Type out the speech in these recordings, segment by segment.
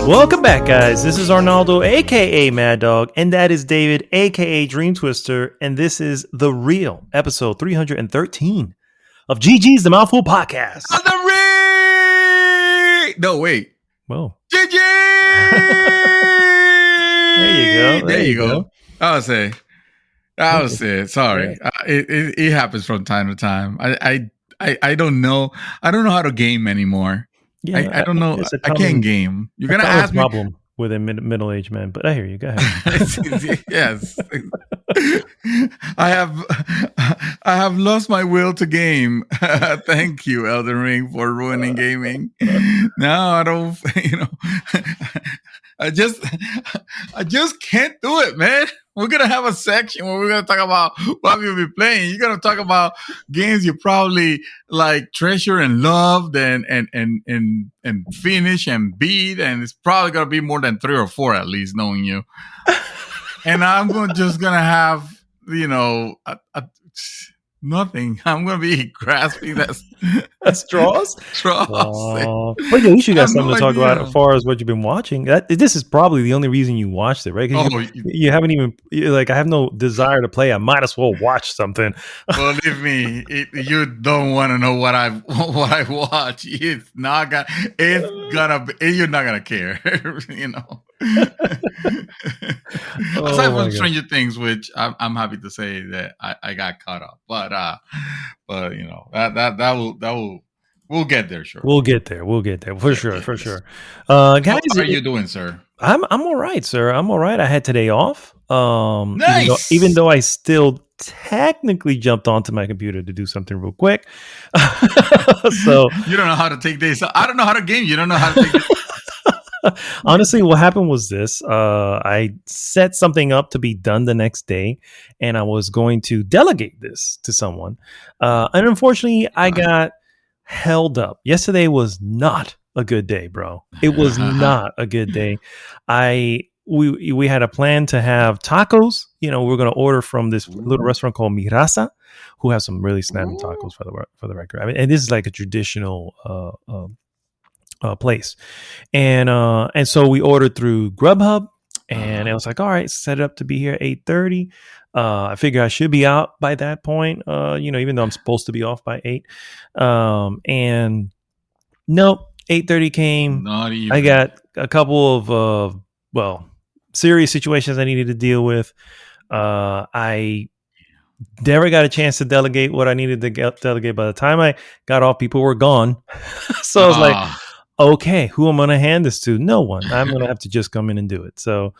Welcome back, guys. This is Arnaldo, aka Mad Dog, and that is David, aka Dream Twister, and this is The Real, episode 313 of GG's The Mouthful Podcast. No, wait. Whoa. GG! There you go. I was saying. Sorry. It happens from time to time. I don't know. I don't know how to game anymore. Yeah, I don't know. I can't game. You're gonna ask me. Problem with a middle-aged man, but I hear you. Go ahead. Yes, I have lost my will to game. Thank you, Elden Ring, for ruining gaming. Now I don't. I just can't do it, man. We're gonna have a section where we're gonna talk about what you'll be playing. You're gonna talk about games you probably like treasure and loved and finish and beat, and it's probably gonna be more than 3 or 4 at least, knowing you. And I'm just gonna have nothing. I'm gonna be grasping that straws. But at least you got something to talk about as far as what you've been watching. This is probably the only reason you watched it, right? You haven't even I have no desire to play. I might as well watch something. Believe me, you don't want to know what I watch. You're not gonna care. Aside from Stranger Things, which I'm happy to say that I got caught up, but that will we'll get there. Sure, we'll get there for sure. Guys, how are you doing, sir? I'm all right, sir. I'm all right. I had today off. Nice. Even though I still technically jumped onto my computer to do something real quick. So you don't know how to take days. I don't know how to game. You don't know how to take days. Honestly, what happened was this. I set something up to be done the next day, and I was going to delegate this to someone. And unfortunately, I got held up. Yesterday was not a good day, bro. It was not a good day. We had a plan to have tacos. We're going to order from this little restaurant called Mirasa, who has some really snapping tacos for the record. I mean, and this is like a traditional place, and so we ordered through Grubhub, and it was like, all right, set it up to be here at 8:30. I figure I should be out by that point, even though I'm supposed to be off by 8. And nope, 8:30 came. Not even. I got a couple of serious situations I needed to deal with. I never got a chance to delegate what I needed to delegate. By the time I got off, people were gone. So I was like, okay, who am I going to hand this to? No one. I'm going to have to just come in and do it. So,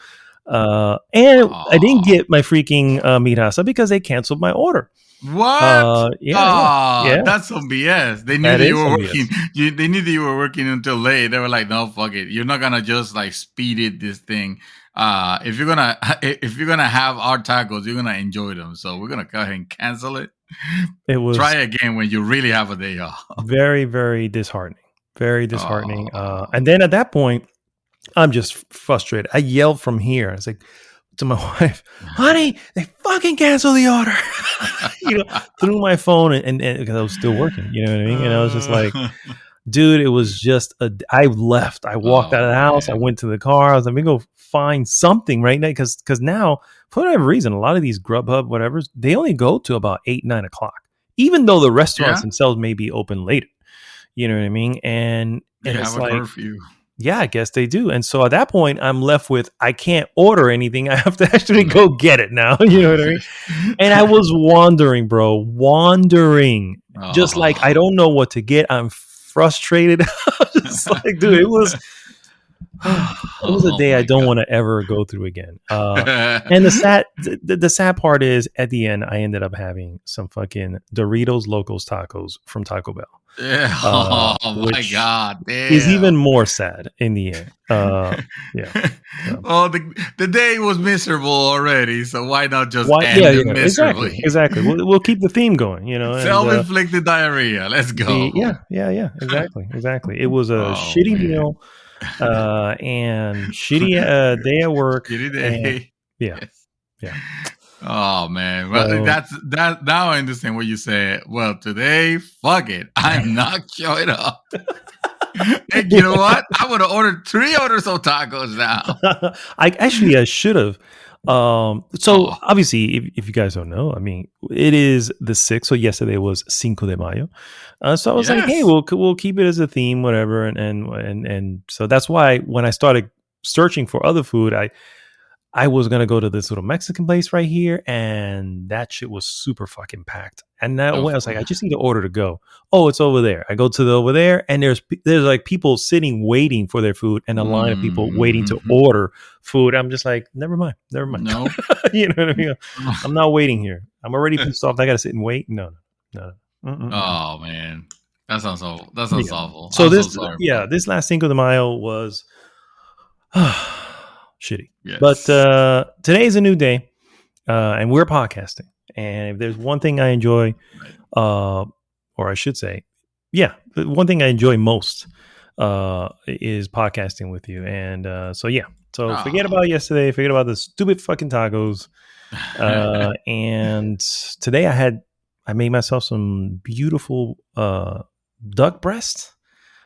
I didn't get my freaking Mirasa because they canceled my order. What? Yeah. That's some BS. They knew that you were working. They knew that you were working until late. They were like, no, fuck it. You're not going to just like speed it, this thing. If you're going to have our tacos, you're going to enjoy them. So we're going to go ahead and cancel it. Try again when you really have a day off. Very, very disheartening. Very disheartening. And then at that point, I'm just frustrated. I yelled from here. I was like to my wife, honey, they fucking canceled the order. Through my phone and because I was still working, you know what I mean? And I was just like, dude, it was just I left. I walked out of the house. I went to the car. I was like, let me go find something right now. Because now, for whatever reason, a lot of these Grubhub, whatever, they only go to about 8, 9 o'clock, even though the restaurants themselves may be open later. You know what I mean? And it's like, curfew. Yeah, I guess they do. And so at that point, I'm left with, I can't order anything. I have to actually go get it now. You know what I mean? And I was wandering, bro. Just like, I don't know what to get. I'm frustrated. Just like, dude, it was a day I don't want to ever go through again. And the sad part is, at the end, I ended up having some fucking Doritos Locos Tacos from Taco Bell. Yeah. My God. Damn. Is even more sad in the end. Yeah. Oh, the day was miserable already, so why not just end it miserably? Exactly. We'll keep the theme going, Self-inflicted diarrhea. Let's go. Yeah. Exactly. It was a shitty meal and shitty day at work. Shitty day. Yeah. Oh man, well, So, that. Now I understand what you said. Well, today, fuck it, I'm not showing up. And you know what? I would have ordered 3 orders of tacos now. I should have. So Oh, obviously, if you guys don't know, I mean, it is the 6th. So yesterday was Cinco de Mayo. So I was like, hey, yes. we'll keep it as a theme, whatever. And so that's why when I started searching for other food, I was gonna go to this little Mexican place right here, and that shit was super fucking packed. And that way, I Of was like, I just need to order to go. Oh, it's over there. I go to the over there, and there's like people sitting waiting for their food, and a line of people waiting to mm, order food. I'm just like, never mind, never mind. no. You know what I mean? I'm not waiting here. I'm already pissed off. I gotta sit and wait. No, no, no. Oh man, that sounds awful. That sounds Yeah. awful. So I'm so this, sorry, yeah, bro. this last Cinco de Mayo was shitty. But Yes. today's a new day, and we're podcasting. And if there's one thing I enjoy, Right. or I should say, yeah, the one thing I enjoy most is podcasting with you. And so, yeah. So forget Oh. about yesterday. Forget about the stupid fucking tacos. And today I made myself some beautiful duck breast,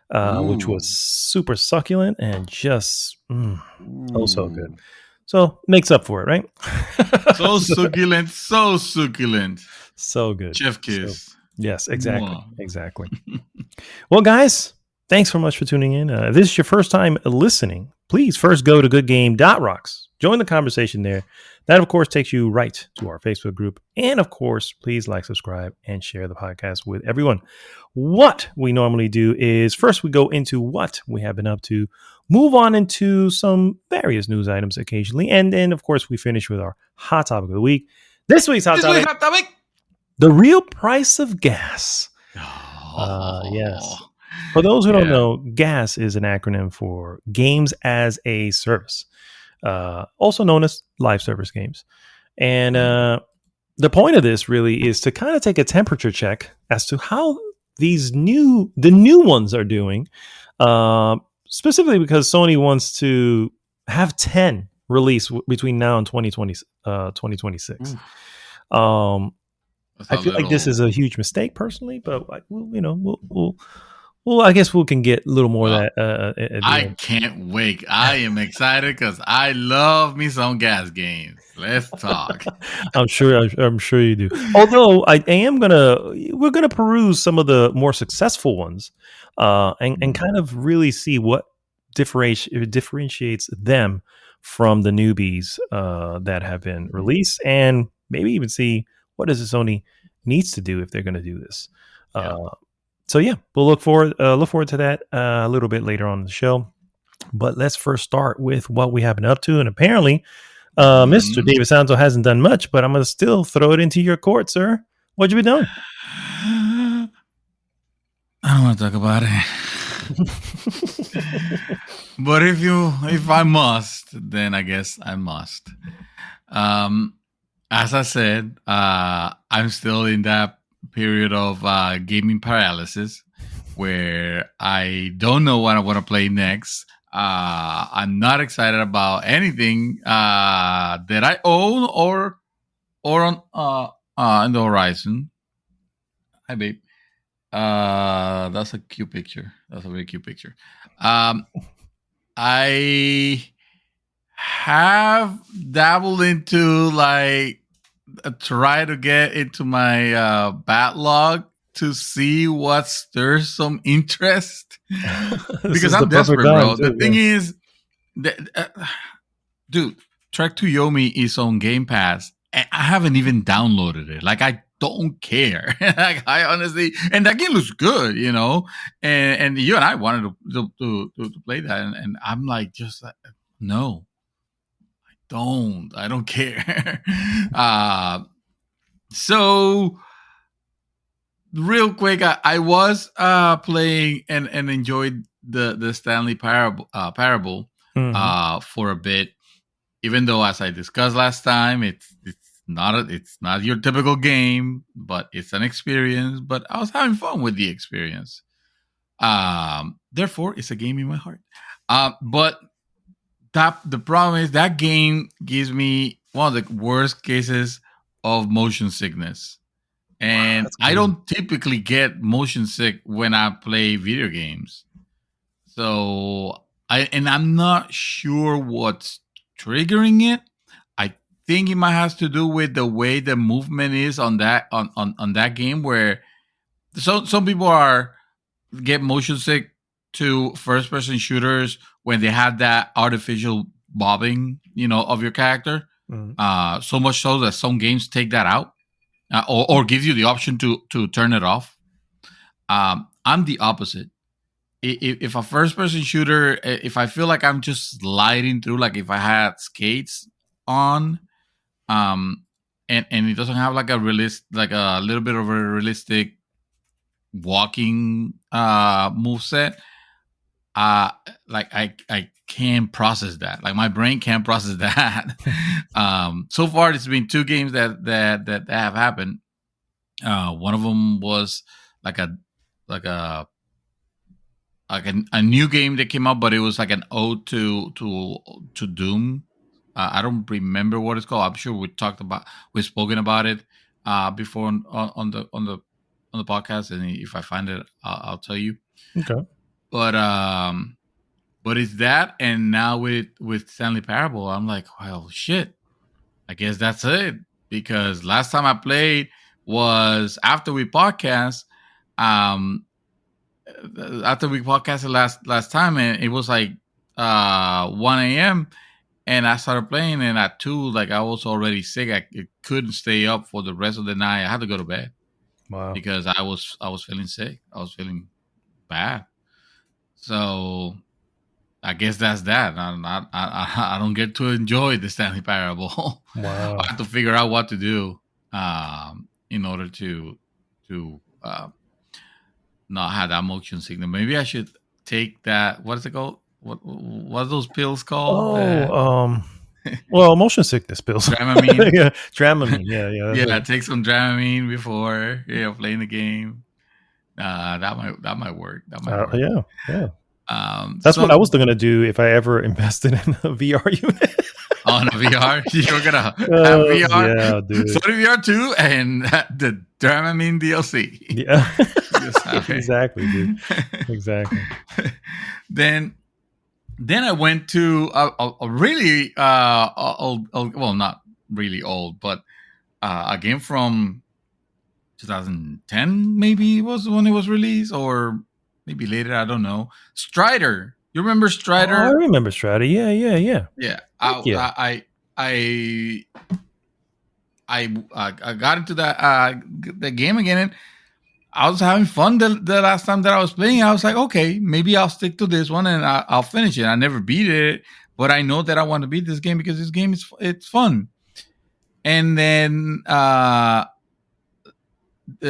which was Ooh. super succulent and just oh so good. Ooh. So makes up for it, right? So succulent. So succulent. So good. Chef So kiss. yes, exactly, Mwah. exactly. Well, guys, thanks so much for tuning in. If this is your first time listening, please first go to goodgame.rocks. Join the conversation there. That, of course, takes you right to our Facebook group. And, of course, please like, subscribe, and share the podcast with everyone. What we normally do is first we go into what we have been up to, move on into some various news items occasionally, and then, of course, we finish with our hot topic of the week. This week's hot This week, topic, hot topic. the real price of gas. Yes. Oh, For those who don't yeah. know, GAAS is an acronym for Games as a Service, also known as live service games. And the point of this really is to kind of take a temperature check as to how the new ones are doing, specifically because Sony wants to have 10 release between now and 2026. That's I a feel like this is little. a huge mistake personally, but we'll I guess we can get a little more of Well, that at the I end. can't wait. I am excited because I love me some gas games. Let's talk. I'm sure you do. Although we're gonna peruse some of the more successful ones, and kind of really see what differentiates them from the newbies that have been released, and maybe even see what does Sony needs to do if they're going to do this. Yeah. So yeah, we'll look forward to that a little bit later on in the show. But let's first start with what we have been up to, and apparently, Mr. David Santo hasn't done much, but I'm going to still throw it into your court, sir. What you been doing? I don't want to talk about it. But if I must, then I guess I must. As I said, I'm still in that period of gaming paralysis where I don't know what I want to play next. I'm not excited about anything that I own or on in the horizon. Hi, babe. That's a cute picture. That's a very cute picture. I have dabbled into try to get into my backlog to see what stirs some interest because I'm desperate, bro. The thing is, dude, Trek to Yomi is on Game Pass. And I haven't even downloaded it. Like, I don't care. Like, I honestly, and that game looks good, you know. And you and I wanted to play that, and I'm like, just no, I don't care. So real quick, I was playing and enjoyed the Stanley Parable for a bit. Even though, as I discussed last time, it's not your typical game, but it's an experience. But I was having fun with the experience. Therefore, it's a game in my heart. But the problem is that game gives me one of the worst cases of motion sickness. And I don't typically get motion sick when I play video games. So I'm not sure what's triggering it. I think it might have to do with the way the movement is on that on that game, where some people get motion sick to first person shooters when they have that artificial bobbing, of your character. Mm-hmm. So much so that some games take that out, or gives you the option to turn it off. I'm the opposite. If a first person shooter, if I feel like I'm just sliding through, like if I had skates on, and it doesn't have like a little bit of a realistic walking moveset, like I can't process that. Like my brain can't process that. So far, it's been 2 games that have happened. One of them was like a new game that came out, but it was like an ode to Doom. I don't remember what it's called. I'm sure we've spoken about it before on the podcast, and if I find it, I'll tell you. Okay. But it's that, and now with Stanley Parable, I'm like, well, shit. I guess that's it, because last time I played was after we podcast. After we podcasted last time, and it was like 1 a.m. and I started playing, and at 2, like I was already sick. I couldn't stay up for the rest of the night. I had to go to bed. Wow. Because I was feeling sick. I was feeling bad. So I guess that's that. I don't get to enjoy the Stanley Parable. Wow. I have to figure out what to do in order to not have that motion sickness. Maybe I should take that. What is it called? What are those pills called? Well, motion sickness pills. Dramamine. Yeah, Dramamine. Yeah. Take some Dramamine before playing the game. That might work. Yeah. That's what I was going to do if I ever invested in a VR unit. On a VR, you're gonna have VR. Yeah, dude. Sony VR 2 and the Dramamine DLC. Yeah, exactly, dude. Exactly. Then I went to a really old, well, not really old, but a game from 2010, maybe was when it was released, or maybe later. I don't know. Strider. You remember Strider? Oh, I remember Strider. Yeah. Yeah. I got into that the game again, and I was having fun the last time that I was playing. I was like, okay, maybe I'll stick to this one and I'll finish it. I never beat it, but I know that I want to beat this game because this game it's fun. And then the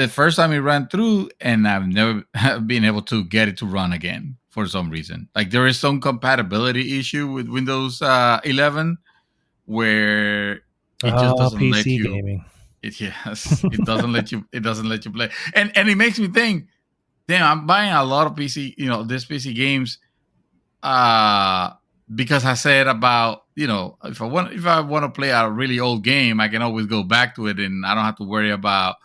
first time it ran through, and I've never been able to get it to run again for some reason. Like there is some compatibility issue with Windows 11 where it just doesn't PC let you. Gaming. It doesn't let you. It doesn't let you play, and it makes me think. Damn, I'm buying a lot of PC. This PC games, because I said about if I want to play a really old game, I can always go back to it, and I don't have to worry about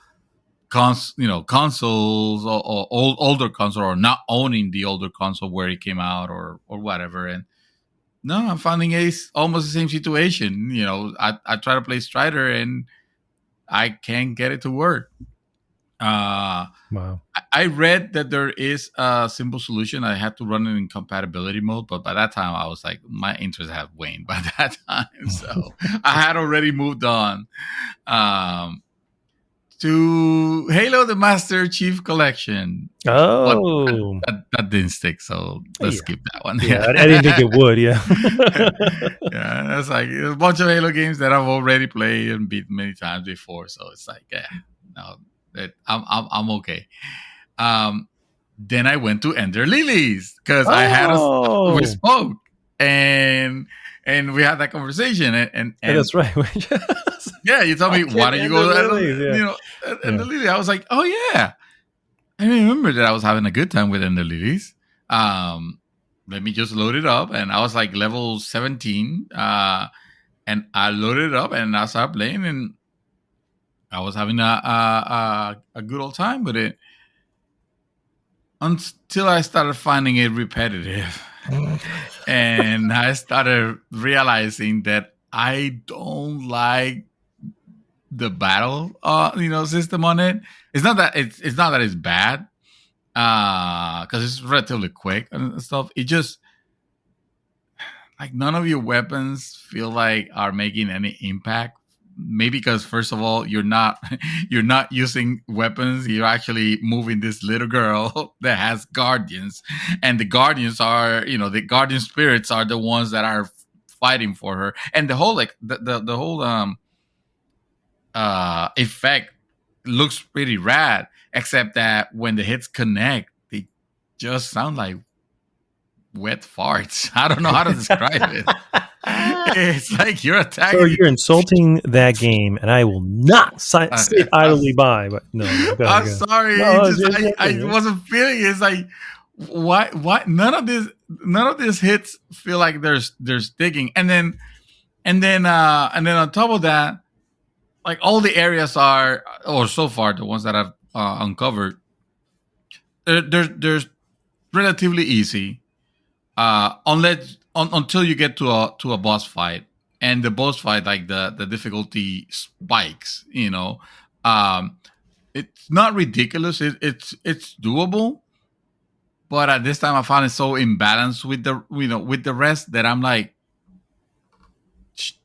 consoles or older console, or not owning the older console where it came out or whatever. And no, I'm finding it's almost the same situation. I try to play Strider and I can't get it to work. Wow. I read that there is a simple solution. I had to run it in compatibility mode, but by that time I was like, my interest had waned by that time. So I had already moved on to Halo the Master Chief Collection. Oh, that didn't stick, so let's skip that one. Yeah, I didn't think it would. Yeah, yeah, that's like a bunch of Halo games that I've already played and beat many times before. So it's like, I'm okay. Then I went to Ender Lilies because we spoke and we had that conversation and that's right. Yeah, you told me, why don't you go to Ender Lilies? I was like, oh yeah, I remember that I was having a good time with Ender Lilies. Let me just load it up, and I was like level 17, and I loaded it up and I started playing, and I was having a good old time with it until I started finding it repetitive. And I started realizing that I don't like the battle system on it. It's not that it's bad, because it's relatively quick and stuff. It just, like, none of your weapons feel like are making any impact. Maybe because, first of all, you're not using weapons. You're actually moving this little girl that has guardians, and the guardians are, the guardian spirits are the ones that are fighting for her. And the whole, like, the whole effect looks pretty rad, except that when the hits connect, they just sound like wet farts. I don't know how to describe it. It's like you're attacking. So you're insulting that game, and I will not sit idly by. But no, I'm sorry. No, I wasn't feeling it. It's like, why? None of these hits feel like they're sticking. And then on top of that, like, all the areas are, or so far the ones that I've uncovered, they're relatively easy, until you get to a boss fight, and the boss fight, like, the difficulty spikes. It's not ridiculous. It's doable, but at this time I found it so imbalanced with the rest that I'm like,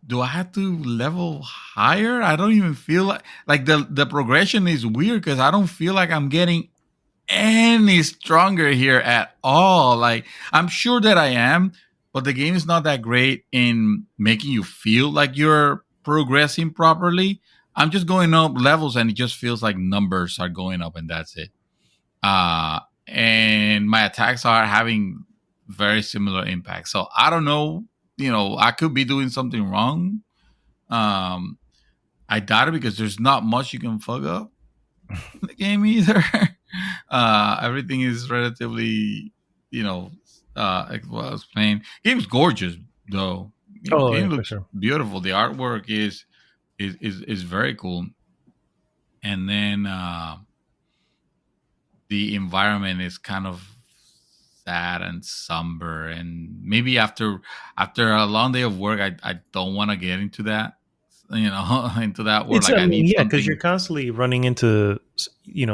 do I have to level higher? I don't even feel like the progression is weird, because I don't feel like I'm getting any stronger here at all. Like, I'm sure that I am, but the game is not that great in making you feel like you're progressing properly. I'm just going up levels, and it just feels like numbers are going up, and that's it. And my attacks are having very similar impact. So I don't know. I could be doing something wrong. I doubt it, because there's not much you can fuck up in the game either. Everything is relatively, like what I was playing. Game's gorgeous though. Game looks beautiful. The artwork is very cool. And then the environment is kind of sad and somber, and maybe after a long day of work, I don't want to get into that, into that world. Because you're constantly running into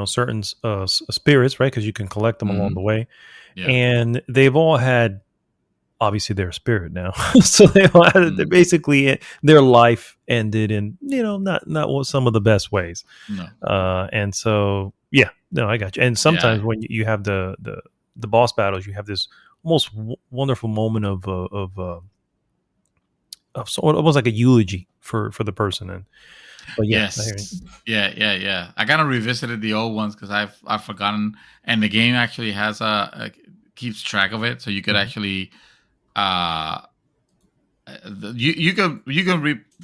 certain spirits, right? Because you can collect them along the way, and they've all had, obviously, their spirit now, so they basically their life ended in not some of the best ways. And so I got you. And sometimes when you have the boss battles, you have this almost wonderful moment of almost like a eulogy for the person. And yes, yeah. I kind of revisited the old ones because I've forgotten, and the game actually has keeps track of it, so you could actually you can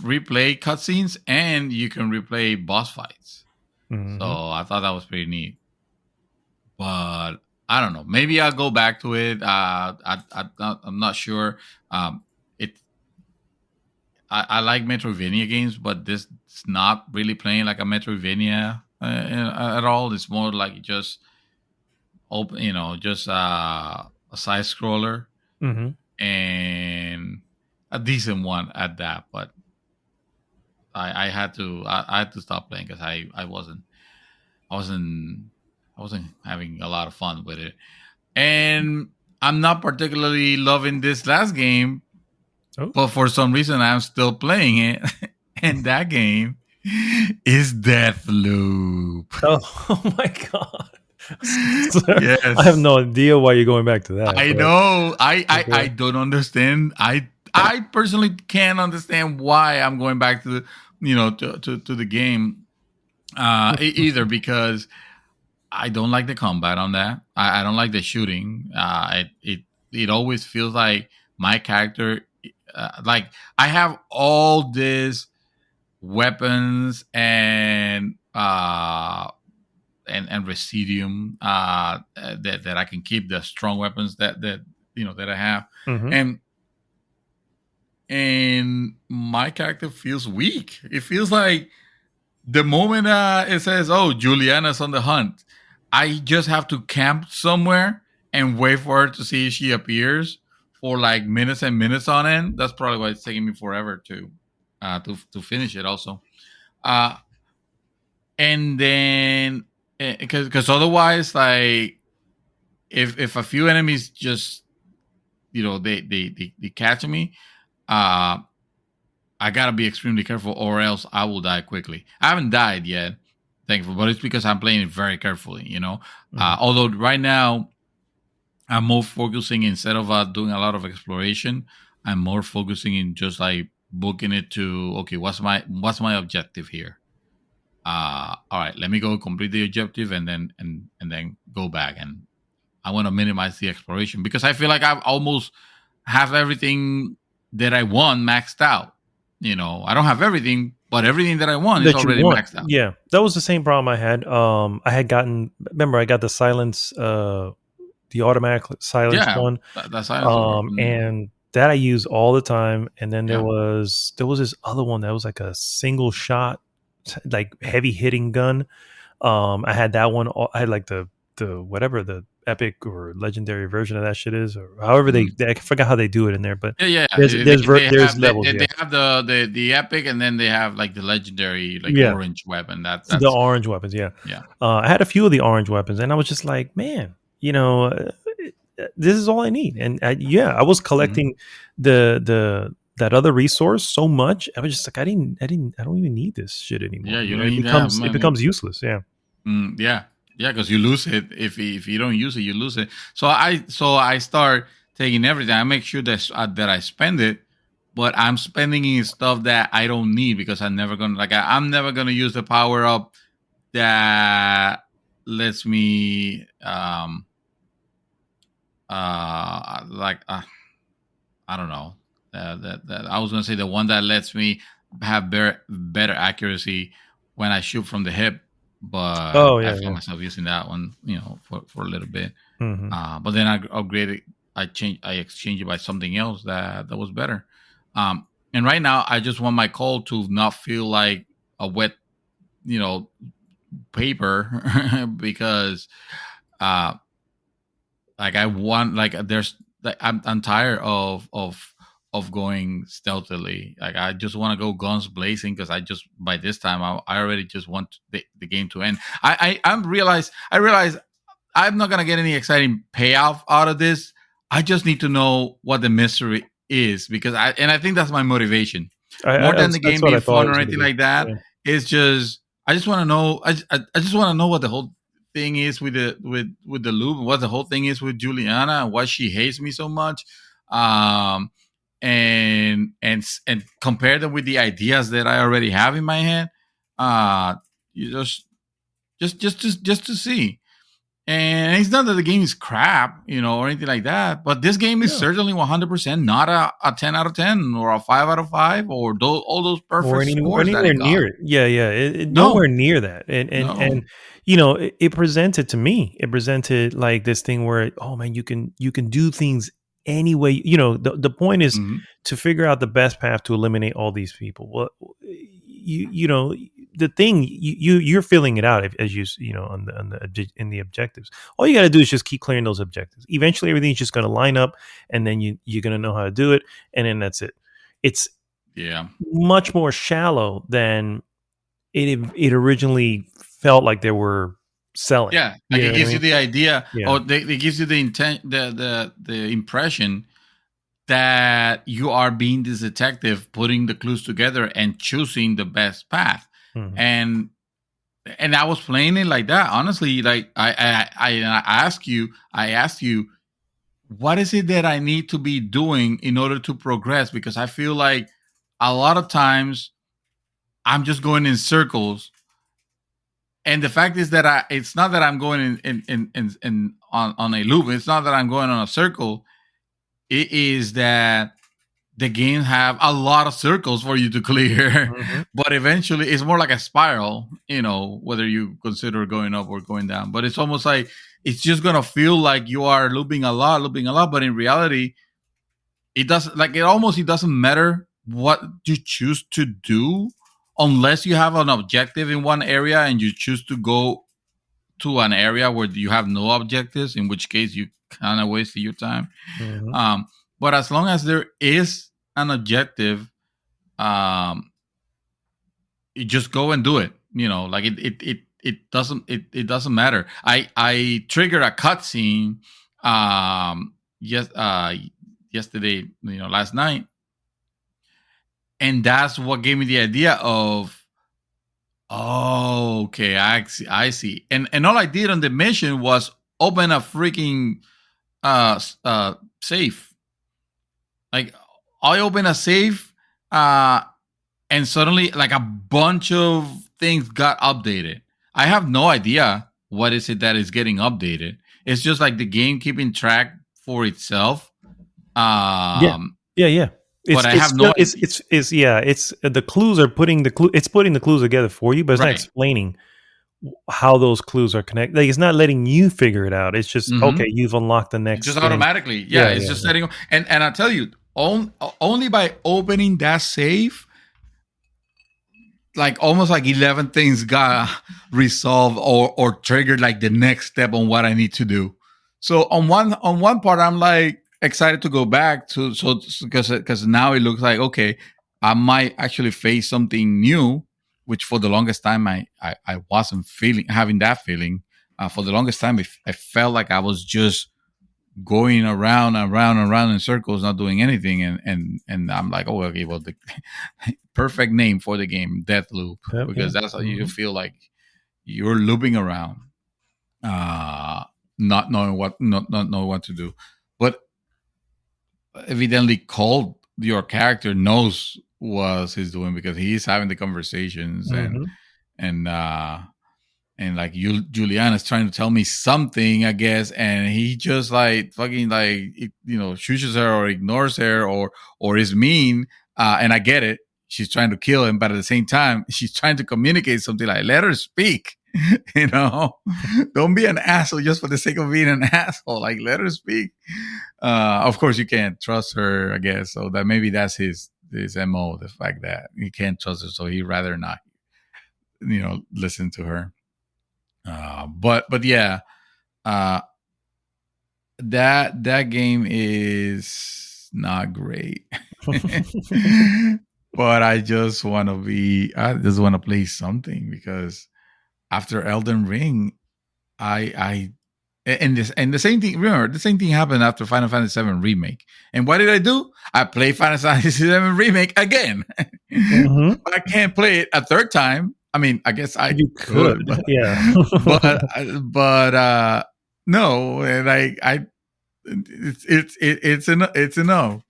replay cutscenes, and you can replay boss fights. So I thought that was pretty neat, but I don't know. Maybe I'll go back to it. I'm not sure. I like Metroidvania games, but this is not really playing like a Metroidvania at all. It's more like just open, just a side scroller, and a decent one at that. But I had to stop playing because I wasn't having a lot of fun with it, and I'm not particularly loving this last game. But for some reason, I'm still playing it, and that game is Deathloop. Oh my god! Yes. I have no idea why you're going back to that. I know. I don't understand. I personally can't understand why I'm going back to the game either, because I don't like the combat on that. I don't like the shooting. It always feels like my character. Like, I have all these weapons and residuum that I can keep, the strong weapons that I have, and and my character feels weak. It feels like the moment it says, "Oh, Juliana's on the hunt," I just have to camp somewhere and wait for her to see if she appears for like minutes and minutes on end. That's probably why it's taking me forever to finish it. Also, uh, and then because otherwise, like if a few enemies just they catch me, uh, I gotta be extremely careful, or else I will die quickly. I haven't died yet, thankfully, but it's because I'm playing it very carefully. Although right now I'm more focusing instead of doing a lot of exploration, I'm more focusing in just like booking it to okay, what's my objective here? All right, let me go complete the objective and then go back, and I want to minimize the exploration because I feel like I've almost have everything that I want maxed out. I don't have everything, but everything that I want is already maxed out. Yeah, that was the same problem I had. I got the silence, the automatic silence one. The silence and that I use all the time. And then there was this other one that was like a single shot, like heavy hitting gun. I had that one. I had like the whatever the epic or legendary version of that shit is, or however they I forgot how they do it in there, but there's levels. They have the epic, and then they have like the legendary orange weapon. That's the orange weapons. Yeah. I had a few of the orange weapons, and I was just like, man, this is all I need. And I was collecting the that other resource so much. I was just like, I don't even need this shit anymore. Yeah, it becomes useless. Yeah. Yeah, because you lose it if you don't use it, you lose it. So I start taking everything. I make sure that I spend it, but I'm spending in stuff that I don't need because I'm never gonna use the power up that lets me I don't know that I was gonna say the one that lets me have better accuracy when I shoot from the hip. But I found myself using that one, for a little bit. Mm-hmm. But then I upgraded. I exchanged it by something else that was better. And right now, I just want my call to not feel like a wet, paper because, like I want, like there's, like I'm tired of going stealthily. Like I just want to go guns blazing because by this time I already just want the game to end. I realize I'm not gonna get any exciting payoff out of this. I just need to know what the mystery is because I think that's my motivation more than the game being fun or anything like that. Yeah. It's just I just want to know. I just want to know what the whole thing is with the loop, what the whole thing is with Juliana, and why she hates me so much. And compare them with the ideas that I already have in my head. You just to see. And it's not that the game is crap, or anything like that. But this game is certainly 100% not a 10 out of 10 or a 5 out of 5 or all those perfect scores anywhere near it. Yeah. Nowhere near that. And it presented to me. It presented like this thing where, oh man, you can do things anyway. The point is to figure out the best path to eliminate all these people. Well, the thing you're filling it out as in the objectives. All you got to do is just keep clearing those objectives. Eventually, everything's just going to line up, and then you're going to know how to do it, and then that's it. It's much more shallow than it originally felt like they were selling. Yeah, like it gives you the idea, or it gives you the intent, the impression that you are being this detective, putting the clues together and choosing the best path. And I was playing it like that. Honestly, like I asked you, what is it that I need to be doing in order to progress? Because I feel like a lot of times I'm just going in circles. And the fact is that it's not that I'm going on a loop. It's not that I'm going on a circle. It is that the game have a lot of circles for you to clear, but eventually it's more like a spiral, whether you consider going up or going down. But it's almost like it's just going to feel like you are looping a lot. But in reality, it doesn't like it doesn't matter what you choose to do unless you have an objective in one area and you choose to go to an area where you have no objectives, in which case you kind of wasted your time. But as long as there is an objective, you just go and do it. Like it doesn't matter. I triggered a cutscene yesterday, last night, and that's what gave me the idea of, oh, okay, I see. And all I did on the mission was open a freaking safe. Like, I opened a safe, and suddenly, like, a bunch of things got updated. I have no idea what is it that is getting updated. It's just like the game keeping track for itself. Yeah. But I have no idea. It's the clues are putting the clues together for you, but it's not explaining how those clues are connected. Like, it's not letting you figure it out. It's just okay, you've unlocked the next. Just automatically, it's just setting. And I tell you, only by opening that safe, like almost like 11 things got resolved or triggered, like the next step on what I need to do. So on one part, I'm like excited to go back to, because now it looks like, okay, I might actually face something new, which for the longest time I wasn't having that feeling. For the longest time, I felt like I was just going around in circles, not doing anything, and I'm like, oh, okay, well, the perfect name for the game, Deathloop, because that's how you feel like you're looping around, not knowing what to do. But evidently, Colt, your character, knows what he's doing because he's having the conversations, and like Julian is trying to tell me something, I guess, and he just like fucking like shushes her or ignores her or is mean, and I get it. She's trying to kill him, but at the same time, she's trying to communicate something. Like, let her speak. Don't be an asshole just for the sake of being an asshole. Like, let her speak. Of course, you can't trust her, I guess. So that maybe that's his MO, the fact that you can't trust her, so he'd rather not, listen to her. But yeah, that game is not great. But I just want to play something, because after Elden Ring, and the same thing. Remember, the same thing happened after Final Fantasy VII Remake. And what did I do? I played Final Fantasy VII Remake again. But I can't play it a third time. I mean, I guess you could, but, yeah. but no, and it's a no.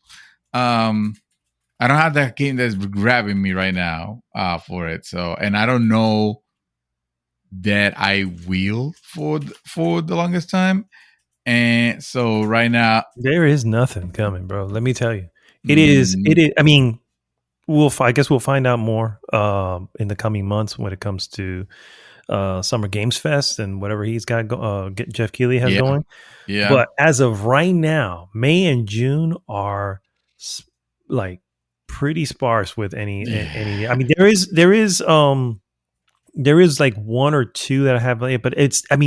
I don't have that game that's grabbing me right now for it. So, and I don't know that I will for the longest time. And so right now, there is nothing coming, bro. Let me tell you, it is. I mean, I guess we'll find out more in the coming months when it comes to Summer Games Fest and whatever he's got. Jeff Keighley has going. Yeah. But as of right now, May and June are like pretty sparse with any. I mean, there is like one or two that I have, but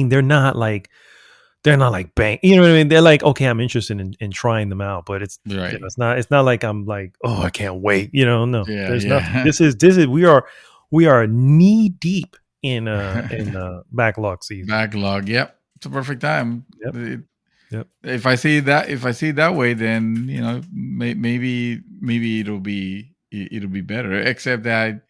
they're not like bang. You know what I mean? They're like, okay, I'm interested in trying them out, but it's right. It's not like I'm like, oh, I can't wait. No, there's nothing. This is we are knee deep in backlog season. Backlog. Yep, it's a perfect time. Yep. If I see it that way, then maybe it'll be better. Except that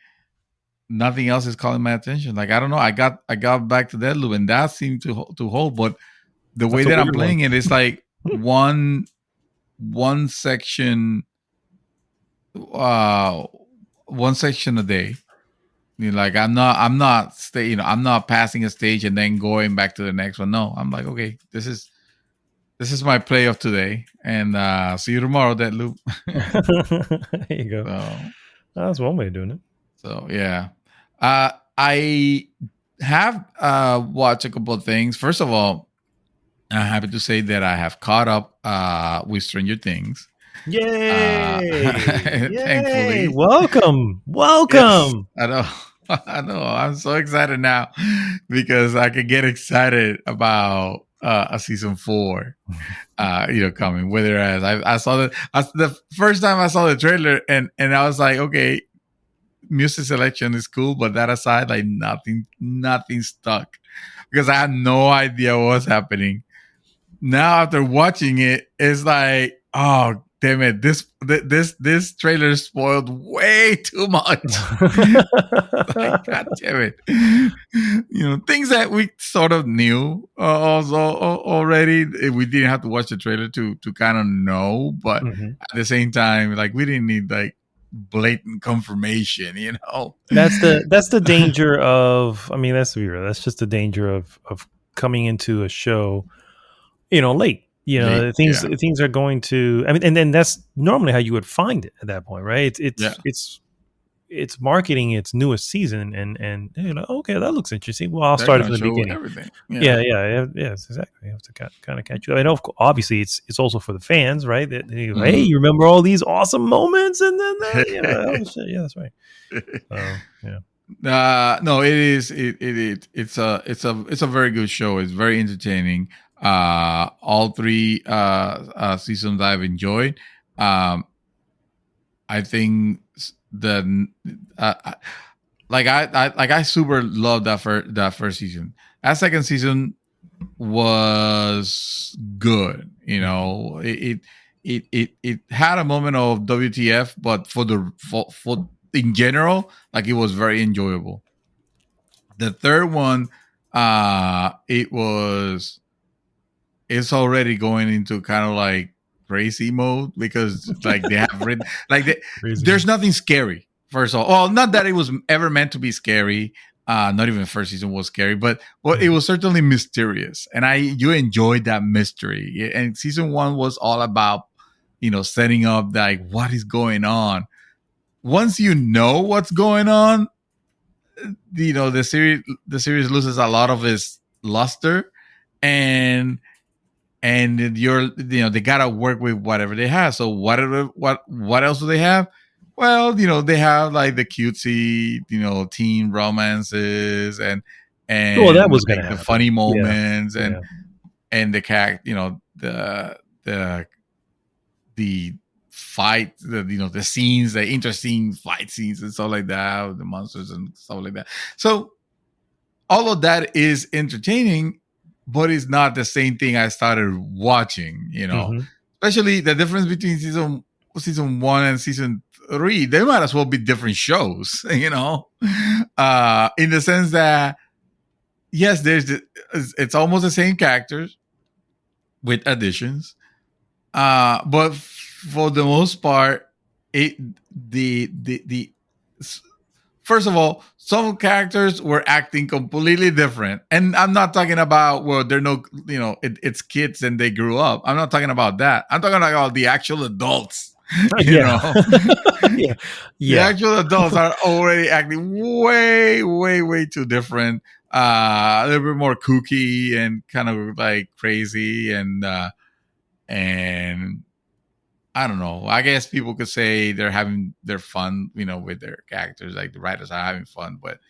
nothing else is calling my attention. Like, I don't know. I got back to Deathloop, and that seemed to hold, but the way that I'm playing it is like one section, one section a day. Like, I'm not passing a stage and then going back to the next one. No, I'm like, okay, this is my play of today, and see you tomorrow, Deathloop. There you go. So, that's one way of doing it. So yeah, I have watched a couple of things. First of all, I'm happy to say that I have caught up with Stranger Things. Yay! Yay! Thankfully. Welcome. Yes, Welcome. I know. I know. I'm so excited now because I can get excited about a season 4, coming. Whereas I saw the first time I saw the trailer and I was like, okay, music selection is cool, but that aside, like nothing stuck because I had no idea what was happening. Now after watching it, it's like, oh damn it, this trailer spoiled way too much. Like, god damn it. Things that we sort of knew also already. We didn't have to watch the trailer to kind of know, but at the same time, like, we didn't need like blatant confirmation. That's the danger of. I mean, that's real. That's just the danger of coming into a show, late. Late, Things are going to. I mean, and then that's normally how you would find it at that point, right? It's marketing its newest season, and okay, that looks interesting. Well, I'll start it from the beginning. Everything. Yes, exactly. You have to kind of catch you. I know, obviously, it's also for the fans, right? That hey, you remember all these awesome moments, and then oh shit, yeah, that's right. No, it is. It's a very good show. It's very entertaining. All 3 seasons I've enjoyed. I think I super loved that first season. That second season was good. It had a moment of WTF, but for in general, like, it was very enjoyable. The third one, it's already going into kind of like crazy mode because like they have written there's nothing scary. First of all, well, not that it was ever meant to be scary. Not even the first season was scary, but it was certainly mysterious, and you enjoyed that mystery. And season 1 was all about setting up like what is going on. Once you know what's going on, the series loses a lot of its luster, and they gotta work with whatever they have. So what else do they have? Well, they have like the cutesy, teen romances and well, that was gonna happen. The funny moments and the the fight, the scenes, the interesting fight scenes and stuff like that, the monsters and stuff like that. So all of that is entertaining, but it's not the same thing I started watching, especially the difference between season 1 and season 3. They might as well be different shows, in the sense that, yes, it's almost the same characters with additions. But for the most part, first of all, some characters were acting completely different. And I'm not talking about, well, they're it's kids and they grew up. I'm not talking about that. I'm talking about the actual adults. The actual adults are already acting way, way, way too different. A little bit more kooky and kind of like crazy and I don't know. I guess people could say they're having their fun, with their characters. Like the writers are having fun, but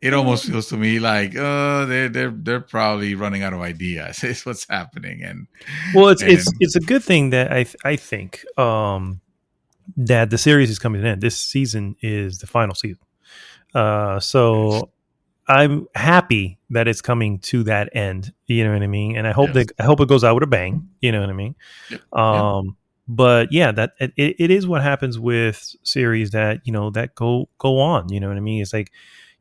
it almost feels to me like they're probably running out of ideas. Is what's happening. And well, it's a good thing that I think that the series is coming to an end. This season is the final season, so I'm happy that it's coming to that end. You know what I mean? And I hope it goes out with a bang. You know what I mean? Yep. But yeah, that it is what happens with series that that go on. You know what I mean? It's like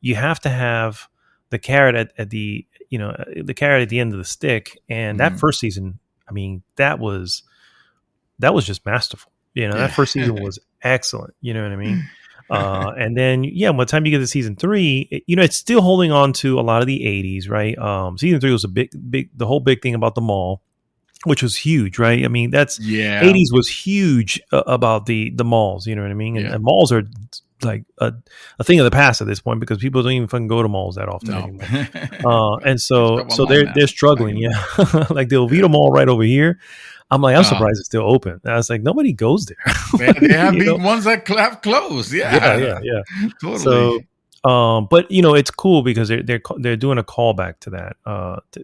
you have to have the carrot at the the carrot at the end of the stick. And that first season, I mean, that was just masterful. That first season was excellent. You know what I mean? And then, by the time you get to season 3, it's still holding on to a lot of the 80s, right? Season 3 was the whole big thing about the mall, which was huge, right? I mean, 80s was huge about the malls, you know what I mean? And malls are like a thing of the past at this point because people don't even fucking go to malls that often anymore. And so they're struggling, like the Oviedo Mall right over here. I'm like, I'm surprised it's still open. And I was like, nobody goes there. They have big ones that have closed. Yeah, Yeah. totally. So, but it's cool because they're doing a callback to that.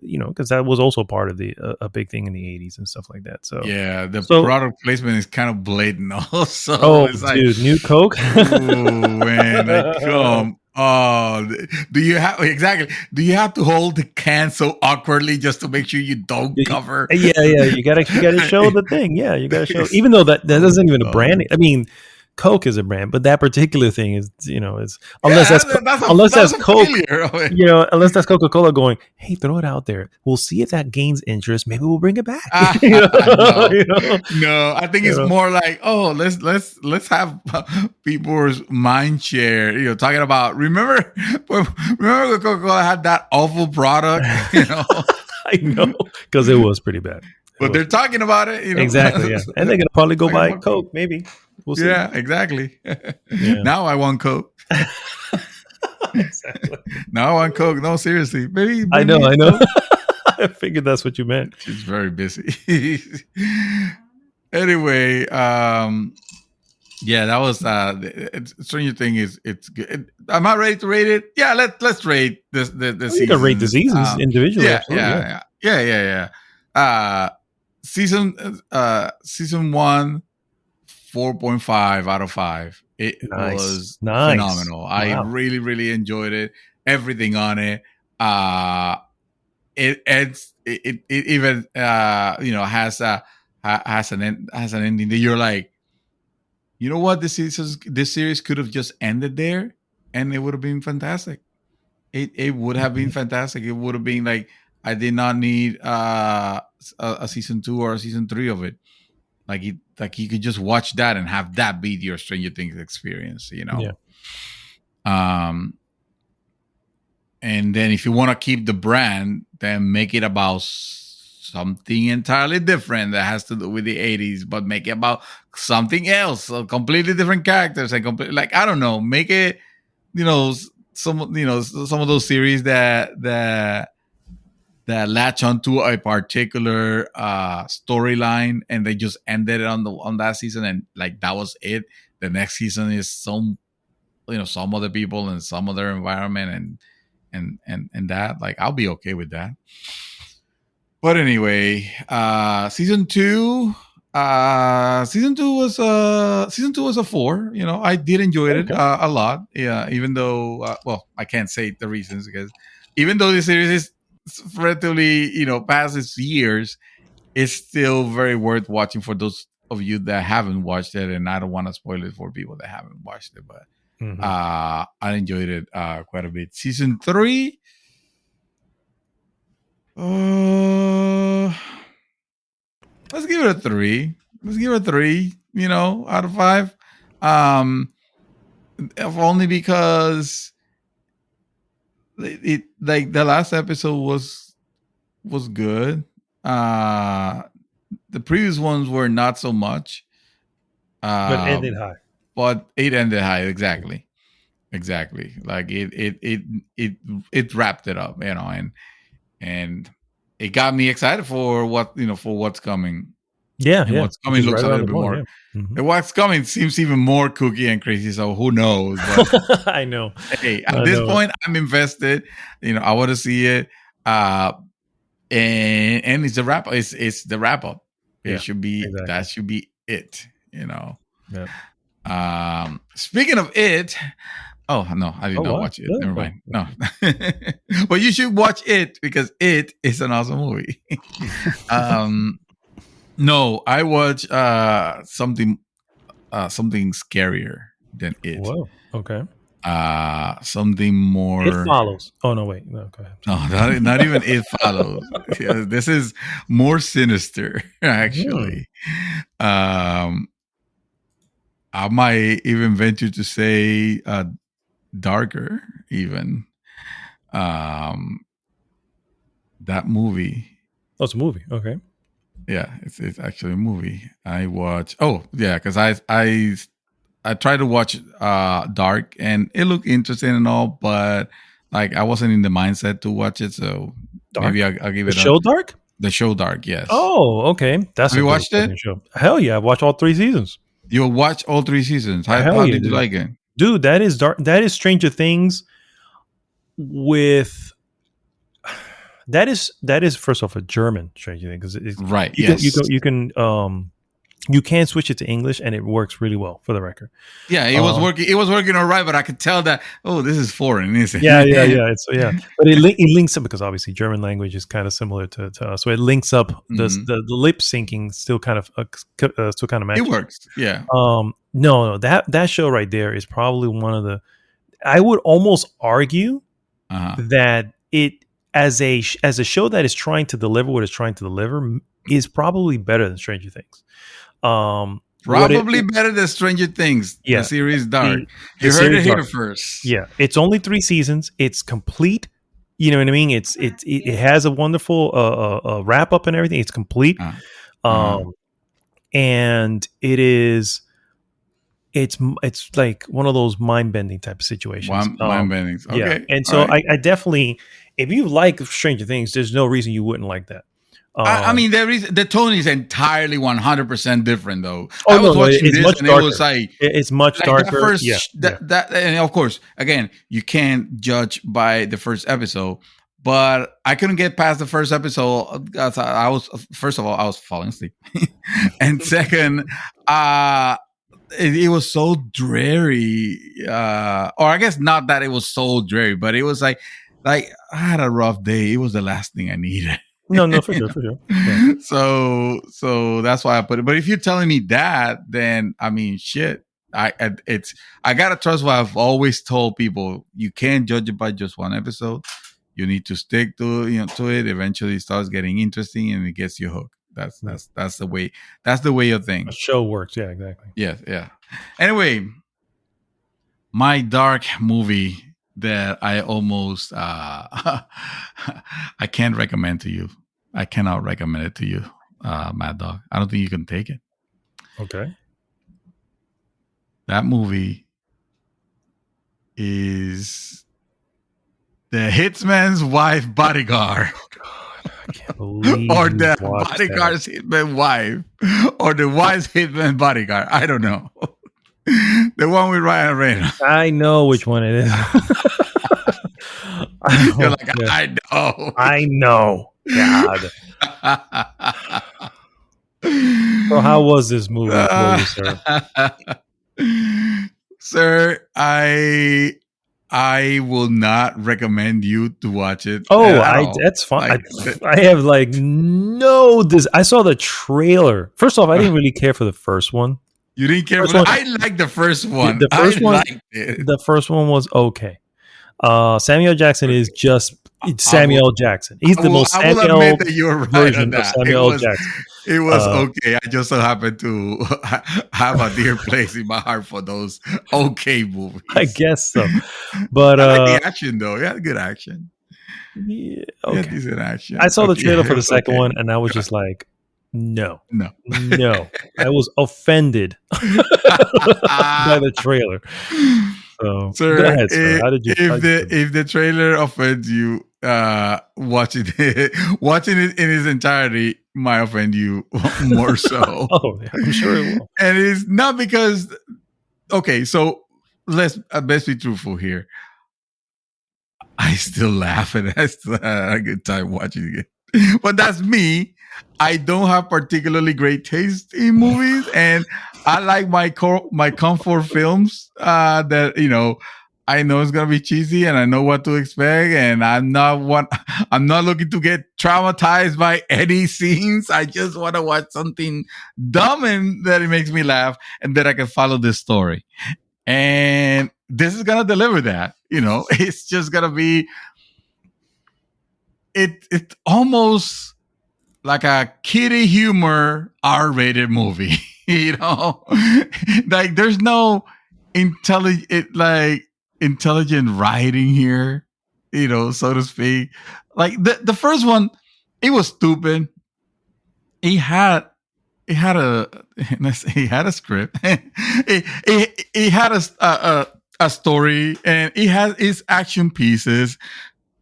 Because that was also part of the a big thing in the '80s and stuff like that. So yeah, the product placement is kind of blatant. Also, it's like, dude, new Coke. Ooh, man, come. Oh, do you have to hold the can so awkwardly just to make sure you don't cover? Yeah. You gotta show the thing. Yeah, you gotta show. Even though that isn't even a brand. I mean, Coke is a brand, but that particular thing is, is unless that's Coke, unless that's Coca-Cola going, hey, throw it out there. We'll see if that gains interest. Maybe we'll bring it back. No, I think it's more like, oh, let's have people's mind share. Talking about remember Coca-Cola had that awful product. I know, because it was pretty bad. But they're talking about it. Exactly, yeah, and they're gonna probably go buy Coke, maybe. We'll see. Yeah, exactly. Yeah. Now I want Coke. Exactly. Now I want Coke. No, seriously. Maybe I know. I figured that's what you meant. She's very busy. Anyway, yeah, that was Stranger Things it's good. I'm not ready to rate it. Yeah, let's rate the season. You can rate the seasons individually. Yeah. Season 1, 4.5 out of 5. It was phenomenal. Wow. I really, really enjoyed it. Everything on it. It even has an ending that you're like, you know what, this series could have just ended there, and it would have been fantastic. It would have been fantastic. It would have been like, I did not need a season 2 or a season 3 of it. Like you could just watch that and have that be your Stranger Things experience, Yeah. And then if you want to keep the brand, then make it about something entirely different that has to do with the 80s, but make it about something else, so completely different characters, and I don't know, make it, some of those series that latch onto a particular storyline, and they just ended it on that season, and that was it. The next season is some other people and some other environment, and that, I'll be okay with that. But anyway, season 2 was a 4. I did enjoy it a lot. Yeah, even though I can't say the reasons, because even though the series is relatively past its years, it's still very worth watching for those of you that haven't watched it, and I don't want to spoil it for people that haven't watched it, but I enjoyed it quite a bit. Season 3, let's give it a 3. Out of 5. Only because it the last episode was good. The previous ones were not so much. But ended high. But it ended high, exactly. Like it wrapped it up, and it got me excited for what's coming. Yeah, and what's coming looks a little bit more. Yeah. And what's coming seems even more kooky and crazy. So who knows? But, I know. Hey, at this point, I'm invested. I want to see it. And it's the wrap. It's the wrap up. It should be that should be it. Yeah. Speaking of it. Oh no, I did not watch it. Yeah. Never mind. No, but you should watch it because it is an awesome movie. No, I watch something scarier than it. Whoa. Okay. Something more. It Follows. Oh no, wait. No, go ahead. No, not even It Follows. This is more sinister, actually. I might even venture to say darker, even. That movie. Oh, it's a movie. Okay. Yeah, it's actually a movie. I watch. Oh, yeah, because I tried to watch Dark, and it looked interesting and all, but I wasn't in the mindset to watch it. So Dark? Maybe I'll give it a show. Dark? The show Dark, yes. Oh, okay. That's Have you watched it? Show. Hell yeah, I watched all 3 seasons. You watched all 3 seasons. How did you like it? Dude, that is dark. That is Stranger Things with that is first off a German Stranger Things because right. You can switch it to English and it works really well, for the record. Yeah, it was working. It was working all right, but I could tell that this is foreign, isn't it? Yeah. But it links up because obviously German language is kind of similar to us, so it links up. The lip syncing still kind of matches. It works. Yeah. No, that show right there is probably one of the. I would almost argue that it as a show that is trying to deliver what it's trying to deliver is probably better than Stranger Things. Probably better than Stranger Things. Yeah, the series Dark. You heard it here first. Yeah, it's only 3 seasons. It's complete. You know what I mean? It has a wonderful wrap up and everything. It's complete. And it is. It's like one of those mind bending type of situations. Mind bending. Okay. Yeah. And so I definitely, if you like Stranger Things, there's no reason you wouldn't like that. I mean, the tone is entirely 100% different, though. I was watching this, and darker. It was like it's much darker. And of course, again, you can't judge by the first episode. But I couldn't get past the first episode. I was falling asleep, and second, it was so dreary. Or I guess not that it was so dreary, but it was like I had a rough day. It was the last thing I needed. No, for sure. Yeah. So that's why I put it. But if you're telling me that, then I mean, shit. I gotta trust what I've always told people. You can't judge it by just one episode. You need to stick to it. Eventually, it starts getting interesting and it gets you hooked. That's the way. That's the way of things. A show works. Yeah, exactly. Yeah. Anyway, my dark movie that I almost I can't recommend to you. I cannot recommend it to you, Mad Dog. I don't think you can take it. Okay. That movie is The Hitman's Wife Bodyguard. Oh, God, I can't believe or the bodyguard's hitman wife. Or the wife's hitman bodyguard. I don't know. The one with Ryan Reynolds. I know which one it is. You're like, I know. I know. God. So how was this movie for you, sir? Sir, I will not recommend you to watch it. Oh, that's fine. I have I saw the trailer. First off, I didn't really care for the first one. You didn't care for I liked the first one. The first one was okay. Samuel Jackson is just Samuel Jackson. He's the most Samuel version of Samuel Jackson. It was okay. I just so happened to have a dear place in my heart for those okay movies. I guess so. But I like the action, though. It had good action. Yeah, okay. Decent action. I saw the trailer for the second one, and I was just like, no. I was offended by the trailer. So, sir, go ahead, sir. How did you? If the trailer offends you, watching it in its entirety might offend you more so. Oh, yeah, I'm sure it will. And it's not because. Okay, so let's be truthful here. I still laugh and I still had a good time watching it. But that's me. I don't have particularly great taste in movies, and I like my comfort films that I know it's gonna be cheesy, and I know what to expect, and I'm not looking to get traumatized by any scenes. I just want to watch something dumb and that it makes me laugh, and that I can follow this story. And this is gonna deliver that. It's just gonna be. It's almost like a kiddie humor R-rated movie, like there's no intelligent writing here, so to speak. Like the first one, it was stupid. He had a script. he had a story, and he had his action pieces.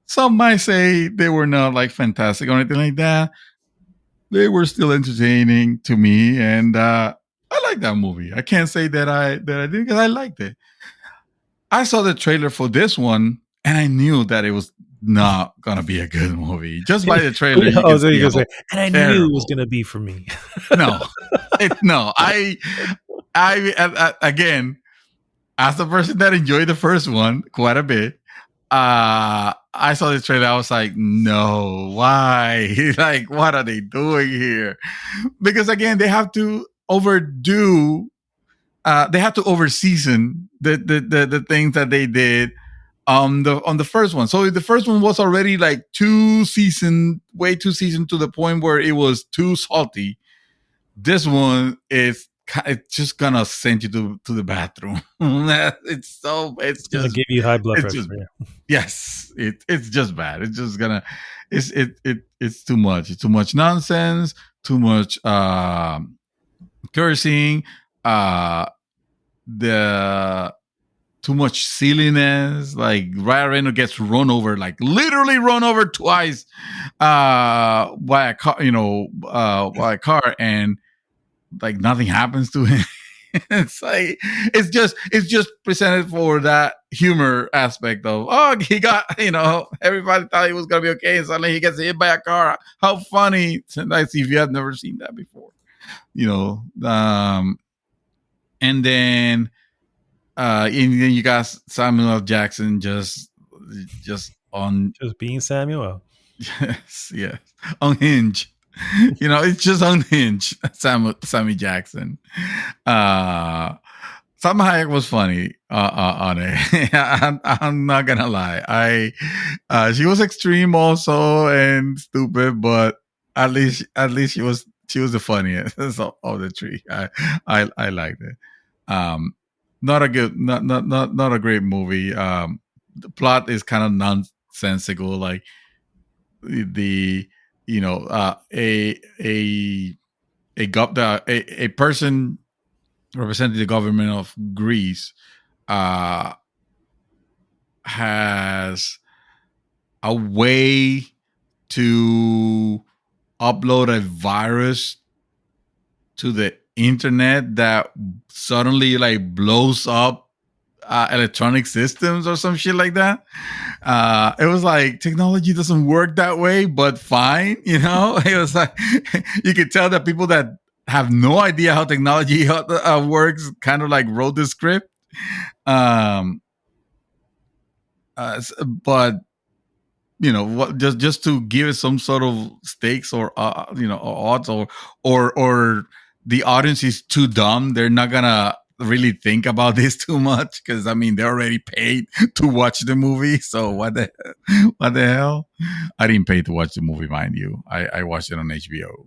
Some might say they were not like fantastic or anything like that. they were still entertaining to me, and I like that movie. I can't say that I did, because I liked it. I saw the trailer for this one, and I knew that it was not gonna be a good movie. Just by the trailer, you can see how and I knew it was gonna be for me. No, no. Again, as a person that enjoyed the first one quite a bit, I saw this trailer. I was like, no, why? Like, what are they doing here? Because again, they have to overdo. They have to overseason the things that they did on the first one. So the first one was already like way too seasoned, to the point where it was too salty. This one is, it's just gonna send you to the bathroom. It's just gonna give you high blood pressure. Yes, it's just bad. It's just gonna it's too much. It's too much nonsense. Too much cursing. The too much silliness. Like Ryan Reynolds gets run over, like literally run over twice by a car. By a car, and like nothing happens to him. It's like it's just presented for that humor aspect of, oh, he got, everybody thought he was gonna be okay, and suddenly he gets hit by a car. How funny! Nice if you have never seen that before, and then you got Samuel L. Jackson just being Samuel. Yes, unhinged. It's just unhinged. Sammy Jackson. Salma Hayek was funny on it. I'm not gonna lie. She was extreme also and stupid, but at least she was the funniest of the three. I liked it. Not a great movie. The plot is kind of nonsensical. Like a person representing the government of Greece has a way to upload a virus to the internet that suddenly like blows up electronic systems or some shit like that. It was like, technology doesn't work that way, but fine. It was like, you could tell that people that have no idea how technology works kind of like wrote the script. But just to give it some sort of stakes or odds, or the audience is too dumb. They're not gonna really think about this too much, because they're already paid to watch the movie. So what the hell? I didn't pay to watch the movie, mind you. I watched it on HBO.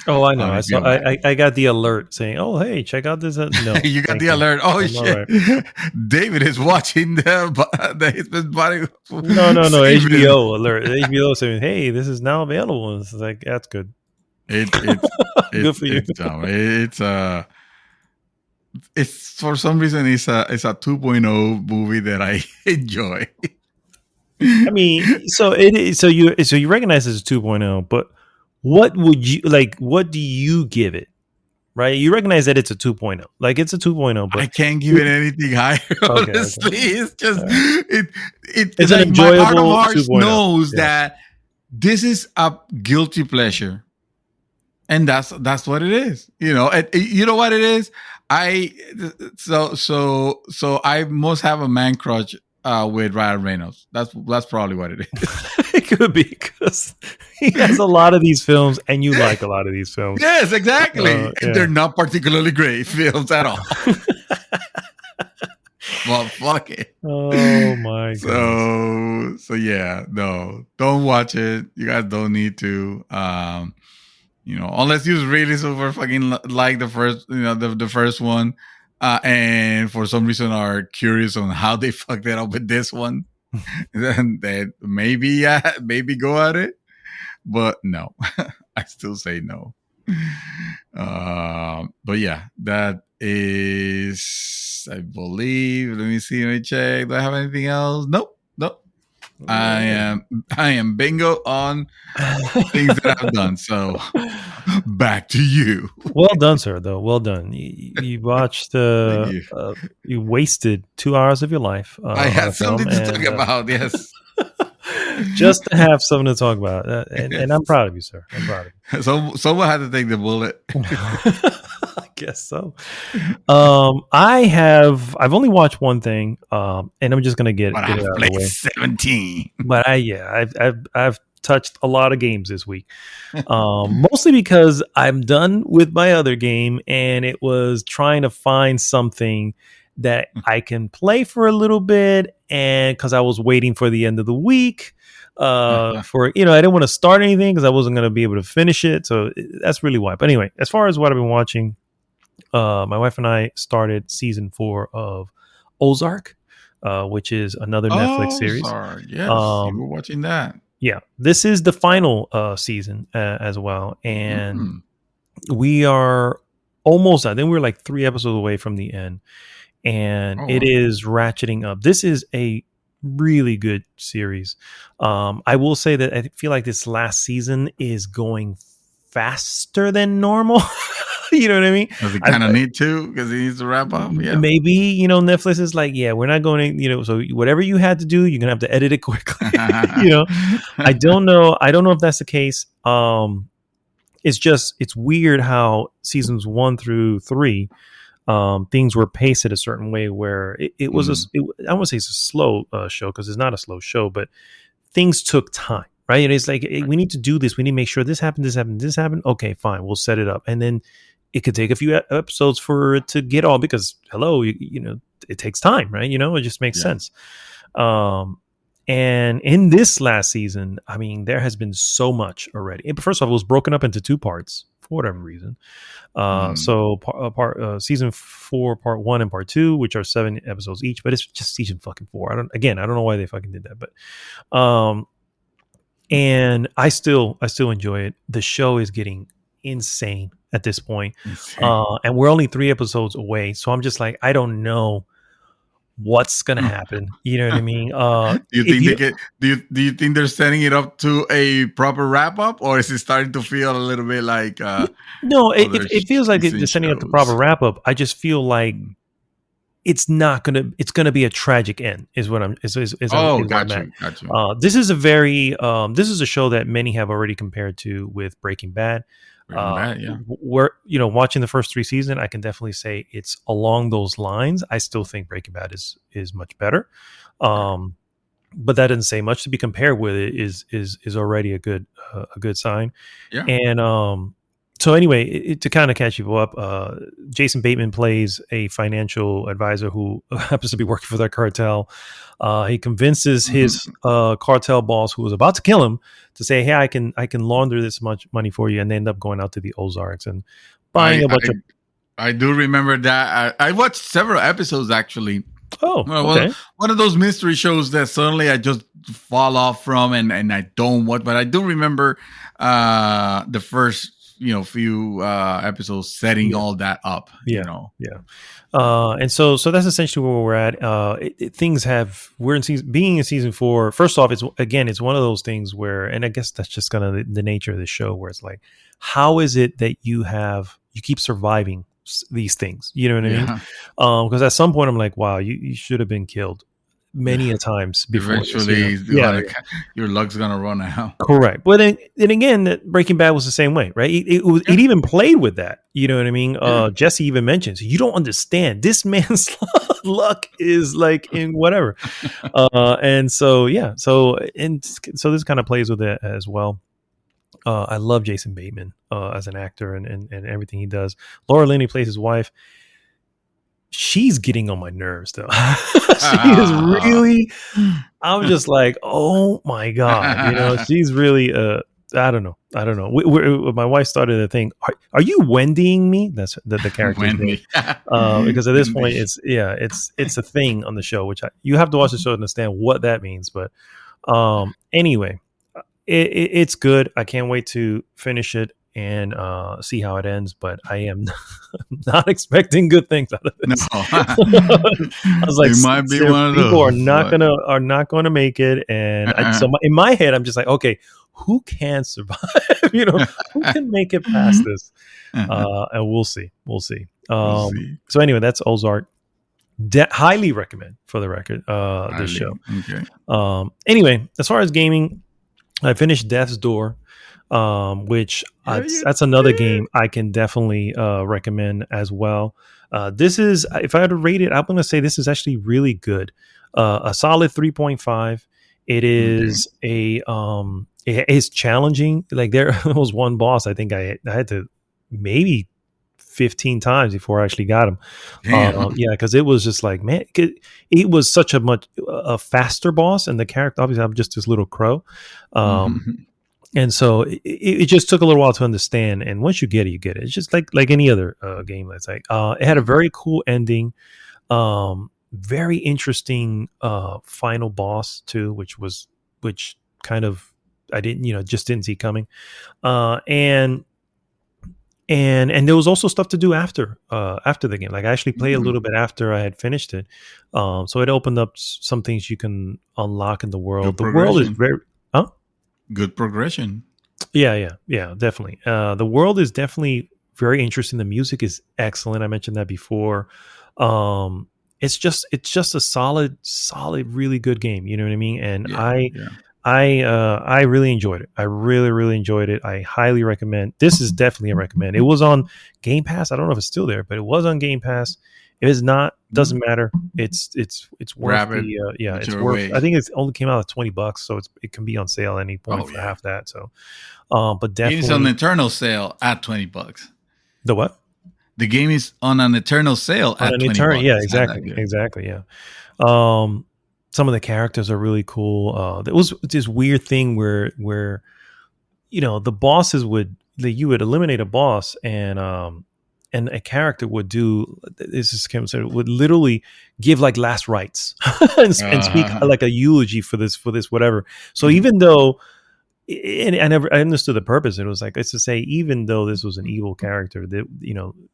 Oh, I know. I got the alert saying, "Oh, hey, check out this." No, you got the alert. Oh, shit! Right. David is watching the Hitman's body. No. HBO alert. HBO saying, "Hey, this is now available." It's like, that's good. It's good for you. It's dumb. It's for some reason it's a 2.0 movie that I enjoy. So you recognize it's a 2.0, but what would you like? What do you give it? Right? You recognize that it's a 2.0. Like, it's a 2.0, but I can't give it anything higher. Honestly, okay. It's just it's like, an enjoyable. My heart of hearts knows that this is a guilty pleasure, and that's what it is. You know what it is. So I must have a man crush with Ryan Reynolds. That's probably what it is. It could be, because he has a lot of these films, and you like a lot of these films. Yes, exactly. They're not particularly great films at all. Well, fuck it. Oh my god. So yeah, no, don't watch it. You guys don't need to. Unless you really super fucking like the first, the first one, and for some reason are curious on how they fucked it up with this one, then maybe go at it. But no, I still say no. But yeah, that is, I believe. Let me check. Do I have anything else? Nope. I am bingo on things that I've done. So back to you. Well done, sir. Though well done. You watched. Thank you. You wasted 2 hours of your life I on a had film, something to and talk about. Yes. just to have something to talk about. And I'm proud of you, sir. I'm proud of you. So someone had to take the bullet. I guess so. I've only watched one thing, and I'm just gonna get But it I've out of played the way. 17. But I've touched a lot of games this week, mostly because I'm done with my other game, and it was trying to find something that I can play for a little bit, and because I was waiting for the end of the week. For I didn't want to start anything because I wasn't going to be able to finish it, so that's really why. But anyway, as far as what I've been watching, my wife and I started season 4 of Ozark, which is another Netflix series. Sorry. Yes, you were watching that. Yeah, this is the final season as well, and we are almost. I think we're like 3 episodes away from the end, and it is ratcheting up. This is a really good series. I will say that I feel like this last season is going faster than normal. You know what I mean? Does it kind of need to because he needs to wrap up? Yeah. Maybe, Netflix is like, yeah, we're not going to, so whatever you had to do, you're going to have to edit it quickly. I don't know. I don't know if that's the case. It's weird how seasons 1 through 3, things were paced a certain way where it was, I won't say it's a slow show because it's not a slow show, but things took time. Right. And it's like, hey, we need to do this. We need to make sure this happened, this happened, this happened. Okay, fine. We'll set it up. And then it could take a few episodes for it to get all because, it takes time, right? It just makes sense. And in this last season, I mean, there has been so much already. First off, it was broken up into 2 parts for whatever reason. So season 4, part 1 and part 2, which are 7 episodes each, but it's just season fucking 4. I don't know why they fucking did that, but, and I still enjoy it. The show is getting insane at this point. And we're only 3 episodes away. So I'm just like, I don't know what's going to happen. You know what I mean? Do you think they're setting it up to a proper wrap up, or is it starting to feel a little bit like, no, it feels like they're setting up the proper wrap up. I just feel like it's going to be a tragic end is what I'm, got you. This is this is a show that many have already compared to with Breaking Bad. We're watching the first 3 seasons. I can definitely say it's along those lines. I still think Breaking Bad is much better, but that doesn't say much. To be compared with it is already a good sign. Yeah. And so anyway, to kind of catch you up, Jason Bateman plays a financial advisor who happens to be working for that cartel. He convinces his cartel boss, who was about to kill him, to say, "Hey, I can launder this much money for you," and they end up going out to the Ozarks and buying a bunch of. I do remember that. I watched several episodes actually. Oh, okay. One of those mystery shows that suddenly I just fall off from and I don't watch, but I do remember the first few episodes setting all that up. Yeah. And so that's essentially where we're at. Being in season 4. First off, it's one of those things where, and I guess that's just kind of the nature of the show, where it's like, how is it that you keep surviving these things? You know what I mean? Because at some point I'm like, wow, you should have been killed many a times before. Eventually, your luck's gonna run out. Correct. But then again, Breaking Bad was the same way, right? It even played with that. You know what I mean? Jesse even mentions, you don't understand. This man's luck is like in whatever. And so so this kind of plays with it as well. I love Jason Bateman as an actor and everything he does. Laura Linney plays his wife. She's getting on my nerves though. She is really, I'm just like, oh my God, she's really, I don't know. My wife started a thing. Are you Wendying me? That's the character's name. Because at this point it's a thing on the show, which you have to watch the show to understand what that means. But anyway, it's good. I can't wait to finish it. and see how it ends. But I am not expecting good things out of No, this. I was like, it might be one of those. people are not gonna make it, and in my head, I'm just like, okay, who can survive? Who can make it past this? And we'll see. So anyway, that's Ozark. Highly recommend, for the record, this show. Okay. Anyway, as far as gaming, I finished Death's Door, which that's another game I can definitely recommend as well. This is, if I had to rate it, I'm going to say this is actually really good. A solid 3.5. It is it is challenging. Like there was one boss I think I had to maybe 15 times before I actually got him. Because it was just like, man, it was such a faster boss, and the character, obviously I'm just this little crow. And so it just took a little while to understand. And once you get it, you get it. It's just like any other game. That's like, it had a very cool ending. Very interesting final boss too, which kind of I just didn't see coming. And there was also stuff to do after the game. Like I actually played a little bit after I had finished it. So it opened up some things you can unlock in the world. The world is very good progression. Yeah, definitely. The world is definitely very interesting. The music is excellent. I mentioned that before. It's just a solid, really good game. You know what I mean? And I really enjoyed it. I really, really enjoyed it. I highly recommend. This is definitely a recommend. It was on Game Pass. I don't know if it's still there, but it was on Game Pass. If it's not, doesn't matter. It's worth the it's worth. I think it's only came out at $20, so it can be on sale at any point for half that. So, but definitely it's on an eternal sale at $20. The what? The game is on an eternal sale at $20. Yeah, exactly. Yeah. Some of the characters are really cool. There was this weird thing where the bosses you would eliminate a boss, and a character would do would literally give like last rites and speak like a eulogy for this whatever. So even though, and I understood the purpose. It was like, it's to say, even though this was an evil character, that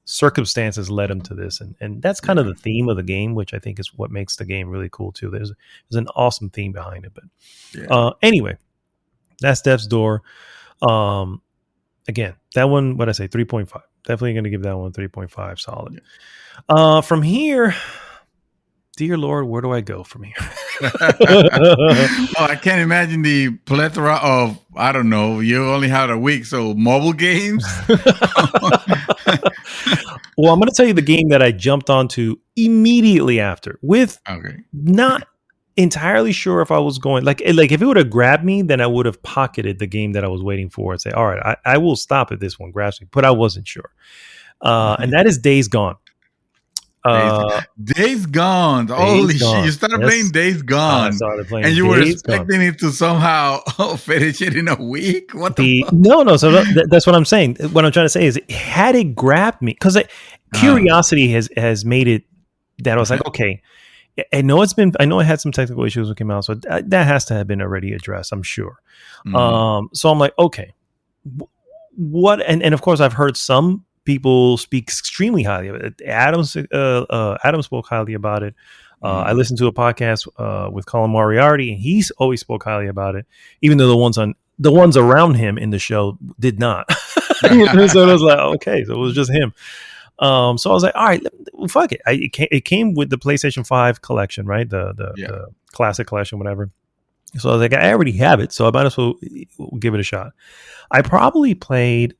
circumstances led him to this, and that's kind of the theme of the game, which I think is what makes the game really cool too. There's an awesome theme behind it. But anyway, that's Death's Door. Again, that one, what I say, 3.5. Definitely going to give that one 3.5 solid. Yeah. From here, dear Lord, where do I go from here? I can't imagine the plethora of, I don't know, you only had a week, so mobile games. Well, I'm going to tell you the game that I jumped onto immediately after, with not entirely sure if I was going, like if it would have grabbed me, then I would have pocketed the game that I was waiting for and say, all right, I will stop at this one grabs me, but I wasn't sure. And that is Days Gone. Days Gone. Holy shit. You started playing Days Gone. I started playing, and you were expecting it to somehow finish it in a week? What the fuck? No. So that's what I'm saying. What I'm trying to say is, had it grabbed me, because curiosity has made it that I was like, okay, I know it had some technical issues when it came out, so that has to have been already addressed, I'm sure. So I'm like, okay, what? And of course, I've heard some people speak extremely highly of it. Adam spoke highly about it. I listened to a podcast with Colin Moriarty, and he's always spoke highly about it, even though the ones around him in the show did not. So it was like, okay, so it was just him. So I was like, all right, fuck it. It came with the PlayStation 5 collection, right? The classic collection, whatever. So I was like, I already have it, so I might as well give it a shot. I probably played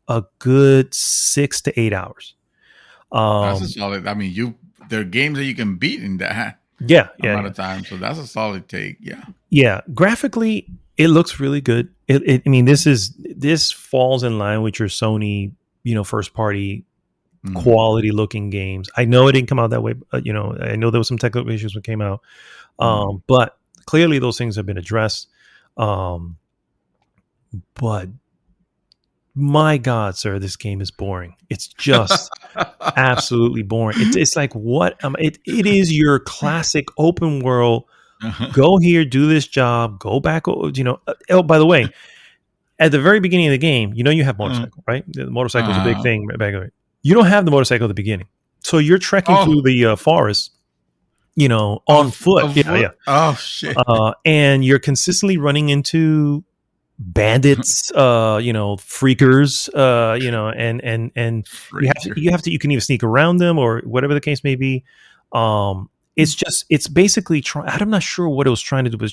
a good 6 to 8 hours. That's a solid. I mean, there are games that you can beat in that amount of time. So that's a solid take. Yeah. Graphically, it looks really good. I mean, this falls in line with your Sony, first party quality looking games. I know it didn't come out that way, but, I know there was some technical issues when it came out. But clearly those things have been addressed. But my God, sir, this game is boring. It's just absolutely boring. It's like, what? It is your classic open world. Go here, do this job, go back. Oh, by the way, at the very beginning of the game, you have motorcycle, right? The motorcycle is a big thing back there. You don't have the motorcycle at the beginning, so you're trekking through the forest, on foot. Yeah. Oh shit! And you're consistently running into bandits, freakers, and you can either sneak around them or whatever the case may be. It's basically I'm not sure what it was trying to do, but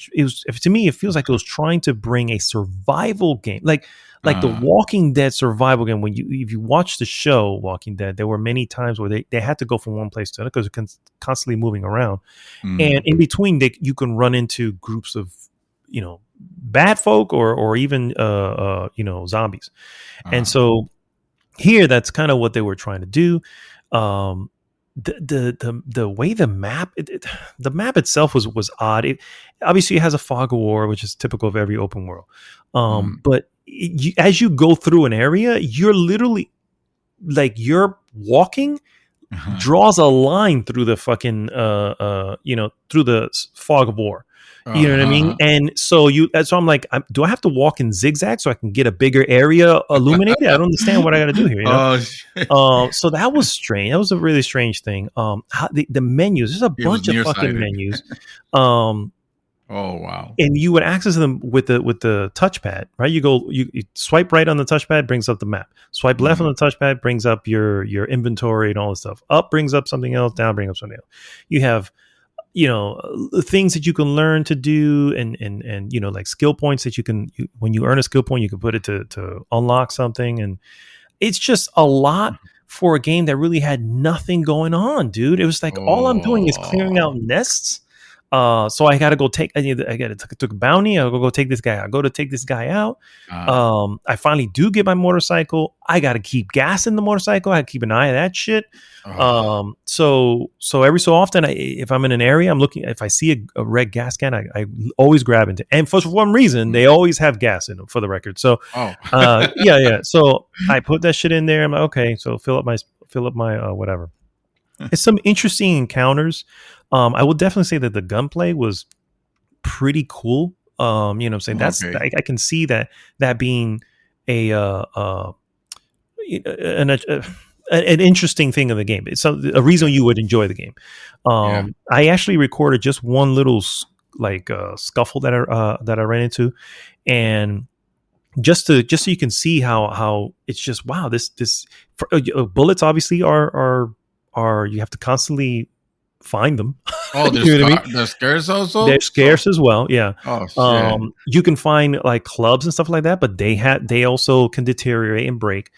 to me, it feels like it was trying to bring a survival game, like the Walking Dead survival game. If you watch the show Walking Dead, there were many times where they had to go from one place to another because they're constantly moving around, and in between, you can run into groups of, bad folk or even zombies, and so here that's kind of what they were trying to do. The way the map itself was odd. Obviously it has a fog of war, which is typical of every open world. But as you go through an area, you're literally you're walking draws a line through the fucking through the fog of war. You know what I mean? And so I'm like, do I have to walk in zigzag so I can get a bigger area illuminated? I don't understand what I got to do here. So that was strange. That was a really strange thing. The menus, there's a bunch of fucking menus. Oh wow! And you would access them with the touchpad, right? You swipe right on the touchpad, brings up the map. Swipe left on the touchpad, brings up your inventory and all this stuff. Up brings up something else. Down brings up something else. You have things that you can learn to do, and like skill points that when you earn a skill point, you can put it to unlock something, and it's just a lot for a game that really had nothing going on, dude. It was like all I'm doing is clearing out nests. So I got to go took a bounty. I'll go take this guy. I go to take this guy out. I finally do get my motorcycle. I got to keep gas in the motorcycle. I keep an eye on that shit. So every so often, if I'm in an area, I'm looking. If I see a red gas can, I always grab into. And for one reason, they always have gas in them. For the record, so yeah. So I put that shit in there. I'm like, okay, so fill up my whatever. It's some interesting encounters. I would definitely say that the gunplay was pretty cool. What I'm saying? That's I can see that being an interesting thing of the game. It's a reason you would enjoy the game. I actually recorded just one little scuffle that I ran into, and just so you can see how it's just wow. This bullets obviously are you have to constantly find them. Oh, they're scarce also? They're scarce as well, yeah. Oh, shit. You can find like clubs and stuff like that, but they also can deteriorate and break.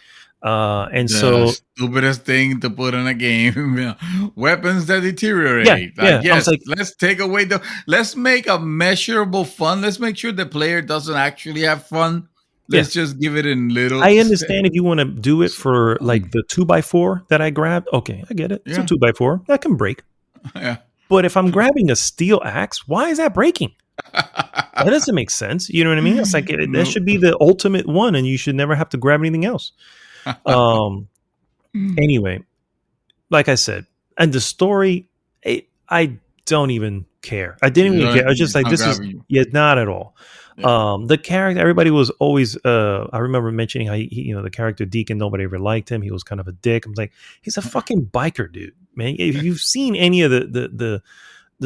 And so stupidest thing to put in a game. Weapons that deteriorate. Yes, let's make a measurable fun. Let's make sure the player doesn't actually have fun. Let's just give it in little. I understand if you want to do it for like the 2x4 that I grabbed. Okay, I get it. It's a 2x4 that can break. Yeah. But if I'm grabbing a steel axe, why is that breaking? That doesn't make sense. You know what I mean? It's like that should be the ultimate one, and you should never have to grab anything else. Anyway, like I said, and the story, I don't even care. I didn't even care. I was just like, not at all. Yeah. The character, everybody was always. I remember mentioning how he, the character Deacon, nobody ever liked him. He was kind of a dick. I'm like, he's a fucking biker, dude, man. If you've seen any of the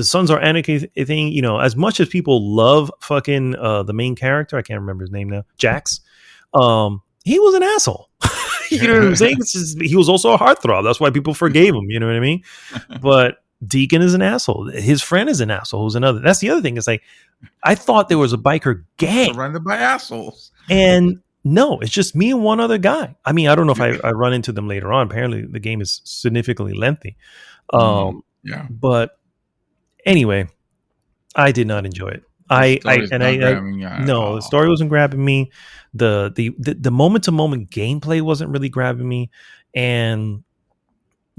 Sons of Anarchy thing, as much as people love fucking the main character, I can't remember his name now, Jax. He was an asshole. You know what I'm saying? He was also a heartthrob. That's why people forgave him. You know what I mean? But Deacon is an asshole. His friend is an asshole. Who's another? That's the other thing. It's like, I thought there was a biker gang surrounded by assholes, and no, it's just me and one other guy. I mean, I don't know if I run into them later on. Apparently, the game is significantly lengthy. But anyway, I did not enjoy it. The story wasn't grabbing me. The moment to moment gameplay wasn't really grabbing me, and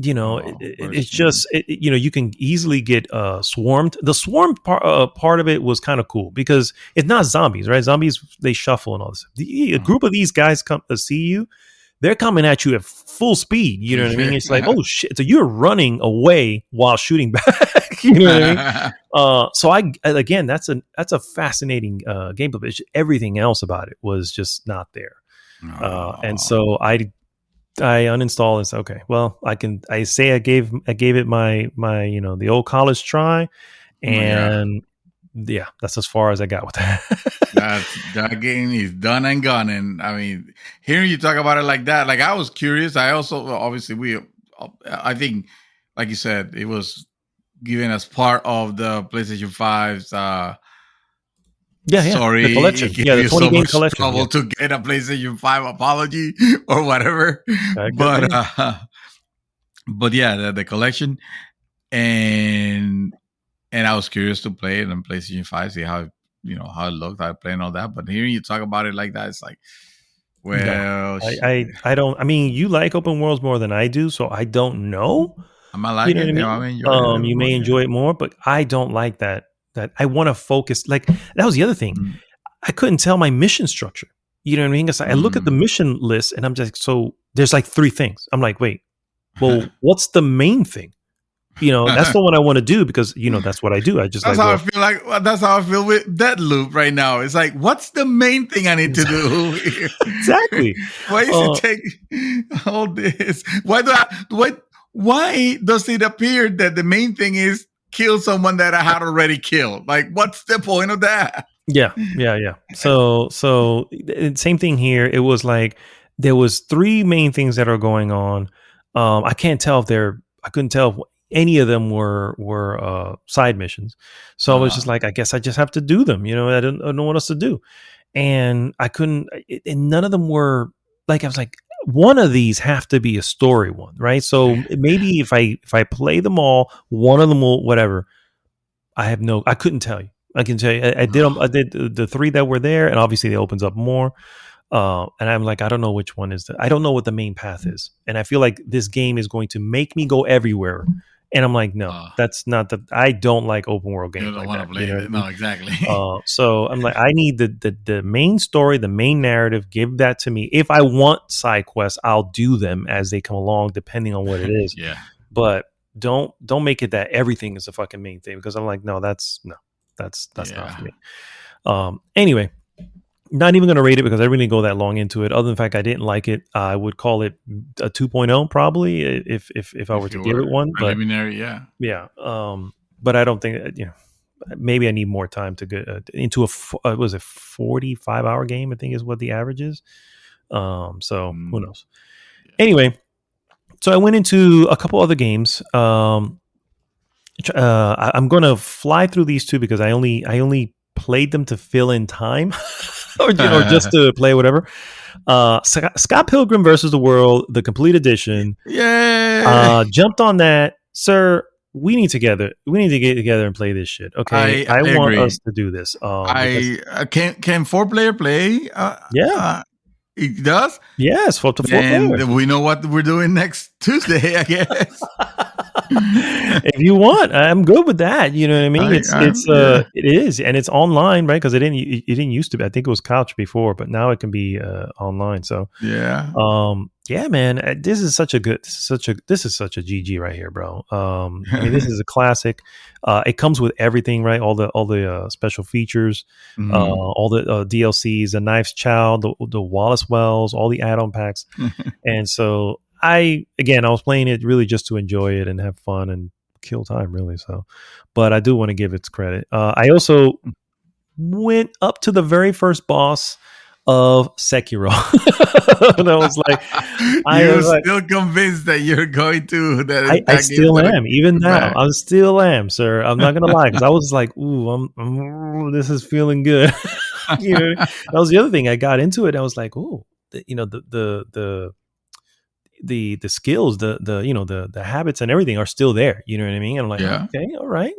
it's just you can easily get swarmed. The swarm part of it was kind of cool because it's not zombies, right? Zombies, they shuffle and all this. A group of these guys come to see you. they're coming at you at full speed. You know what I mean? It's like, oh shit! So you're running away while shooting back. You know what I mean? So again, that's a fascinating gameplay. But everything else about it was just not there. And so I uninstalled and said, okay, well, I gave it my the old college try, and yeah, that's as far as I got with that. That game is done and gone. And I mean, hearing you talk about it like that, like I was curious. I also obviously I think, like you said, it was given as part of the PlayStation 5's sorry, the collection. It gave you the 20 so game much collection. trouble to get a PlayStation 5 apology or whatever. But yeah, the collection, and I was curious to play it on PlayStation 5, see how how it looked, how it played and all that. But hearing you talk about it like that, it's like, well, I don't. I mean, you like open worlds more than I do, so I don't know. I might like it. You may enjoy it more, but I don't like that. That I want to focus. Like that was the other thing. I couldn't tell my mission structure. You know what I mean? Because I look at the mission list and I'm just so there's like 3 things. I'm like, wait, well, what's the main thing? That's the one I want to do because that's what I do. I just that's how I feel with Deathloop right now. It's like, what's the main thing I need to do here? Exactly. Why does it take all this? Why does it appear that the main thing is kill someone that I had already killed? Like, what's the point of that? Yeah. So same thing here. It was like there was 3 main things that are going on. I couldn't tell if any of them were side missions. So I was just like, I guess I just have to do them. I don't know what else to do. And I couldn't, and none of them were like, I was like, one of these have to be a story one, right? So maybe if I play them all, one of them will, whatever. I couldn't tell you. I can tell you, I did the 3 that were there, and obviously it opens up more. And I'm like, I don't know which one I don't know what the main path is. And I feel like this game is going to make me go everywhere. And I'm like, no, that's not I don't like open world games. You don't want to play it. No, exactly. So I'm like, I need the main story, the main narrative. Give that to me. If I want side quests, I'll do them as they come along, depending on what it is. Yeah. But don't make it that everything is the fucking main thing, because I'm like, no, that's not for me. Anyway, not even going to rate it because I really didn't go that long into it. Other than the fact I didn't like it, I would call it a 2.0 probably if I were to give it one. Preliminary, yeah. But I don't think maybe I need more time to get into a 45-hour game. I think is what the average is. So who knows? Yeah. Anyway, so I went into a couple other games. I'm going to fly through these 2 because I only played them to fill in time. or just to play whatever. Scott Pilgrim versus the World, the complete edition. Yeah. Jumped on that, sir. We need to get together and play this shit. Okay, I want us to do this. Can 4-player play? It does. Yes, 4 to 4 players. We know what we're doing next Tuesday, I guess. If you want, I'm good with that. You know what I mean? It is, and it's online, right? Because it didn't used to be. I think it was couch before, but now it can be online. So yeah, man, this is such a GG right here, bro. I mean, this is a classic. It comes with everything, right? All the special features, all the DLCs, the Knife's Child, the Wallace Wells, all the add-on packs, and so. I was playing it really just to enjoy it and have fun and kill time, really. So, but I do want to give it credit. I also went up to the very first boss of Sekiro. And I was like, you're still convinced that you're going to. I still am, even now. I still am, sir. I'm not gonna lie, because I was like, ooh, this is feeling good. That was the other thing. I got into it. I was like, ooh, the skills, the habits and everything are still there. You know what I mean? And I'm like, okay, all right.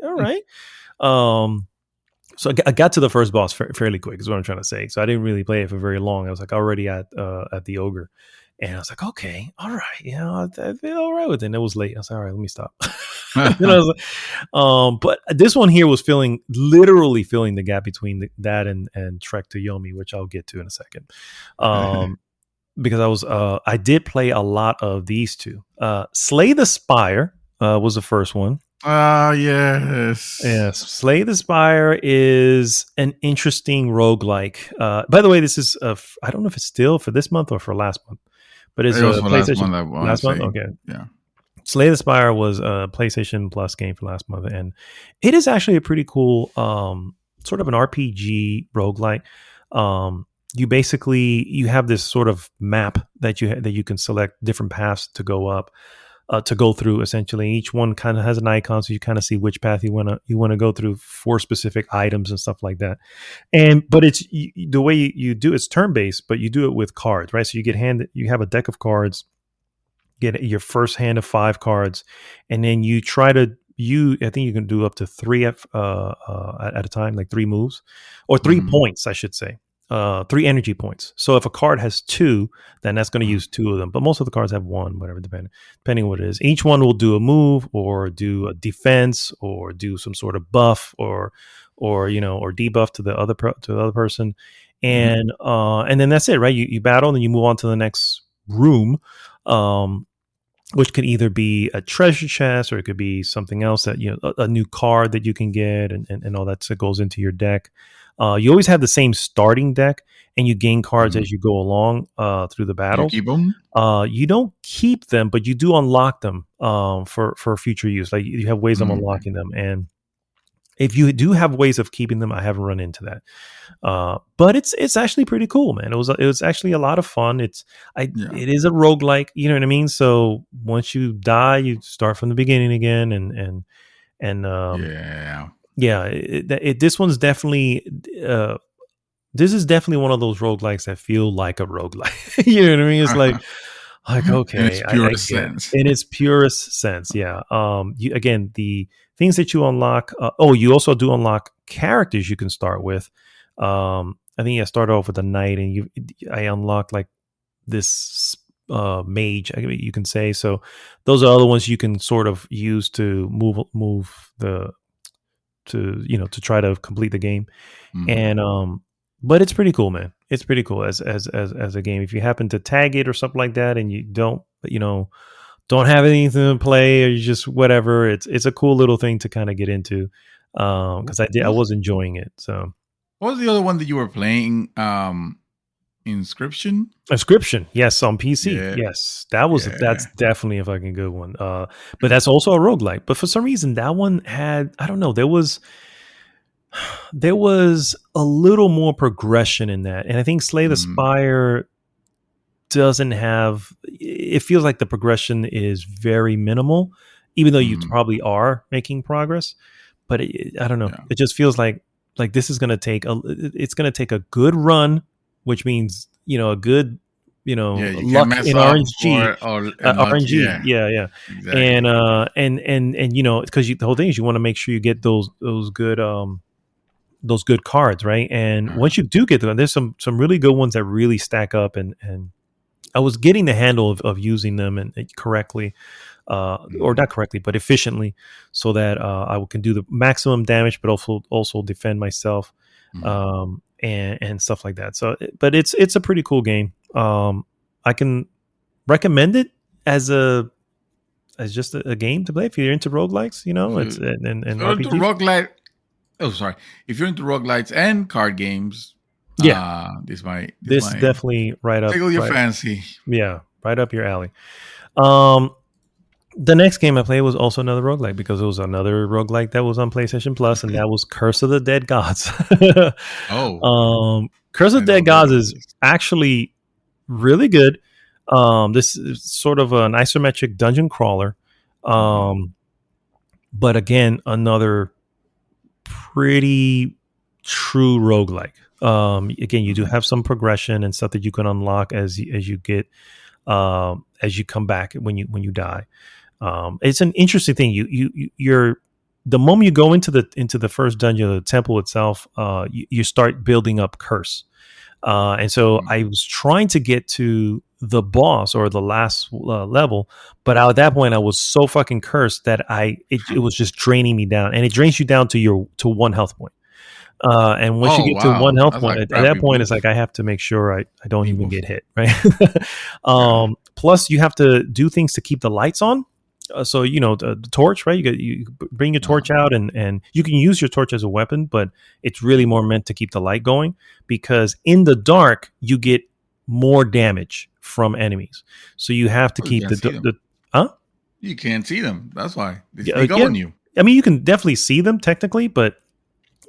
So I got to the first boss fairly quick is what I'm trying to say. So I didn't really play it for very long. I was like already at the ogre, and I was like, okay, all right, I feel all right with it. And it was late. I was like, all right, let me stop. But this one here was literally filling the gap between that and Trek to Yomi, which I'll get to in a second. because I did play a lot of these two. Slay the Spire was the first one. Yes. Yes, Slay the Spire is an interesting roguelike. By the way, this is I don't know if it's still for this month or for last month, but it's It was a for last PlayStation month. last month. Okay, Yeah. Slay the Spire was a PlayStation Plus game for last month, and it is actually a pretty cool sort of an RPG roguelike. You basically you have this sort of map that you can select different paths to go up. To go through, essentially, each one kind of has an icon, so you kind of see which path you want to go through for specific items and stuff like that. But it's the way you do it's turn based, but you do it with cards, right? So you have a deck of cards, get your first hand of 5 cards, and then you try to I think you can do up to 3 at a time, like 3 moves or 3 points, I should say. 3 energy points. So if a card has 2, then that's going to use 2 of them. But most of the cards have 1, whatever, depending on what it is. Each one will do a move or do a defense or do some sort of buff or debuff to the other person, and then that's it, right? You battle and then you move on to the next room, which could either be a treasure chest or it could be something else that a new card that you can get and all that goes into your deck. You always have the same starting deck, and you gain cards as you go along through the battles. You keep them? You don't keep them, but you do unlock them for future use. Like you have ways of unlocking them, and if you do have ways of keeping them, I haven't run into that. But it's actually pretty cool, man. It was actually a lot of fun. It is a roguelike, you know what I mean? So once you die, you start from the beginning again, and this one's definitely this is definitely one of those roguelikes that feel like a roguelike. You know what I mean? It's like okay, in its purest sense. In its purest sense, yeah. Again, the things that you unlock. You also do unlock characters you can start with. I think I started off with a knight, and I unlocked like this mage, you can say. So those are other ones you can sort of use to move to try to complete the game. And but it's pretty cool, man. It's pretty cool as a game. If you happen to tag it or something like that and you don't have anything to play or you just whatever, it's a cool little thing to kind of get into, because I was enjoying it. So what was the other one that you were playing? Inscription, yes, on PC. Yeah. Yes, that's definitely a fucking good one. But that's also a roguelike. But for some reason, that one had, I don't know, there was a little more progression in that, and I think Slay the Spire doesn't have. It feels like the progression is very minimal, even though you probably are making progress. But I don't know. Yeah. It just feels like this is going to take a good run, which means a good luck in RNG. RNG, yeah. Exactly. And because the whole thing is you want to make sure you get those good cards, right? And once you do get them, there's some really good ones that really stack up, and I was getting the handle of using them and correctly, or not correctly, but efficiently, so that I can do the maximum damage, but also defend myself. And stuff like that. So, but it's a pretty cool game. I can recommend it as just a game to play if you're into roguelikes. It's and roguelike. Oh, sorry. If you're into roguelikes and card games, this might definitely right up. Tickle your fancy. Yeah, right up your alley. The next game I played was also another roguelike, because it was another roguelike that was on PlayStation Plus, and that was Curse of the Dead Gods. Curse of the Dead Gods is actually really good. This is sort of an isometric dungeon crawler. But again, another pretty true roguelike. Again, you do have some progression and stuff that you can unlock as you get as you come back when you die. It's an interesting thing. You're the moment you go into the first dungeon, the temple itself, you start building up curse. And so I was trying to get to the boss or the last level, but at that point I was so fucking cursed that it was just draining me down, and it drains you down to 1 health point. And once you get to one health That's point, like at that point, boost. it's like I have to make sure I don't even Boost. get hit, right? Plus, you have to do things to keep the lights on. So the torch, right? You bring your torch out, and you can use your torch as a weapon, but it's really more meant to keep the light going, because in the dark you get more damage from enemies. So you have to keep the You can't see them. That's why they yeah, sneak up on you. I mean, you can definitely see them technically, but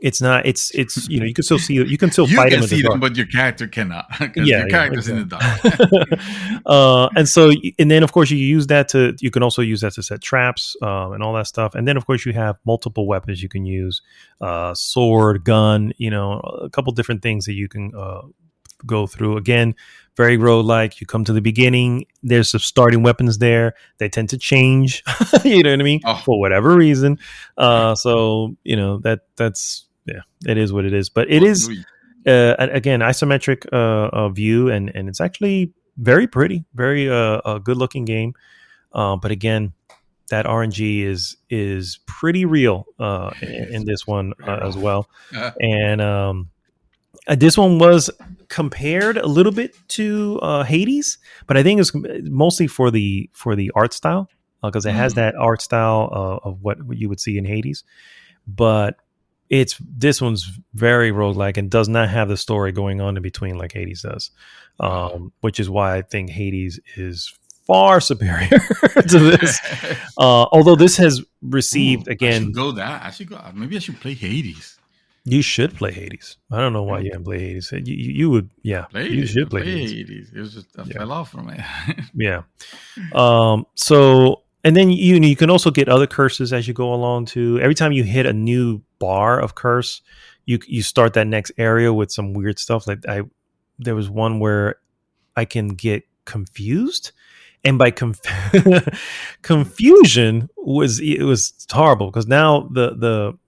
it's not. It's you can still see. You can still fight them in the dark, but your character cannot, because your character's in the dark. And then of course you can also use that to set traps and all that stuff. And then of course you have multiple weapons you can use, sword, gun, a couple different things that you can go through. Again, very roguelike. You come to the beginning, there's some starting weapons there. They tend to change, you know what I mean, for whatever reason. So that's it is what it is. But it is again isometric view, and it's actually very pretty, very good looking game. But again, that RNG is pretty real in this one as well. And this one was compared a little bit to Hades, but I think it's mostly for the art style, because it has that art style of what you would see in Hades. But this one's very roguelike and does not have the story going on in between like Hades does, which is why I think Hades is far superior to this. Although this has received again. Maybe I should play Hades. You should play Hades. I don't know why you haven't played Hades. You would, yeah. You should play Hades. It was just I fell off from it. Yeah. So, and then you can also get other curses as you go along too. Every time you hit a new bar of curse, you start that next area with some weird stuff. Like there was one where I can get confused, and by confusion was horrible, because now the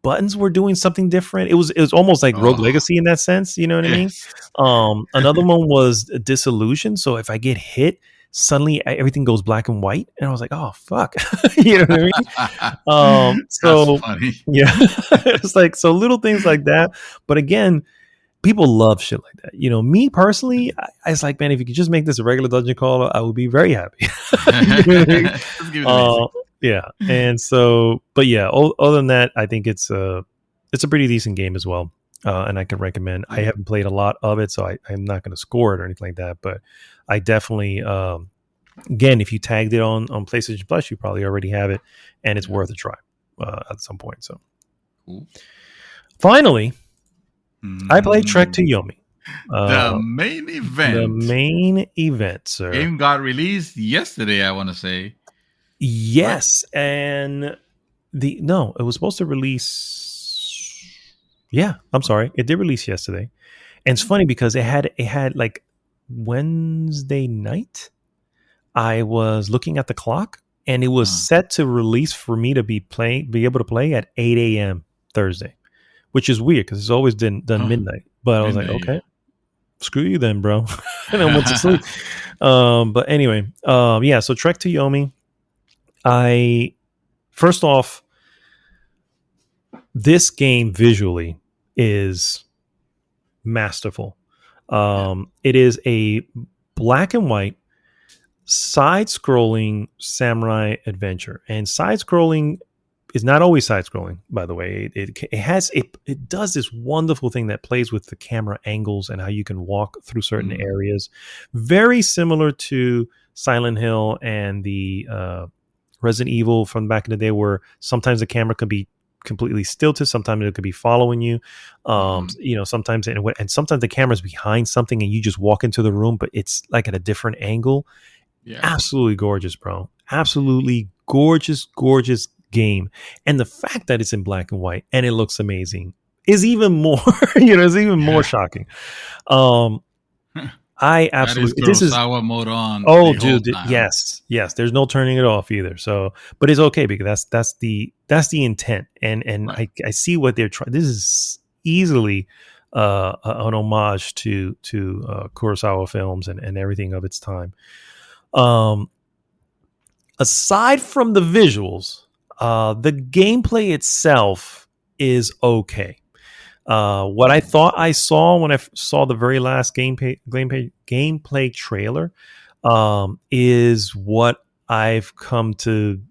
buttons were doing something different. It was almost like Rogue Legacy in that sense. You know what I mean? Another one was Disillusion. So if I get hit, suddenly everything goes black and white. And I was like, oh, fuck. You know what I mean? So, that's funny. Yeah. It's like, so little things like that. But again, people love shit like that. Me personally, I was like, man, if you could just make this a regular dungeon crawler, I would be very happy. You know what I mean? Yeah, and so, but yeah, other than that, I think it's a pretty decent game as well, and I can recommend. I haven't played a lot of it, so I'm not going to score it or anything like that, but I definitely, again, if you tagged it on PlayStation Plus, you probably already have it, and it's worth a try at some point. So, finally, I played Trek to Yomi. The main event. The main event, sir. Game got released yesterday, I want to say. Yes, and it was supposed to release. Yeah, I'm sorry, it did release yesterday, and it's funny because it had like Wednesday night. I was looking at the clock, and it was set to release for me to be able to play at 8 a.m. Thursday, which is weird because it's always done midnight. But I was like, okay, screw you then, bro, and I went to sleep. But anyway, so Trek to Yomi. First off, this game visually is masterful. It is a black and white side-scrolling samurai adventure, and side-scrolling is not always side-scrolling, by the way. It does this wonderful thing that plays with the camera angles and how you can walk through certain areas, very similar to Silent Hill and the Resident Evil from back in the day, where sometimes the camera could be completely stilted, sometimes it could be following you, sometimes and sometimes the camera's behind something and you just walk into the room, but it's like at a different angle. Absolutely gorgeous, bro. Absolutely gorgeous game. And the fact that it's in black and white and it looks amazing is even more is even more shocking. I absolutely, this is Kurosawa mode on. Oh, dude, yes. There's no turning it off either. So, but it's okay because that's the intent, and right. I see what they're trying. This is easily an homage to Kurosawa films and everything of its time. Aside from the visuals, the gameplay itself is okay. What I thought I saw when I saw the very last gameplay trailer is what I've come to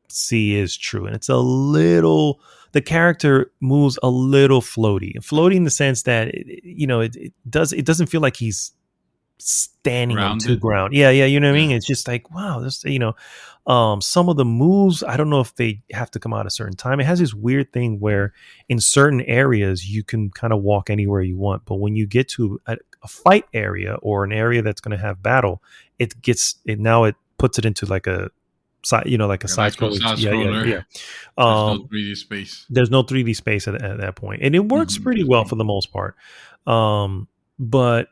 see is true, and it's a little. The character moves a little floaty in the sense that it doesn't feel like he's standing on two Grounded. ground. Yeah, you know what I mean? Yeah. It's just like, wow, this, some of the moves, I don't know if they have to come out a certain time. It has this weird thing where in certain areas you can kind of walk anywhere you want, but when you get to a fight area or an area that's going to have battle, it puts it into like a side, like a side scroller. Yeah. There's no 3D space. There's no 3D space at that point, and it works pretty well for the most part. But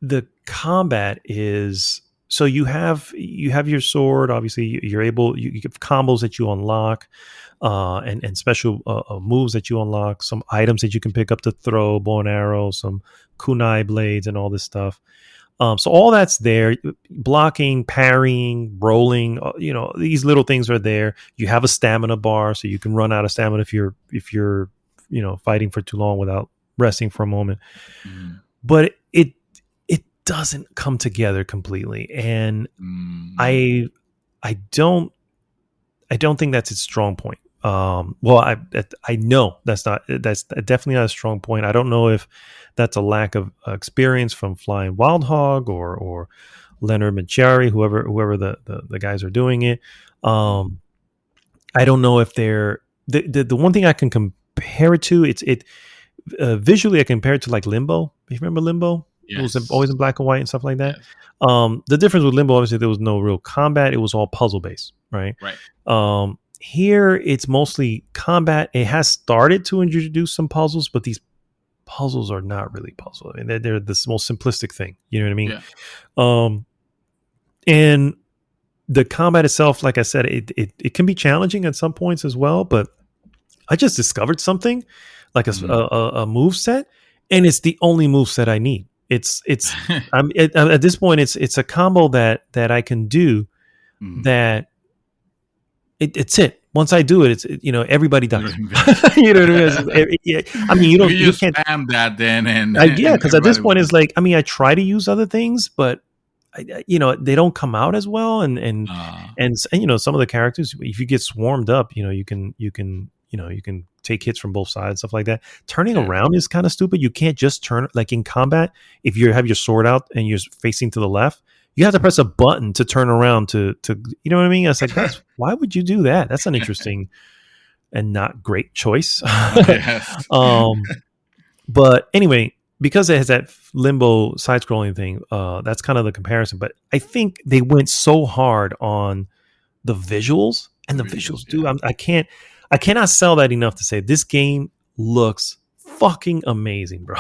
the combat is, so you have your sword. Obviously, you have combos that you unlock, and special moves that you unlock. Some items that you can pick up to throw, bow and arrow, some kunai blades, and all this stuff. So all that's there. Blocking, parrying, rolling. These little things are there. You have a stamina bar, so you can run out of stamina if you're fighting for too long without resting for a moment. But it doesn't come together completely, and I don't think that's its strong point. I know that's definitely not a strong point. I don't know if that's a lack of experience from Flying Wild Hog or Leonard Manchari, whoever the guys are doing it. I don't know if they're the one thing I can compare it to. Visually I compare it to like Limbo. You remember Limbo? Yes. It was always in black and white and stuff like that. Yes. The difference with Limbo, obviously, there was no real combat. It was all puzzle based, right? Right. Here, it's mostly combat. It has started to introduce some puzzles, but these puzzles are not really puzzles. I mean, they're the most simplistic thing. You know what I mean? Yeah. And the combat itself, like I said, it can be challenging at some points as well. But I just discovered something like a move set, and it's the only move set I need. It's at this point it's a combo that I can do that it's it. Once I do it, it's everybody dies. You know what I mean? I mean, you can't spam that then, and because at this point it's like, I mean, I try to use other things, but they don't come out as well, and some of the characters, if you get swarmed up, you can take hits from both sides, stuff like that. Turning around is kind of stupid. You can't just turn, like in combat, if you have your sword out and you're facing to the left, you have to press a button to turn around to you know what I mean? I was like, why would you do that? That's an interesting and not great choice. But anyway, because it has that Limbo side-scrolling thing, that's kind of the comparison. But I think they went so hard on the visuals, and the visuals do. I cannot sell that enough to say this game looks fucking amazing, bro.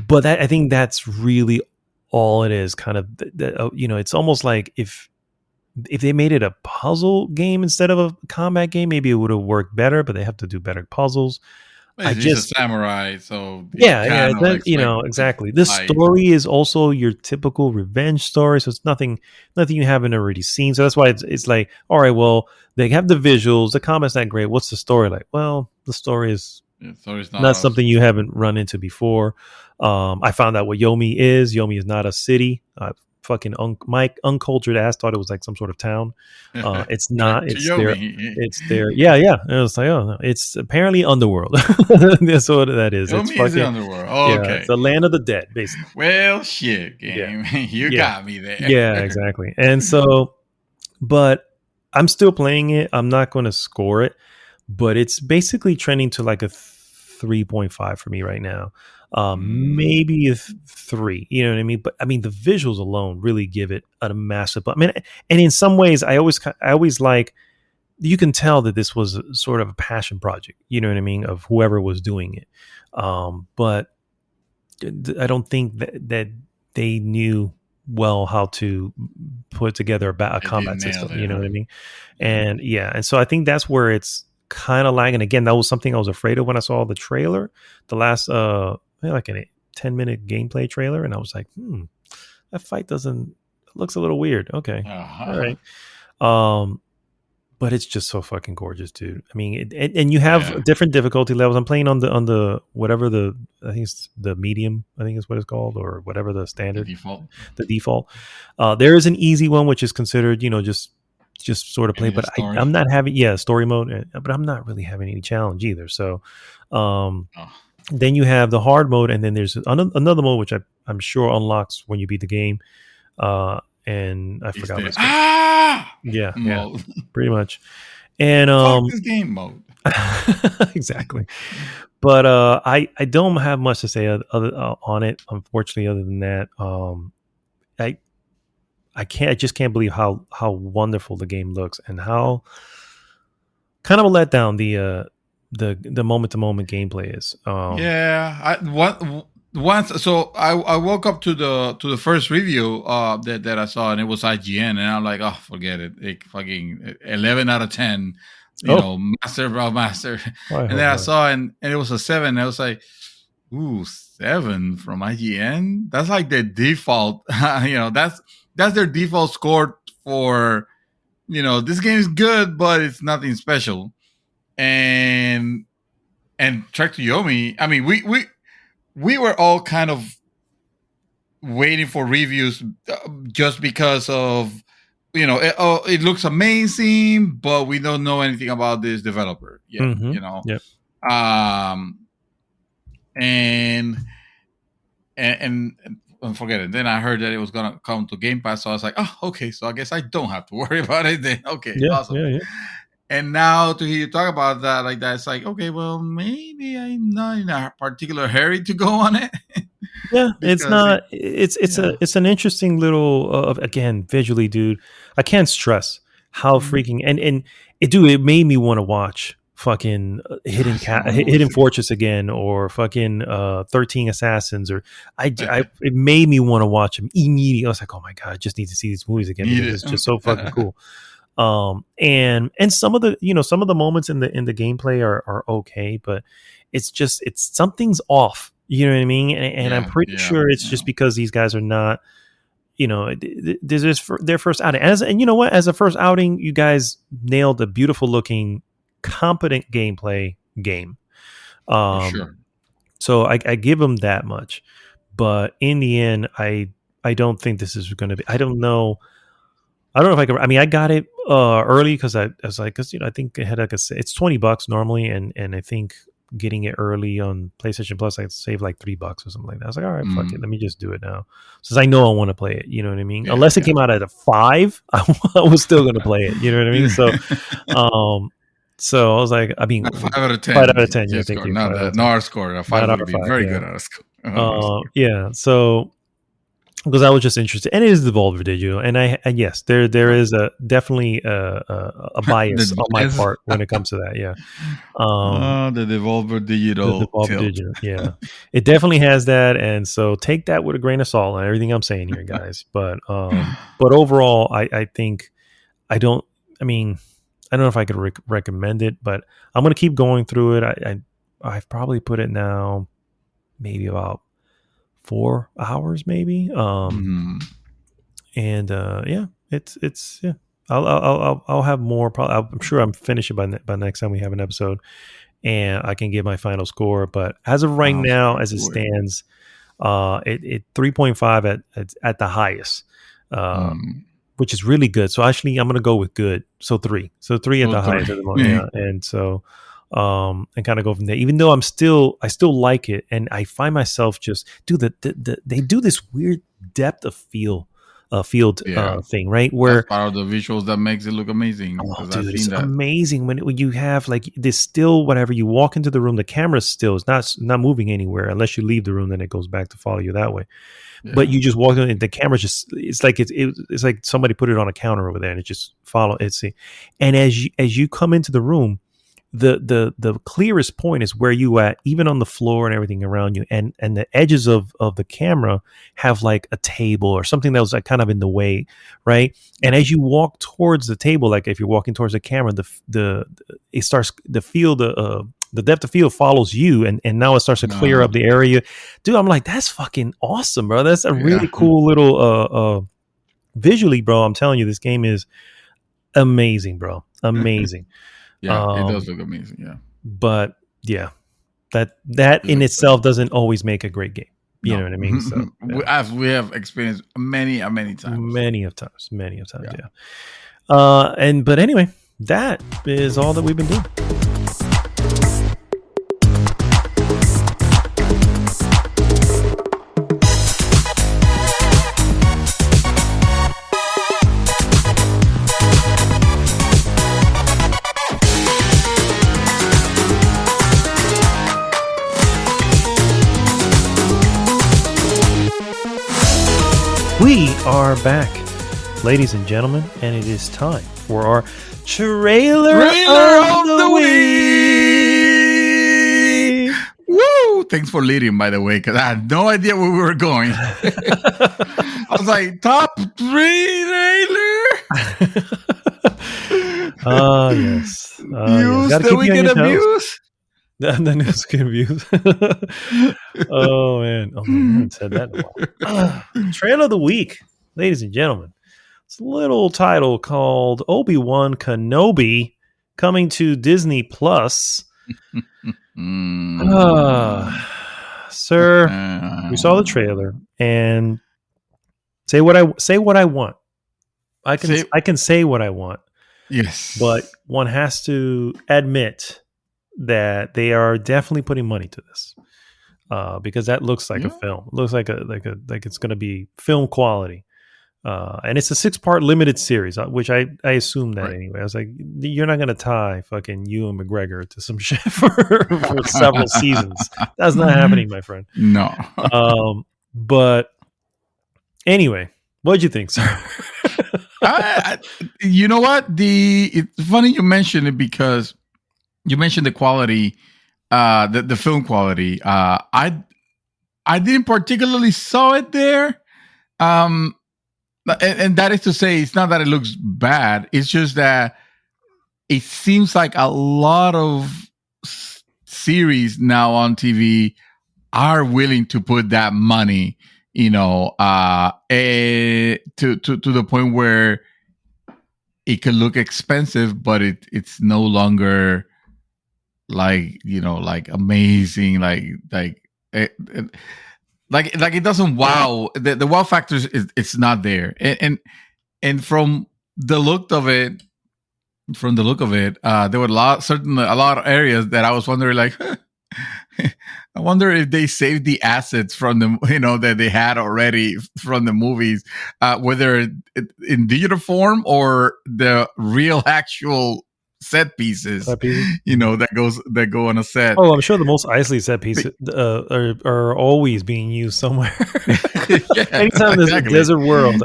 But I think that's really all it is. Kind of, it's almost like if they made it a puzzle game instead of a combat game, maybe it would have worked better. But they have to do better puzzles. It's a samurai, so exactly. The story is also your typical revenge story, so it's nothing you haven't already seen. So that's why it's like, all right, well, they have the visuals, the combat's not great. What's the story like? Well, the story is not something you haven't run into before. I found out what Yomi is. Yomi is not a city. Fucking my uncultured ass thought it was like some sort of town. It's not. It's their. Yeah. And it was like, oh no, it's apparently underworld. That's what that is. It's fucking the underworld. Oh, okay. It's the land of the dead, basically. Well, shit, game. You got me there. Yeah, exactly. And so, but I'm still playing it. I'm not going to score it, but it's basically trending to like a 3.5 for me right now. Maybe a 3, you know what I mean? But I mean, the visuals alone really give it a massive. I mean, and in some ways, I always like, you can tell that this was sort of a passion project, you know what I mean, of whoever was doing it. But I don't think that they knew well how to put together a combat system, you know what I mean? And so I think that's where it's kind of lagging. Again, that was something I was afraid of when I saw the trailer, the last like a 10-minute gameplay trailer, and I was like, that fight looks a little weird. Okay. All right. but it's just so fucking gorgeous, dude. I mean, and you have different difficulty levels. I'm playing on the whatever I think it's the medium. I think is what it's called, or whatever the standard, the default. There is an easy one, which is considered, just sort of play. But I'm not having story mode, but I'm not really having any challenge either. So, then you have the hard mode, and then there's another mode which I'm sure unlocks when you beat the game. And I forgot what it's called. Yeah, pretty much. And this game mode. Exactly. But I don't have much to say on it, unfortunately, other than that. I just can't believe how wonderful the game looks, and how kind of a letdown the moment to moment gameplay is. So I woke up to the first review that I saw, and it was IGN, and I'm like, oh, forget it. Like fucking 11 out of 10, master. And then I saw and it was a 7. And I was like, ooh, 7 from IGN. That's like the default. That's their default score for, this game is good, but it's nothing special. And Trek to Yomi. I mean, we were all kind of waiting for reviews just because of, it looks amazing, but we don't know anything about this developer yet, Yep. And forget it. Then I heard that it was going to come to Game Pass. So I was like, oh, okay. So I guess I don't have to worry about it then. Okay. Yeah, awesome. Yeah. And now to hear you talk about that like that, it's like, okay, well, maybe I'm not in a particular hurry to go on it. Yeah, it's not. It's an interesting little. Again, visually, dude, I can't stress how freaking and it made me want to watch fucking Hidden Fortress again, or fucking 13 Assassins, or it made me want to watch them immediately. I was like, oh my god, I just need to see these movies again because it's just so fucking cool. And some of the moments in the gameplay are okay, but it's something's off. You know what I mean? And I'm pretty sure it's just because these guys are not, this is their first outing. And you know what? As a first outing, you guys nailed a beautiful looking, competent gameplay game. Sure. So I give them that much, but in the end, I don't think this is going to be. I don't know if I can. I mean, I got it early because I was like, I think it had it's $20 normally, and I think getting it early on PlayStation Plus, I saved like $3 or something like that. I was like, all right, fuck it, let me just do it now, since I know I want to to play it. You know what I mean? Unless it came out at a 5, I was still going to play it. You know what I mean? So, so I was like, I mean, 5 out of 10. 5 out of 10. Yeah, thank you. Not our score. A 5 would be very good out of score. Yeah. So, because I was just interested, and it is Devolver Digital, and yes, there is definitely a bias on my part when it comes to that. Yeah, the Devolver Digital. Yeah, it definitely has that, and so take that with a grain of salt on everything I'm saying here, guys. But overall, I think I don't know if I could recommend it, but I'm gonna keep going through it. I've probably put it now maybe about 4 hours maybe. And it's I'll have more. Probably, I'm sure I'm finishing by next time we have an episode, and I can give my final score. But as of right now, as it stands, it 3.5 at the highest, which is really good. So actually, I'm gonna go with good. So 3 at the highest at the moment. Yeah. And so. And kind of go from there. Even though I still like it, and I find myself just they do this weird depth of field thing, right? Where that's part of the visuals that makes it look amazing. Oh, dude, it's amazing when you have like this still whatever. You walk into the room, the camera still is not moving anywhere unless you leave the room. Then it goes back to follow you that way. Yeah. But you just walk in, and the camera it's like somebody put it on a counter over there, and it just follow it. And as you come into the room, the clearest point is where you at, even on the floor and everything around you, and the edges of the camera have like a table or something that was like kind of in the way, right? And as you walk towards the table, like if you're walking towards the camera, the depth of field follows you, and now it starts to clear up the area. Dude, I'm like, that's fucking awesome, bro. That's a really cool little visually, bro. I'm telling you, this game is amazing, bro. amazing. Yeah, it does look amazing. Yeah, but yeah, that in itself doesn't always make a great game. You know what I mean? So as we have experienced many times, many of times. Yeah. But anyway, that is all that we've been doing. We are back, ladies and gentlemen, and it is time for our trailer of the week. Woo! Thanks for leading, by the way, because I had no idea where we were going. I was like, top 3 trailer. Yes. Views that we get abused. The news get views. Oh man, I haven't said that in a while. Trailer of the week, ladies and gentlemen. It's a little title called Obi-Wan Kenobi, coming to Disney Plus. Sir, we saw the trailer, and say what I want. I can say what I want. Yes, but one has to admit that they are definitely putting money to this, because that looks like a film. It looks like it's going to be film quality, and it's a 6-part limited series, which I assumed that anyway. I was like, you're not going to tie fucking Ewan McGregor to some shit for several seasons. That's not happening, my friend. No. But anyway, what'd you think, sir? You know what? It's funny you mentioned it, because you mentioned the quality, the film quality. I didn't particularly saw it there, and that is to say, it's not that it looks bad. It's just that it seems like a lot of series now on TV are willing to put that money, to the point where it could look expensive, but it's no longer like amazing, like it doesn't wow. The wow factor it's not there, and from the look of it, there were a lot of areas that I was wondering, like, I wonder if they saved the assets from them, that they had already from the movies, whether in digital form or the real actual set pieces, that go on a set. Oh, I'm sure the most isolated set pieces are always being used somewhere. Anytime there's a desert world,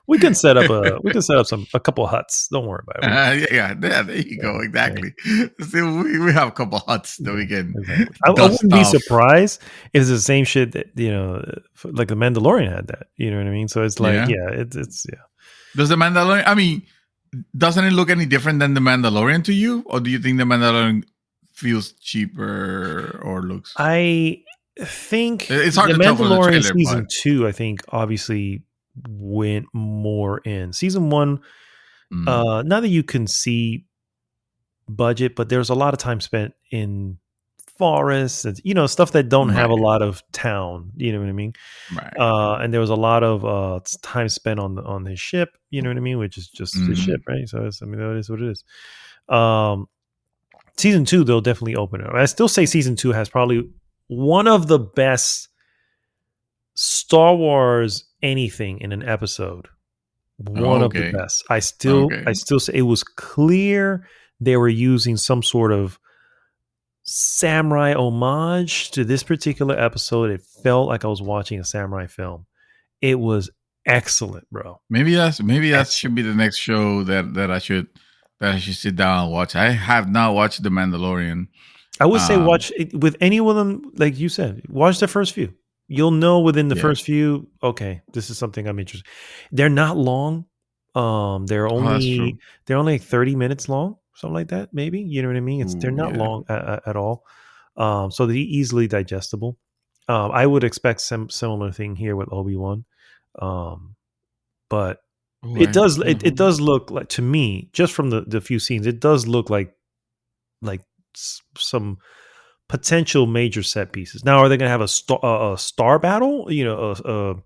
we can set up a couple of huts. Don't worry about it. There you go. Exactly. See, we have a couple of huts that we can. Exactly. I wouldn't be surprised if it's the same shit that like the Mandalorian had that. You know what I mean? So it's like, it's. Does the Mandalorian? I mean, doesn't it look any different than the Mandalorian to you, or do you think the Mandalorian feels cheaper or looks? I think it's hard the to tell from the Mandalorian trailer, season 2, I think, obviously went more in. Season 1, not that you can see budget, but there's a lot of time spent in forests and stuff that don't have a lot of town. You know what I mean? Right. And there was a lot of time spent on his ship. You know what I mean? Which is just his ship, right? So that is what it is. Season 2, they'll definitely open it. I still say season 2 has probably one of the best Star Wars anything in an episode. One of the best. I still say it was clear they were using some sort of samurai homage to this particular episode. It felt like I was watching a samurai film. It was excellent, bro. Maybe that should be the next show that I should sit down and watch. I have not watched The Mandalorian. I would say watch it with any of them, like you said. Watch the first few. You'll know within the first few. Okay, this is something I'm interested. They're not long. They're only like 30 minutes long, something like that. Maybe, you know what I mean. They're not long at all. So they're easily digestible. I would expect some similar thing here with Obi-Wan. But It Okay. does. It does look like, to me, just from the few scenes, it does look like some potential major set pieces. Now, are they going to have a star battle? You know,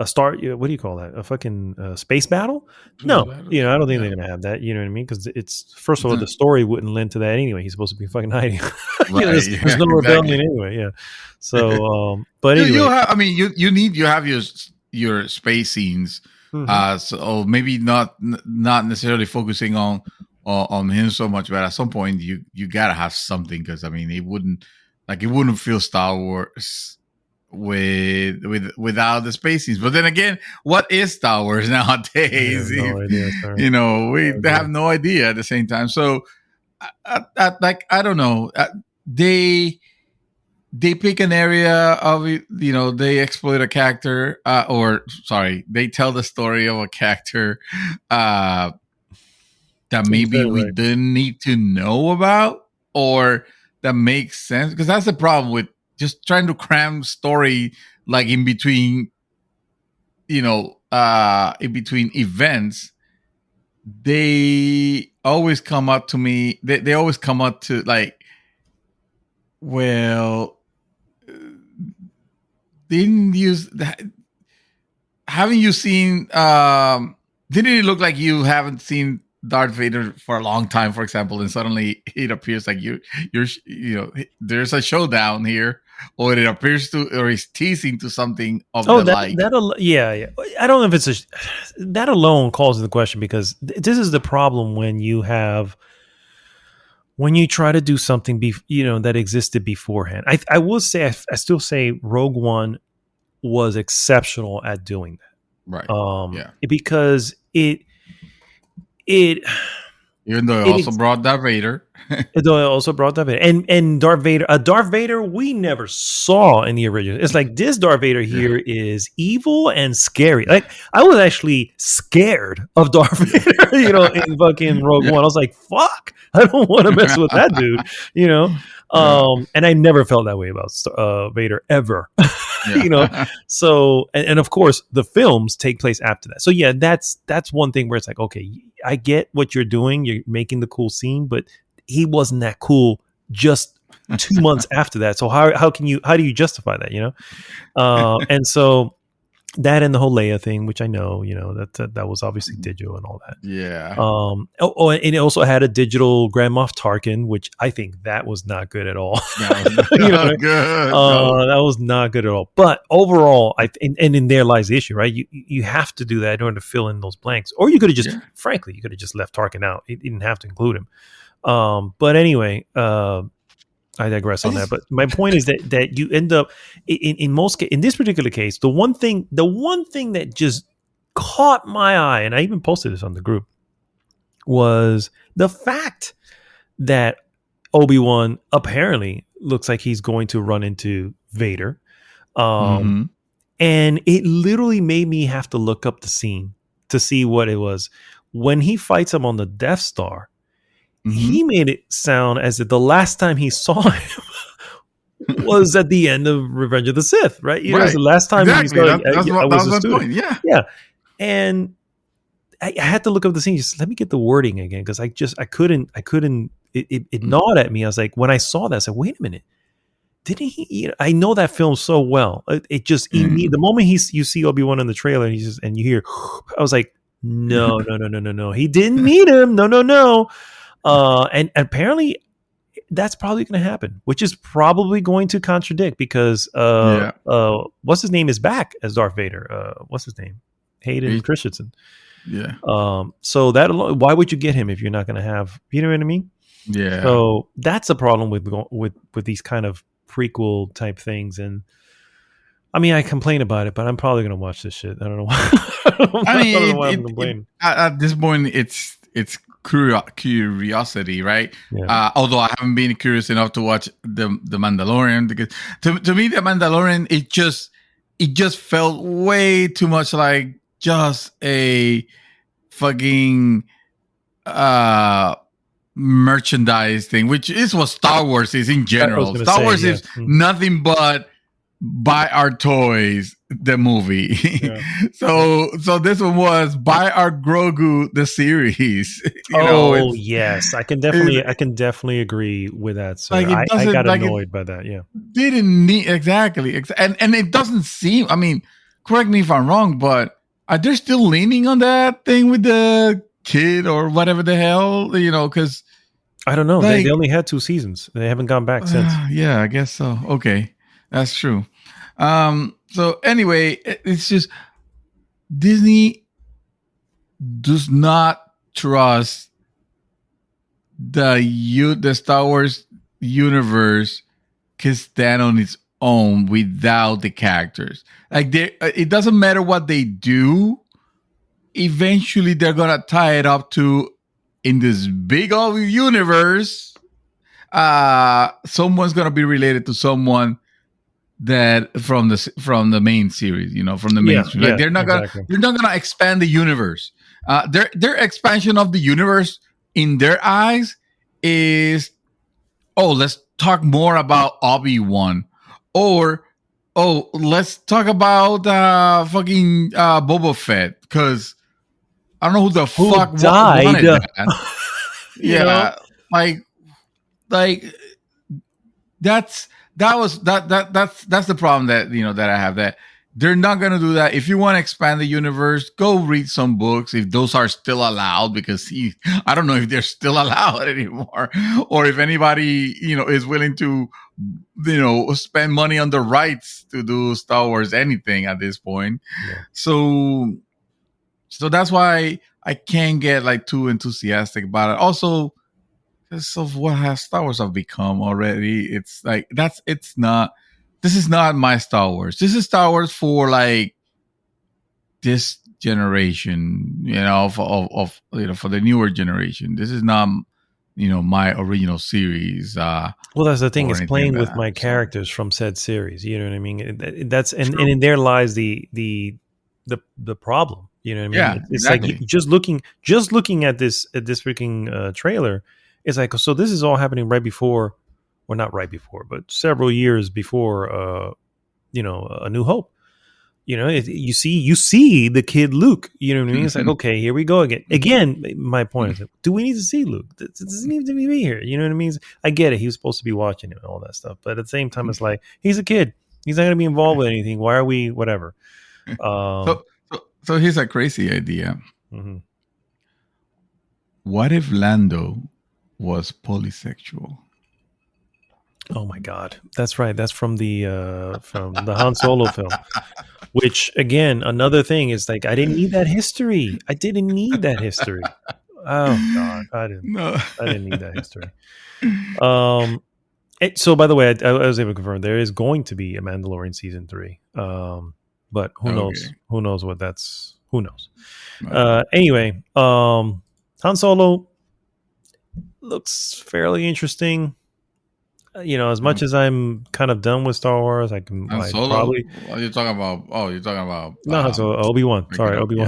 a star. What do you call that? A fucking space battle? Space No, battles. I don't think they're No. going to have that. You know what I mean? Because it's, first of all, the No. story wouldn't lend to that anyway. He's supposed to be fucking hiding. Right. There's Yeah. no rebellion Exactly. anyway. Yeah. So, but You anyway. have. I mean, you have your space scenes. Mhm. So maybe not necessarily focusing on him so much, but at some point you gotta have something, because I mean it wouldn't feel Star Wars without the space scenes. But then again, what is Star Wars I have nowadays? no idea, sir. We No idea. have no idea at the same time. So I don't know. They pick an area of it, they exploit a character, or sorry, they tell the story of a character that maybe we Right. didn't need to know about, or that makes sense, because that's the problem with just trying to cram story like in between events. They always come up to me, they always come up to like, well, didn't use that. Haven't you seen didn't it look like you haven't seen Darth Vader for a long time, for example, and suddenly it appears like there's a showdown here, or it appears to, or is teasing to something of Oh, the like. yeah. I don't know if it's that alone calls into question, because this is the problem when you try to do something that existed beforehand. I will say, I still say Rogue One was exceptional at doing that. Right. Yeah. Because it Even though it also brought Darth Vader. Though it also brought Darth Vader, and Darth Vader we never saw in the original. It's like, this Darth Vader here is evil and scary. Like, I was actually scared of Darth Vader, in fucking Rogue One. I was like, fuck, I don't want to mess with that dude, and I never felt that way about Vader ever. So, and of course the films take place after that. So yeah, that's one thing where it's like, okay, I get what you're doing. You're making the cool scene, but he wasn't that cool just 2 months after that. So how do you justify that? And so that, and the whole Leia thing, which I know, that was obviously digital and all that. Yeah. And it also had a digital Grand Moff Tarkin, which I think that was not good at all. That was not good at all. But overall, and in there lies the issue, right? You have to do that in order to fill in those blanks, or you could have just, frankly, you could have just left Tarkin out. You didn't have to include him. But anyway, I digress on that. But my point is that you end up in this particular case, the one thing that just caught my eye, and I even posted this on the group, was the fact that Obi-Wan apparently looks like he's going to run into Vader. And it literally made me have to look up the scene to see what it was. When he fights him on the Death Star, he made it sound as if the last time he saw him was at the end of Revenge of the Sith, right? It was the last time he saw him. That was my point. Yeah. And I had to look up the scene. Just let me get the wording again, because I couldn't. It gnawed at me. I was like, when I saw that, I said, wait a minute. Didn't he? I know that film so well. It just the moment you see Obi-Wan in the trailer, and you hear, I was like, no. He didn't meet him. No. And apparently that's probably going to happen, which is probably going to contradict, because what's his name is back as Darth Vader. What's his name? Hayden Christensen. Yeah. So that alone, why would you get him if you're not going to have, you know what I mean? Yeah. So that's a problem with these kind of prequel type things. And I mean, I complain about it, but I'm probably going to watch this shit. I don't know why. I don't know why I'm complaining. At this point, it's curiosity, right? Yeah. Although I haven't been curious enough to watch the Mandalorian, because to me, the Mandalorian, it just felt way too much like just a fucking merchandise thing, which is what Star Wars is in general. Star Wars is nothing but buy our toys the movie. Yeah. So this one was Buy Our Grogu the series. Yes, I can It's definitely agree with that, sir. like it I doesn't got like it annoyed by that. Yeah. didn't need exactly, and it doesn't seem. I mean, correct me if I'm wrong, but are they still leaning on that thing with the kid or whatever the hell? Because I don't know. They like, only had 2 seasons. They haven't gone back since. yeah, I guess so. Okay, that's true. So anyway, it's just Disney does not trust the Star Wars universe can stand on its own without the characters. Like it doesn't matter what they do. Eventually, they're gonna tie it up to in this big old universe. Someone's gonna be related to someone that from the main series, from the mainstream. Like they're not gonna expand the universe. Their expansion of the universe in their eyes is, let's talk more about Obi-Wan, or let's talk about fucking Boba Fett, because I don't know who the fuck died. wanted that. Yeah, like that's the problem that that I have, that they're not going to do that. If you want to expand the universe, go read some books if those are still allowed, because I don't know if they're still allowed anymore, or if anybody is willing to spend money on the rights to do Star Wars anything at this point. Yeah. So that's why I can't get like too enthusiastic about it. Also, because of what Star Wars have become already, it's like this is not my Star Wars. This is Star Wars for like this generation, for the newer generation. This is not, my original series. Well, that's the thing, is playing with my characters from said series. You know what I mean? That's and in there lies the problem. You know what I mean? Yeah, it's exactly. Like just looking at this freaking trailer. It's like, so this is all happening right before, or not right before, but several years before, A New Hope. You see the kid Luke. You know what I mean? It's like, okay, here we go again. Again, my point is, do we need to see Luke? This doesn't need to be here. You know what I mean? I get it. He was supposed to be watching it and all that stuff, but at the same time, it's like, he's a kid. He's not going to be involved with anything. Why are we? Whatever. So here's a crazy idea. Mm-hmm. What if Lando was polysexual? Oh my God, that's right. That's from the Han Solo film. Which, again, another thing is, like, I didn't need that history. Oh God, I didn't need that history. So, by the way, I was able to confirm there is going to be a Mandalorian season 3. But who knows? Who knows what that's? Who knows? Anyway, Han Solo looks fairly interesting. As much as I'm kind of done with Star Wars, I can probably. What are you talking about? Oh, you're talking about no, so Obi-Wan. Sorry, Obi-Wan.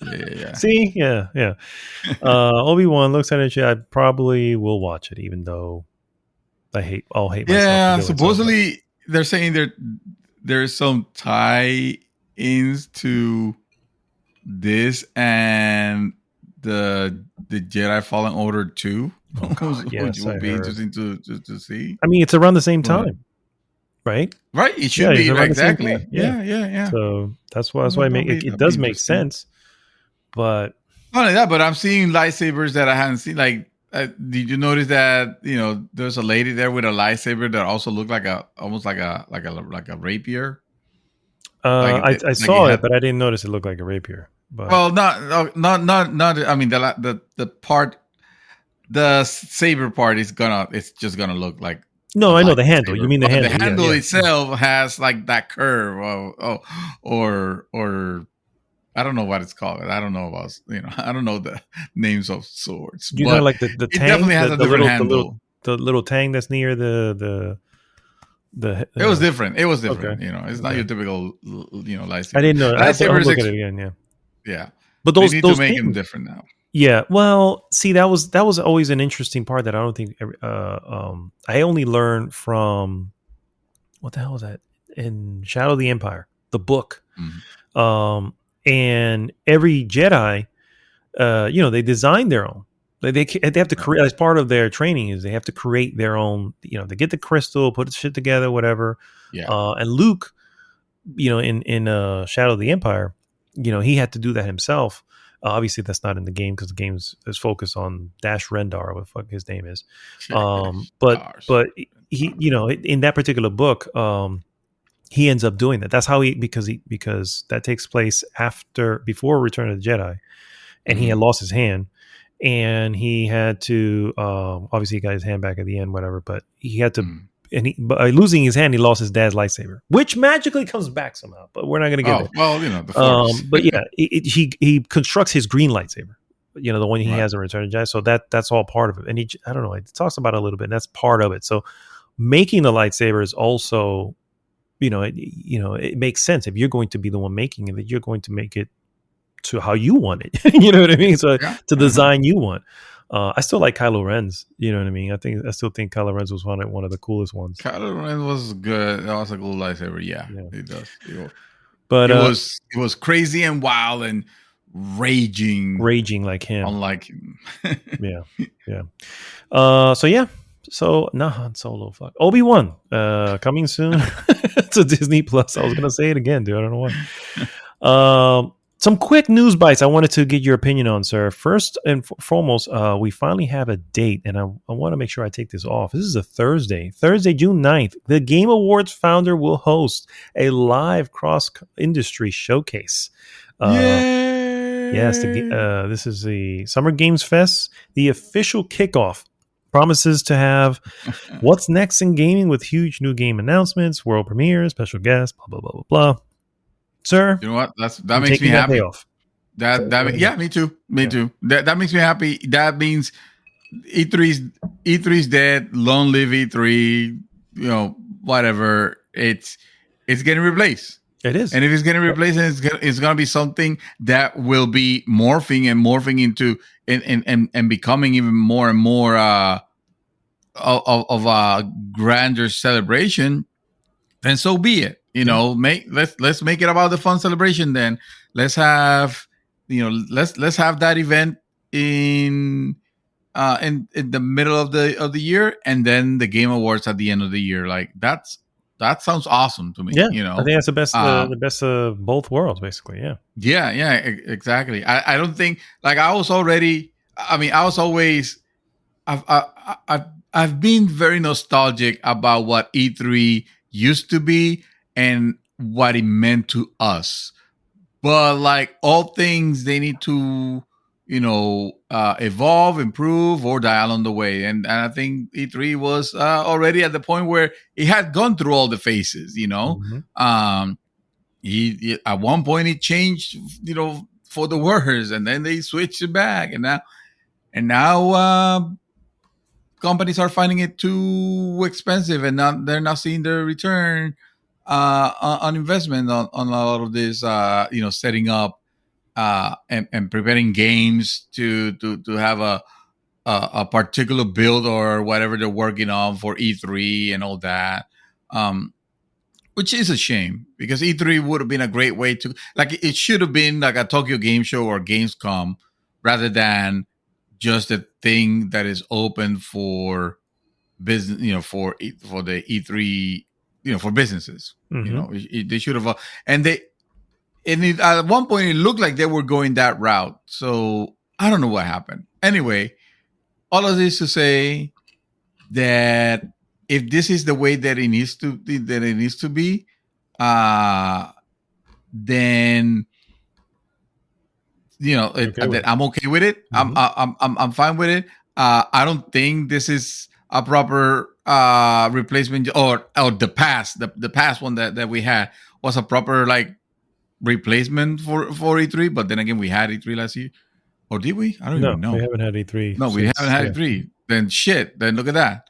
Yeah. See, yeah. Obi-Wan looks at it. I probably will watch it, even though I'll hate myself. Yeah, supposedly they're saying there's some tie-ins to this and the Jedi Fallen Order 2. Oh, God, which will be interesting to see. I mean, it's around the same time, right? Right, it should be exactly. Yeah. So that's why it does make sense. But not only that, but I'm seeing lightsabers that I haven't seen. Like, did you notice that there's a lady there with a lightsaber that also looked like almost like a rapier? I saw it, but I didn't notice it looked like a rapier. But well, not. I mean, the part. The saber part it's just gonna look like. No, I know the handle. You mean the handle? The handle itself has like that curve, or I don't know what it's called. I don't know about I don't know the names of swords. You know, like the tang. It definitely has a different handle. The little tang that's near the. It was different. It was different. Okay. It's not your typical lightsaber. I didn't know. Lightsabers. Look at it again. Yeah. Yeah, but those need to make them different now. Yeah, well, see, that was always an interesting part that I don't think I only learned from, what the hell was that, in Shadow of the Empire. the book. And every Jedi, they design their own. They have to create, as part of their training is they have to create their own. They get the crystal, put the shit together, whatever. And Luke, in Shadow of the Empire, he had to do that himself. Obviously, that's not in the game because the game is focused on Dash Rendar, what the fuck his name is. But he, in that particular book, he ends up doing that. That's how because that takes place before Return of the Jedi, and he had lost his hand, and he had to obviously he got his hand back at the end, whatever. But he had to. And by losing his hand, he lost his dad's lightsaber, which magically comes back somehow. But we're not going to get there. Well, the Force. But yeah, he constructs his green lightsaber, the one he has in Return of the Jedi. So that's all part of it. And I don't know, it talks about it a little bit, and that's part of it. So making the lightsaber is also, it makes sense. If you're going to be the one making it, that you're going to make it to how you want it. You know what I mean? So to the design you want. I still like Kylo Ren's. You know what I mean? I still think Kylo Ren's was one of the coolest ones. Kylo Ren was good. That was a cool lightsaber. Yeah. It does. But it was crazy and wild and raging like him. Unlike him. So Han Solo. Fuck Obi-Wan. Coming soon to Disney Plus. I was gonna say it again, dude. I don't know why. Some quick news bites I wanted to get your opinion on, sir. First and foremost, we finally have a date, and I want to make sure I take this off. This is a Thursday, June 9th. The Game Awards founder will host a live cross-industry showcase. Yes, this is the Summer Games Fest. The official kickoff promises to have what's next in gaming with huge new game announcements, world premieres, special guests, blah, blah, blah, blah, blah. Sir, you know what? That makes me happy. Me too. That makes me happy. That means E3's dead. Long live E3. Whatever. It's getting replaced. It is. And if it's getting replaced, it's gonna be something that will be morphing into and becoming even more and more of a grander celebration. Then so be it. Let's make it about the fun celebration. Then let's have let's have that event in the middle of the year, and then the Game Awards at the end of the year. Like that sounds awesome to me. Yeah, I think that's the best of both worlds, basically. Yeah, exactly. I don't think I've been very nostalgic about what E3 used to be and what it meant to us. But like all things, they need to, evolve, improve, or die along the way. And I think E3 was already at the point where it had gone through all the phases, at one point it changed, for the worse, and then they switched it back. And now companies are finding it too expensive, and they're not seeing their return on investment on a lot of this, setting up and preparing games to have a particular build or whatever they're working on for E3 and all that, which is a shame because E3 would have been a great way to, it should have been like a Tokyo Game Show or Gamescom rather than just a thing that is open for business, for the E3, for businesses. They should have, at one point it looked like they were going that route. So I don't know what happened. Anyway, all of this to say that if this is the way that it needs to be, then that I'm okay with it. I'm fine with it. I don't think this is a proper replacement, or the past one that we had was a proper replacement for E3. But then again, we had E3 last year, or did we? I don't even know. We haven't had E3. No, we haven't had E3. Then shit. Then look at that.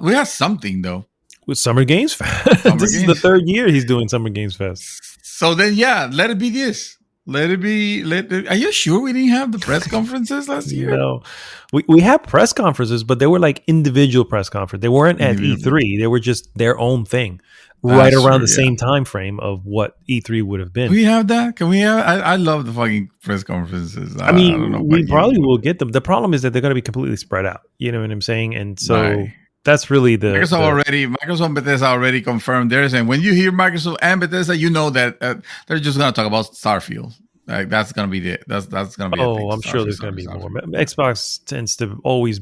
We had something though with Summer Games Fest. This is the third year he's doing Summer Games Fest. So then, let it be this. Let it be. Are you sure we didn't have the press conferences last year? No, we had press conferences, but they were like individual press conferences. They weren't at E3. They were just their own thing, right around the same time frame of what E3 would have been. Can we have that? Can we have? I love the fucking press conferences. I mean, don't know we probably will get them. The problem is that they're going to be completely spread out. You know what I'm saying? And so that's really Microsoft and Bethesda already confirmed theirs. And when you hear Microsoft and Bethesda, you know that they're just going to talk about Starfield. Like that's going to be that's going to be. Oh, I'm sure there's going to be more. Xbox tends to always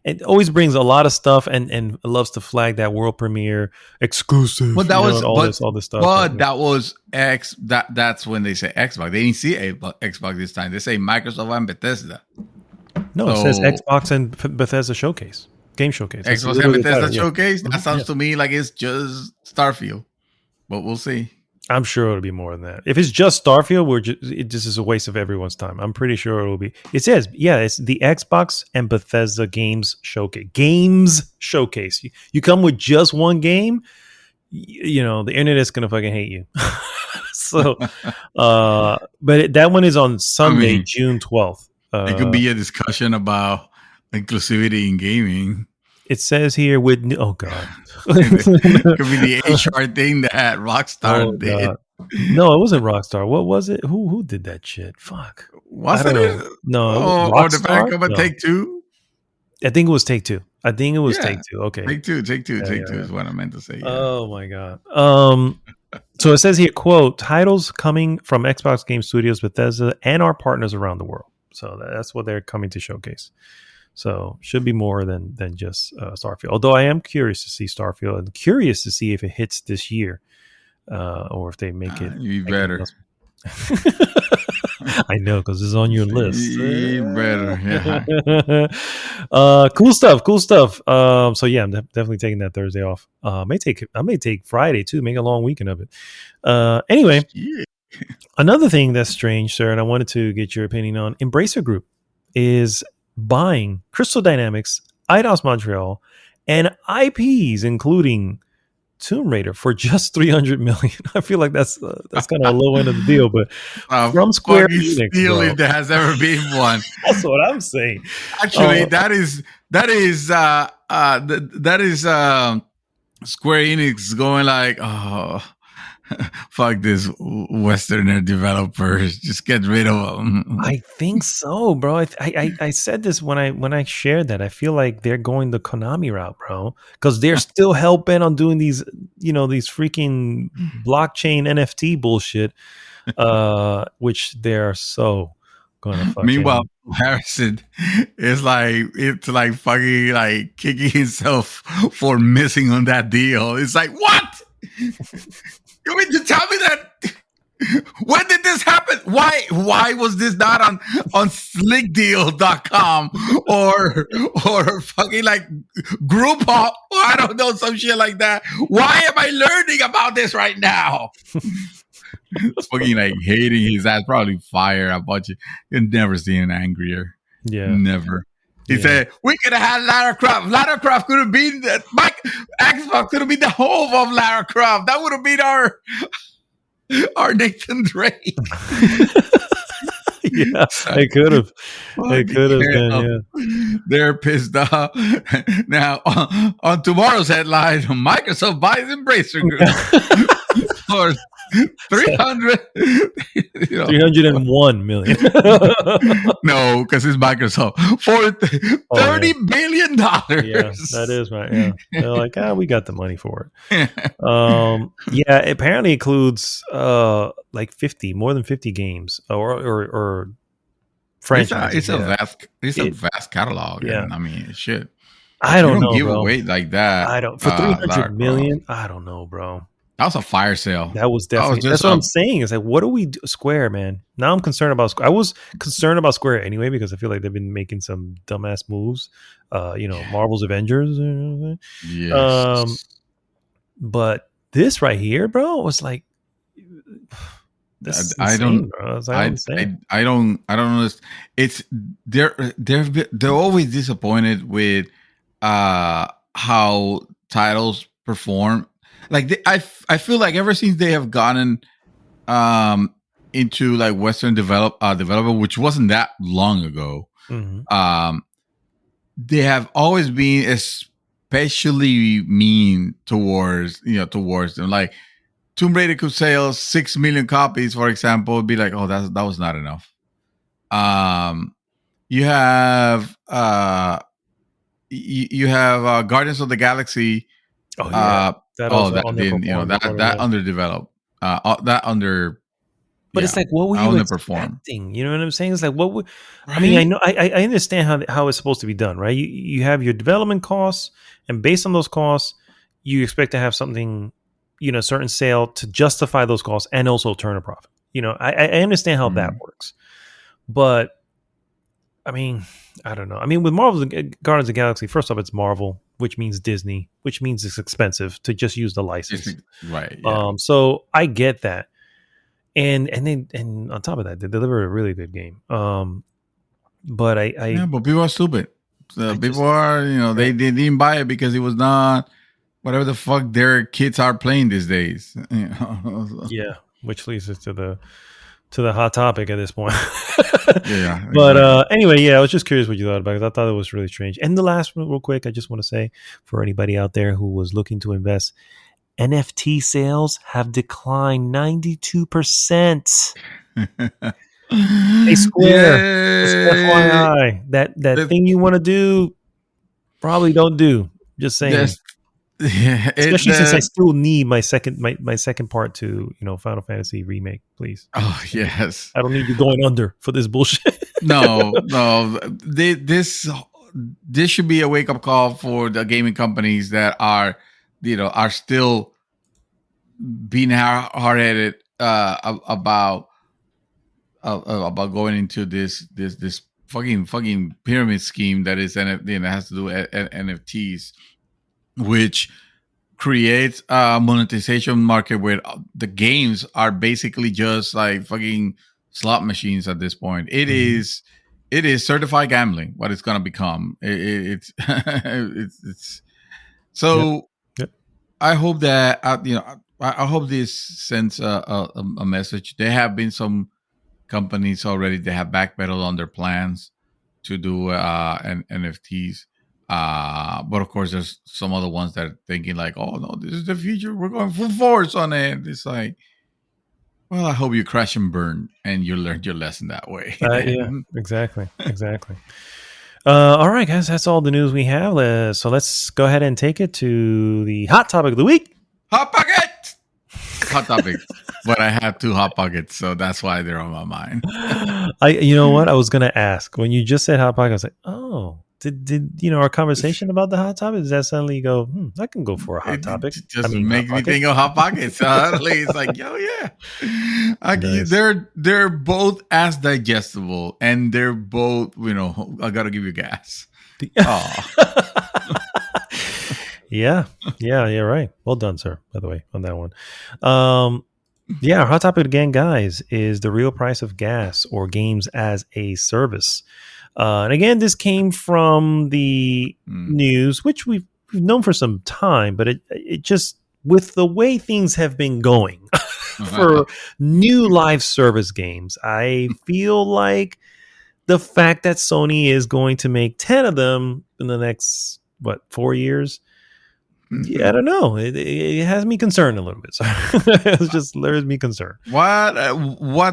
it always brings a lot of stuff and loves to flag that world premiere exclusive. But that was all this stuff. But that was that's when they say Xbox. They didn't see Xbox this time. They say Microsoft and Bethesda. No, it says Xbox and Bethesda showcase. Game showcase. Xbox and Bethesda showcase. That sounds to me like it's just Starfield, but we'll see. I'm sure it'll be more than that. If it's just Starfield, this is a waste of everyone's time. I'm pretty sure it will be. It says, it's the Xbox and Bethesda Games Showcase. Games Showcase. You come with just one game, the internet's gonna fucking hate you. So, but that one is on Sunday, June 12th. It could be a discussion about inclusivity in gaming. It says here oh god, it could be the HR thing that Rockstar did. No, it wasn't Rockstar. What was it? Who did that shit? Fuck. Wasn't it? No. Or the back of Take Two. I think it was Take Two. Take Two. Okay. Take Two is what I meant to say. Yeah. Oh my god. So it says here, quote, titles coming from Xbox Game Studios, Bethesda, and our partners around the world. So that's what they're coming to showcase. So should be more than just Starfield. Although I am curious to see Starfield and curious to see if it hits this year or if they make it. You better. I know because it's on your list. You better. Yeah. Cool stuff. So yeah, I'm definitely taking that Thursday off. I may take Friday too. Make a long weekend of it. Anyway, another thing that's strange, sir, and I wanted to get your opinion on. Embracer Group is buying Crystal Dynamics, Eidos Montreal, and IPs, including Tomb Raider, for just $300 million. I feel like that's kind of a low end of the deal, but from Square Enix, deal if there has ever been one. That's what I'm saying. Actually, that is Square Enix going like, oh, fuck this Westerner developers, just get rid of them. I think so, bro. I said this when I shared that. I feel like they're going the Konami route, bro, because they're still hell-bent on doing these freaking blockchain NFT bullshit, which they're so gonna fucking. Meanwhile, Harrison is like fucking like kicking himself for missing on that deal. It's like, what? You mean to tell me that? When did this happen? Why was this not on slickdeal.com or fucking like Groupon? I don't know, some shit like that. Why am I learning about this right now? Fucking like hating his ass, probably fire a bunch of. You've never seen him angrier. Yeah, never. He said, we could have had Lara Croft. Lara Croft could have been Xbox could have been the home of Lara Croft. That would have been our Nathan Drake. Yeah, they could have. They could have been, yeah. They're pissed off. Now, on tomorrow's headline, Microsoft buys Embracer Group for 301 million. No, because it's Microsoft for $30 billion. Yeah, that is right. Yeah, they're like, we got the money for it. Yeah, apparently includes like more than 50 games or franchises. It's a vast catalog. Yeah, I mean, shit. I don't know, give bro. away like that. I don't for 300 million. I don't know, bro. That was a fire sale. That was definitely. That's what I'm saying. It's like, what do we do? Square, man? Now I'm concerned about Square. I was concerned about Square anyway because I feel like they've been making some dumbass moves. Marvel's Avengers. Yes. But this right here, bro, was like, I don't know. It's they're always disappointed with how titles perform. Like I feel like ever since they have gotten into like Western development, which wasn't that long ago. They have always been especially mean towards them. Like Tomb Raider could sell 6 million copies, for example, it'd be like, oh, that was not enough. You have you have Guardians of the Galaxy. Oh yeah, that underdeveloped, that under. But it's like, what were you expecting? You know what I'm saying? It's like, what would right? I mean? I know, I understand how it's supposed to be done, right? You have your development costs, and based on those costs, you expect to have something, certain sale to justify those costs and also turn a profit. I understand how that works, but I mean, I don't know. I mean, with Marvel's Guardians of the Galaxy, first off, it's Marvel, which means Disney, which means it's expensive to just use the license, right? Yeah. So I get that. And on top of that, they deliver a really good game. But but people are stupid. People are, they didn't buy it because it was not whatever the fuck their kids are playing these days. Yeah, which leads us to the hot topic at this point. Yeah. But anyway, I was just curious what you thought about it. I thought it was really strange. And the last one, real quick, I just want to say for anybody out there who was looking to invest, NFT sales have declined 92%. Hey, Square, just FYI, that thing you want to do, probably don't do. Just saying. Especially since I still need my second part to Final Fantasy remake, please. Oh yes, I don't need you going under for this bullshit. No. This should be a wake up call for the gaming companies that are still being hard-headed about going into this fucking pyramid scheme that is NFT, has to do with NFTs, which creates a monetization market where the games are basically just like fucking slot machines at this point. It is certified gambling. What it's gonna become. It's so. Yep. I hope that I hope this sends a message. There have been some companies already that have backpedaled on their plans to do NFTs. But of course, there's some other ones that are thinking like, oh, no, this is the future. We're going full force on it. It's like, well, I hope you crash and burn and you learned your lesson that way. Yeah, exactly. All right, guys, that's all the news we have. So let's go ahead and take it to the hot topic of the week. Hot topic. But I have 2 hot pockets, so that's why they're on my mind. You know what? I was going to ask when you just said hot pocket. I was like, oh, did our conversation about the hot topic? Does that suddenly go? I can go for a hot topic. Just makes me think of hot pockets. Suddenly, it's like, yo, yeah. Nice. They're both as digestible, and they're both, I got to give you gas. Yeah, you're right. Well done, sir, by the way, on that one. Our hot topic again, guys, is the real price of gas, or games as a service. And again, this came from the news, which we've known for some time, but it just, with the way things have been going for new live service games, I feel like the fact that Sony is going to make 10 of them in the next, 4 years? Yeah, I don't know. It has me concerned a little bit. So it just leaves me concerned. What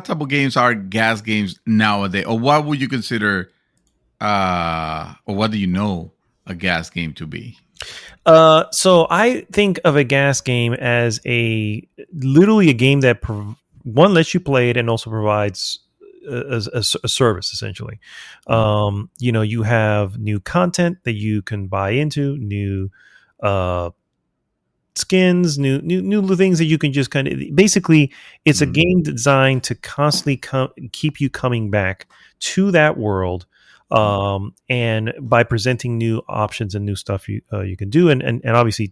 type of games are gas games nowadays? Or what would you consider, or what do you know a gas game to be? So I think of a gas game as literally a game that one lets you play it and also provides a service, essentially. You have new content that you can buy into, new skins, new things that you can just kind of, basically it's a game designed to constantly keep you coming back to that world, and by presenting new options and new stuff you can do, and obviously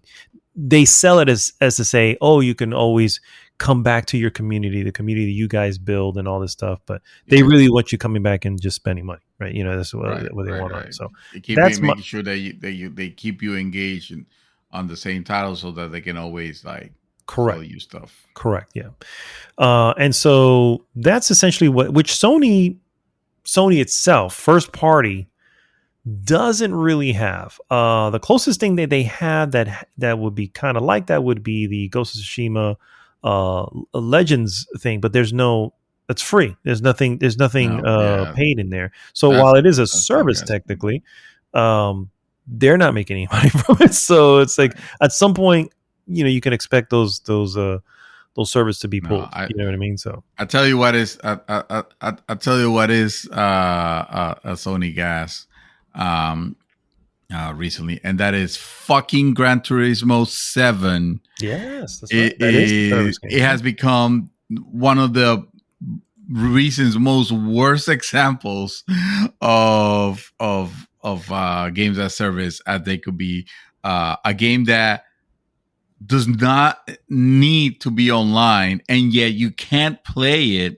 they sell it as to say, oh, you can always come back to your community, the community you guys build and all this stuff, but they really want you coming back and just spending money, right? That's what they want. Right. So that's making sure that they keep you engaged on the same title, so that they can always like Correct. sell you stuff. Correct. Yeah. And so that's essentially which Sony itself, first party, doesn't really have. The closest thing that they have that would be kind of like that would be the Ghost of Tsushima Legends thing, but it's free. There's nothing paid in there. So while it is a service technically, they're not making any money from it. So it's like at some point, you can expect those servers to be pulled. You know what I mean? So I tell you what is a Sony GAAS recently, and that is fucking Gran Turismo 7. Yes, that's right. It has become one of the recent most worst examples of games as service as they could be. A game that does not need to be online, and yet you can't play it.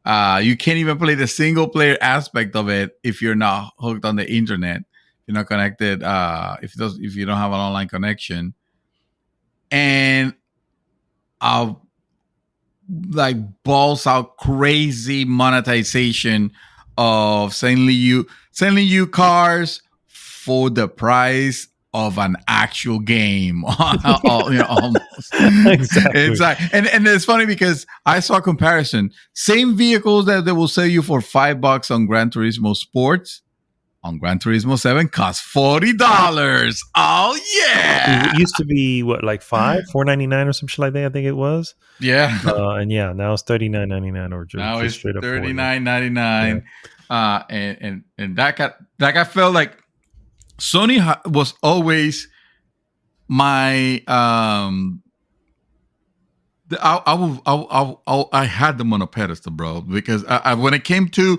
You can't even play the single player aspect of it if you're not hooked on the internet. You're not connected. If you don't have an online connection, and like balls out crazy monetization of sending you cars for the price of an actual game. Almost. Exactly. It's like, and it's funny because I saw a comparison. Same vehicles that they will sell you for $5 on Gran Turismo Sports, on Gran Turismo 7 cost $40. Oh yeah! It used to be what, like $4.99 or some shit like that. I think it was. Yeah. And yeah, now it's $39.99 or just now it's straight up $39.99. Yeah. And that I felt like Sony was always my I had them on a pedestal, bro, because I when it came to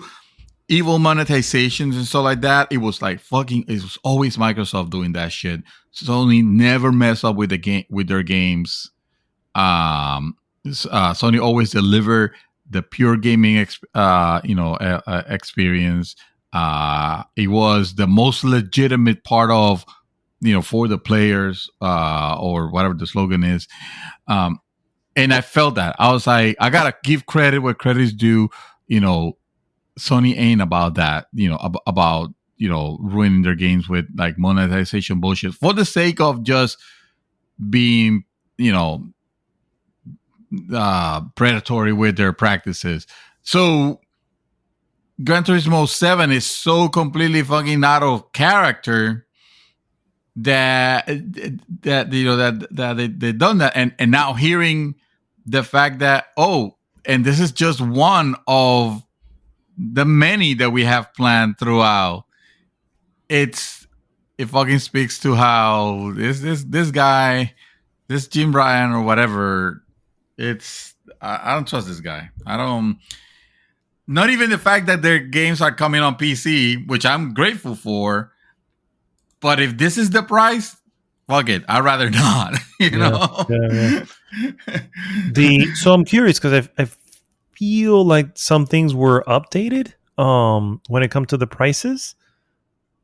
evil monetizations and stuff like that, it was like it was always Microsoft doing that shit. Sony never mess up with their games. Sony always deliver the pure gaming experience. It was the most legitimate part of, for the players, or whatever the slogan is. And I felt that. I was like, I gotta give credit where credit's due. Sony ain't about that, about ruining their games with like monetization bullshit for the sake of just being, predatory with their practices. So Gran Turismo 7 is so completely fucking out of character that they done that, and now hearing the fact that and this is just one of the many that we have planned throughout. It fucking speaks to how this guy, this Jim Ryan or whatever. I don't trust this guy. Not even the fact that their games are coming on PC, which I'm grateful for. But if this is the price, fuck it. I'd rather not. Yeah. So I'm curious because I feel like some things were updated when it comes to the prices.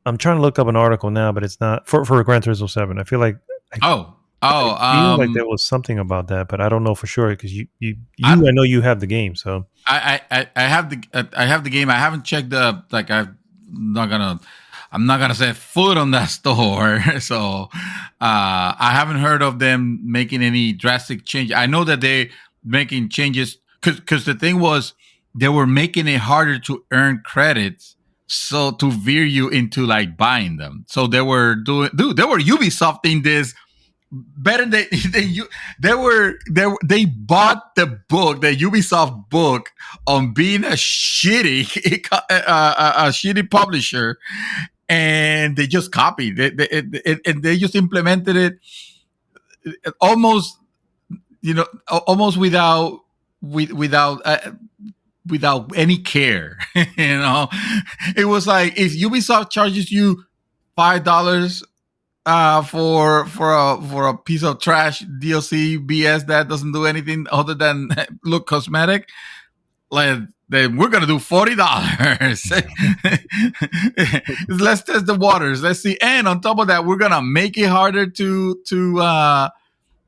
I'm trying to look up an article now, but it's not for Gran Turismo 7. I feel like I feel like there was something about that, but I don't know for sure because I know you have the game, so I have the game. I haven't checked I'm not gonna set foot on that store, so I haven't heard of them making any drastic change. I know that they're making changes because the thing was they were making it harder to earn credits, so to veer you into like buying them. So they were Ubisofting this better than they bought the book, the Ubisoft book, on being a shitty publisher, and they just copied it, and they just implemented it almost without any care. It was like if Ubisoft charges you $5 for a piece of trash DLC BS that doesn't do anything other than look cosmetic, like then we're gonna do $40. Let's test the waters. Let's see. And on top of that, we're gonna make it harder to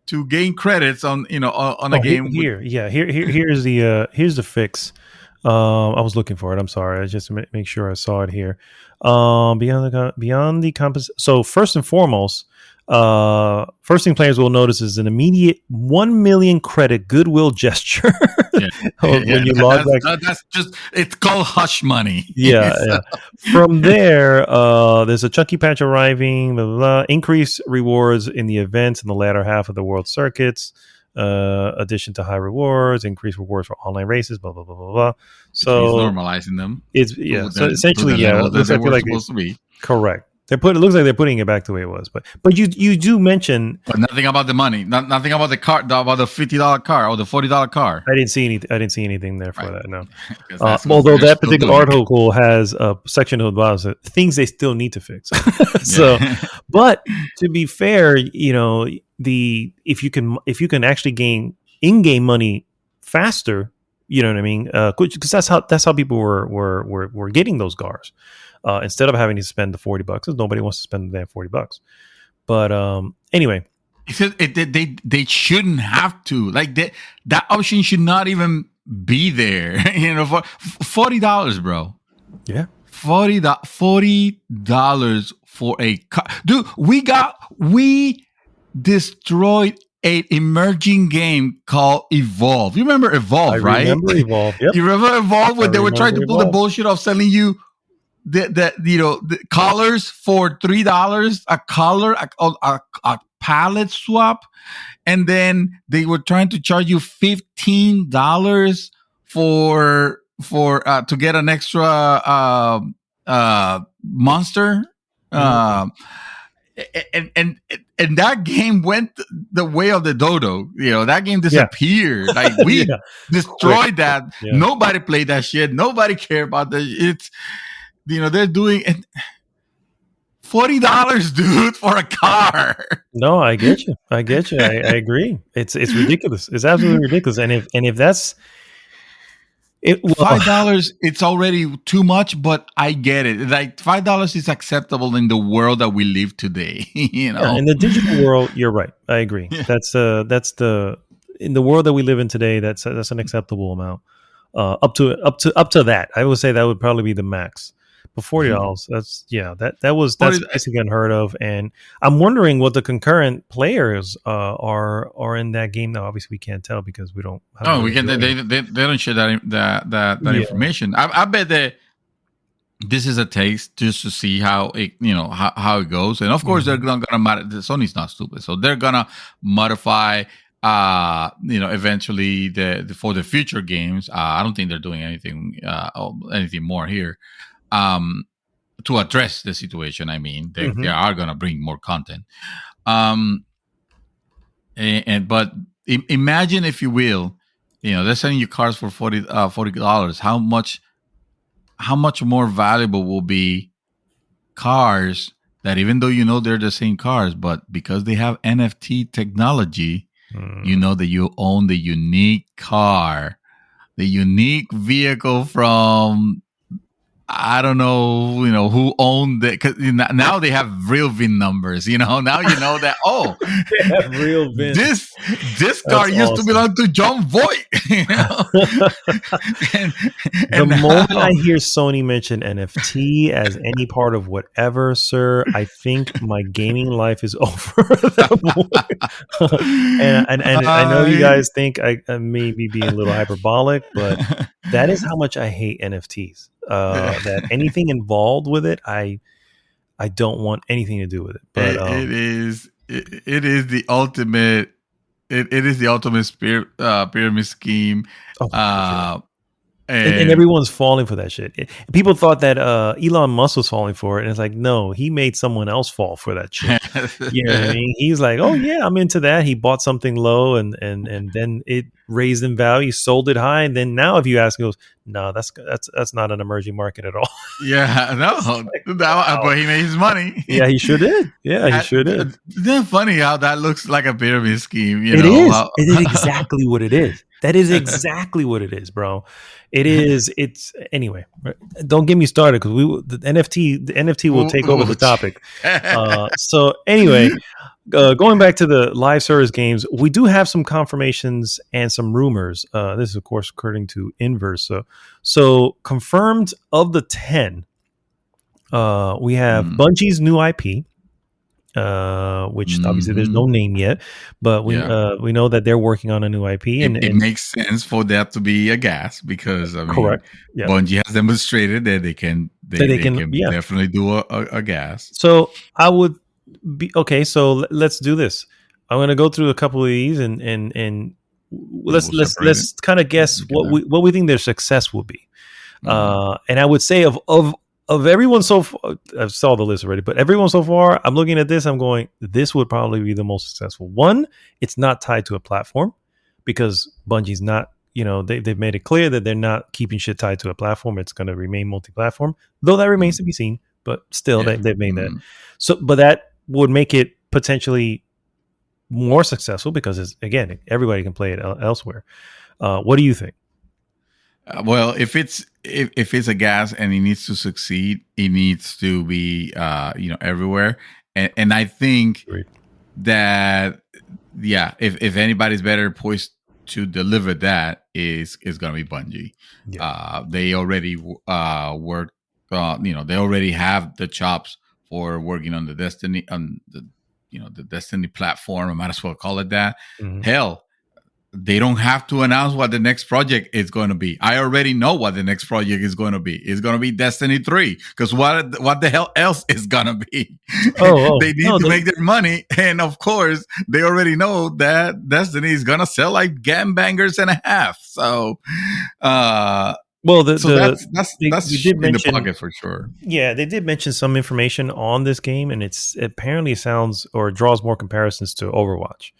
to gain credits on a game. Here's the fix. I was looking for it. I'm sorry. I just make sure I saw it here. Beyond the compensation. So first and foremost, first thing players will notice is an immediate 1 million credit goodwill gesture. When you log back, that's just, it's called hush money. Yeah. From there, there's a chunky patch arriving. Blah, blah, blah. Increase rewards in the events in the latter half of the world circuits. Addition to high rewards, increased rewards for online races, blah blah blah blah blah. So it's normalizing them. So essentially, it looks like supposed to be correct. It looks like they're putting it back the way it was. But you do mention, but nothing about the money, nothing about the car, about the $50 car or the $40 car. I didn't see anything there for that. No. Although that particular article has a section about things they still need to fix. So, but to be fair, if you can actually gain in-game money faster, you know what I mean? Because that's how people were getting those GAAS. Instead of having to spend the $40, because nobody wants to spend the damn $40. But anyway, they shouldn't have to. Like that option should not even be there. For $40, bro. Yeah, $40 for a car, dude. We destroyed an emerging game called Evolve. You remember Evolve, right? I remember Evolve. Yep. You remember Evolve when they were trying to pull the bullshit of selling you the collars for $3, a collar, a palette swap, and then they were trying to charge you $15 for to get an extra monster. And that game went the way of the dodo. That game disappeared. Like we destroyed that. Yeah. Nobody played that shit. Nobody cared about that. It's they're doing $40, dude, for a car. No, I get you. I agree. It's ridiculous. It's absolutely ridiculous. And if that's it, $5, it's already too much. But I get it. Like $5 is acceptable in the world that we live today. In the digital world, you're right. I agree. Yeah. That's the in the world that we live in today. That's an acceptable amount. Up to that, I would say that would probably be the max. But $40, that's basically unheard of, and I'm wondering what the concurrent players are in that game. Now, obviously, we can't tell because we don't. We can. They don't share that information. I bet that this is a taste just to see how it how it goes, and of course they're gonna Sony's not stupid, so they're gonna modify. Eventually for the future games. I don't think they're doing anything more here. To address the situation. I mean, they are going to bring more content. But imagine, if you will, they're selling you cars for $40. How much more valuable will be cars that, even though they're the same cars, but because they have NFT technology, that you own the unique car, the unique vehicle from. I don't know, who owned it, because now they have real VIN numbers. Now that they have real VIN. This car used to belong to John Voight. The moment I hear Sony mention NFT as any part of whatever, sir, I think my gaming life is over. and I know you guys think I may be being a little hyperbolic, but that is how much I hate NFTs. That anything involved with it, I don't want anything to do with it. But it is the ultimate. It is the ultimate pyramid scheme. And everyone's falling for that shit. People thought that Elon Musk was falling for it, and it's like, no, he made someone else fall for that shit. You know what I mean? He's like, oh yeah, I'm into that. He bought something low, and then it raised in value, sold it high, and then now if you ask, he goes, no, that's not an emerging market at all. Yeah, no, but he made his money. Yeah, he sure did. Yeah, he sure did. Isn't it funny how that looks like a pyramid scheme? It is exactly what it is. That is exactly what it is, bro. It is. It's anyway. Don't get me started because the NFT will take over the topic. So anyway, going back to the live service games, we do have some confirmations and some rumors. This is of course according to Inverse. So confirmed of the 10, we have Bungie's new IP. Which obviously there's no name yet, but we know that they're working on a new IP, and it makes sense for that to be a GAAS because I mean, correct. Yeah. Bungie has demonstrated that they can definitely do a GAAS. So I would be okay. So let's do this. I'm going to go through a couple of these, and let's kind of guess what we think their success will be. And I would say of everyone so far, I saw the list already, but everyone so far, I'm looking at this, I'm going, this would probably be the most successful. One, it's not tied to a platform because Bungie's not, they've made it clear that they're not keeping shit tied to a platform. It's going to remain multi-platform, though that remains to be seen, but still they've made that. So, but that would make it potentially more successful because again, everybody can play it elsewhere. What do you think? Well, if it's a GAAS and it needs to succeed, it needs to be everywhere. And I think that if anybody's better poised to deliver that is going to be Bungie. Yeah. They already work. They already have the chops for working on the Destiny the Destiny platform. I might as well call it that. Mm-hmm. Hell. They don't have to announce what the next project is going to be. I already know what the next project is going to be. It's going to be Destiny 3. Because what the hell else is going to be? They need to make their money. And of course, they already know that Destiny is going to sell like gangbangers and a half. So, that's in the pocket for sure. Yeah, they did mention some information on this game, and it apparently sounds or draws more comparisons to Overwatch.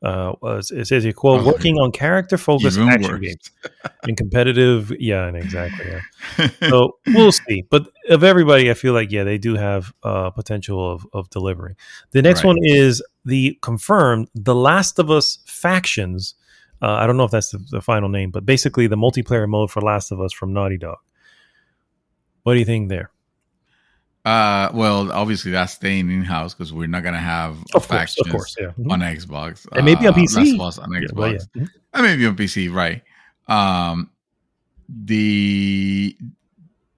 It says here, quote, working on character-focused action games and competitive. Yeah, and exactly. Yeah. So we'll see. But of everybody, I feel like, they do have potential of delivering. The next one is the confirmed The Last of Us factions. I don't know if that's the final name, but basically the multiplayer mode for Last of Us from Naughty Dog. What do you think there? Well, obviously that's staying in-house because we're not gonna have factions on Xbox. And maybe on PC. Last on Xbox. And maybe on PC, right?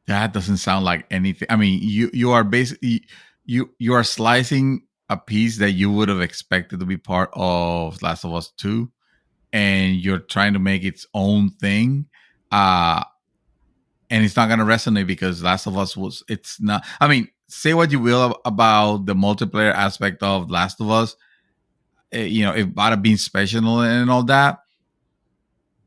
That doesn't sound like anything. I mean, you are basically you are slicing a piece that you would have expected to be part of Last of Us 2, and you're trying to make its own thing. And it's not going to resonate because Last of Us it's not. I mean, say what you will about the multiplayer aspect of Last of Us, about it being special and all that,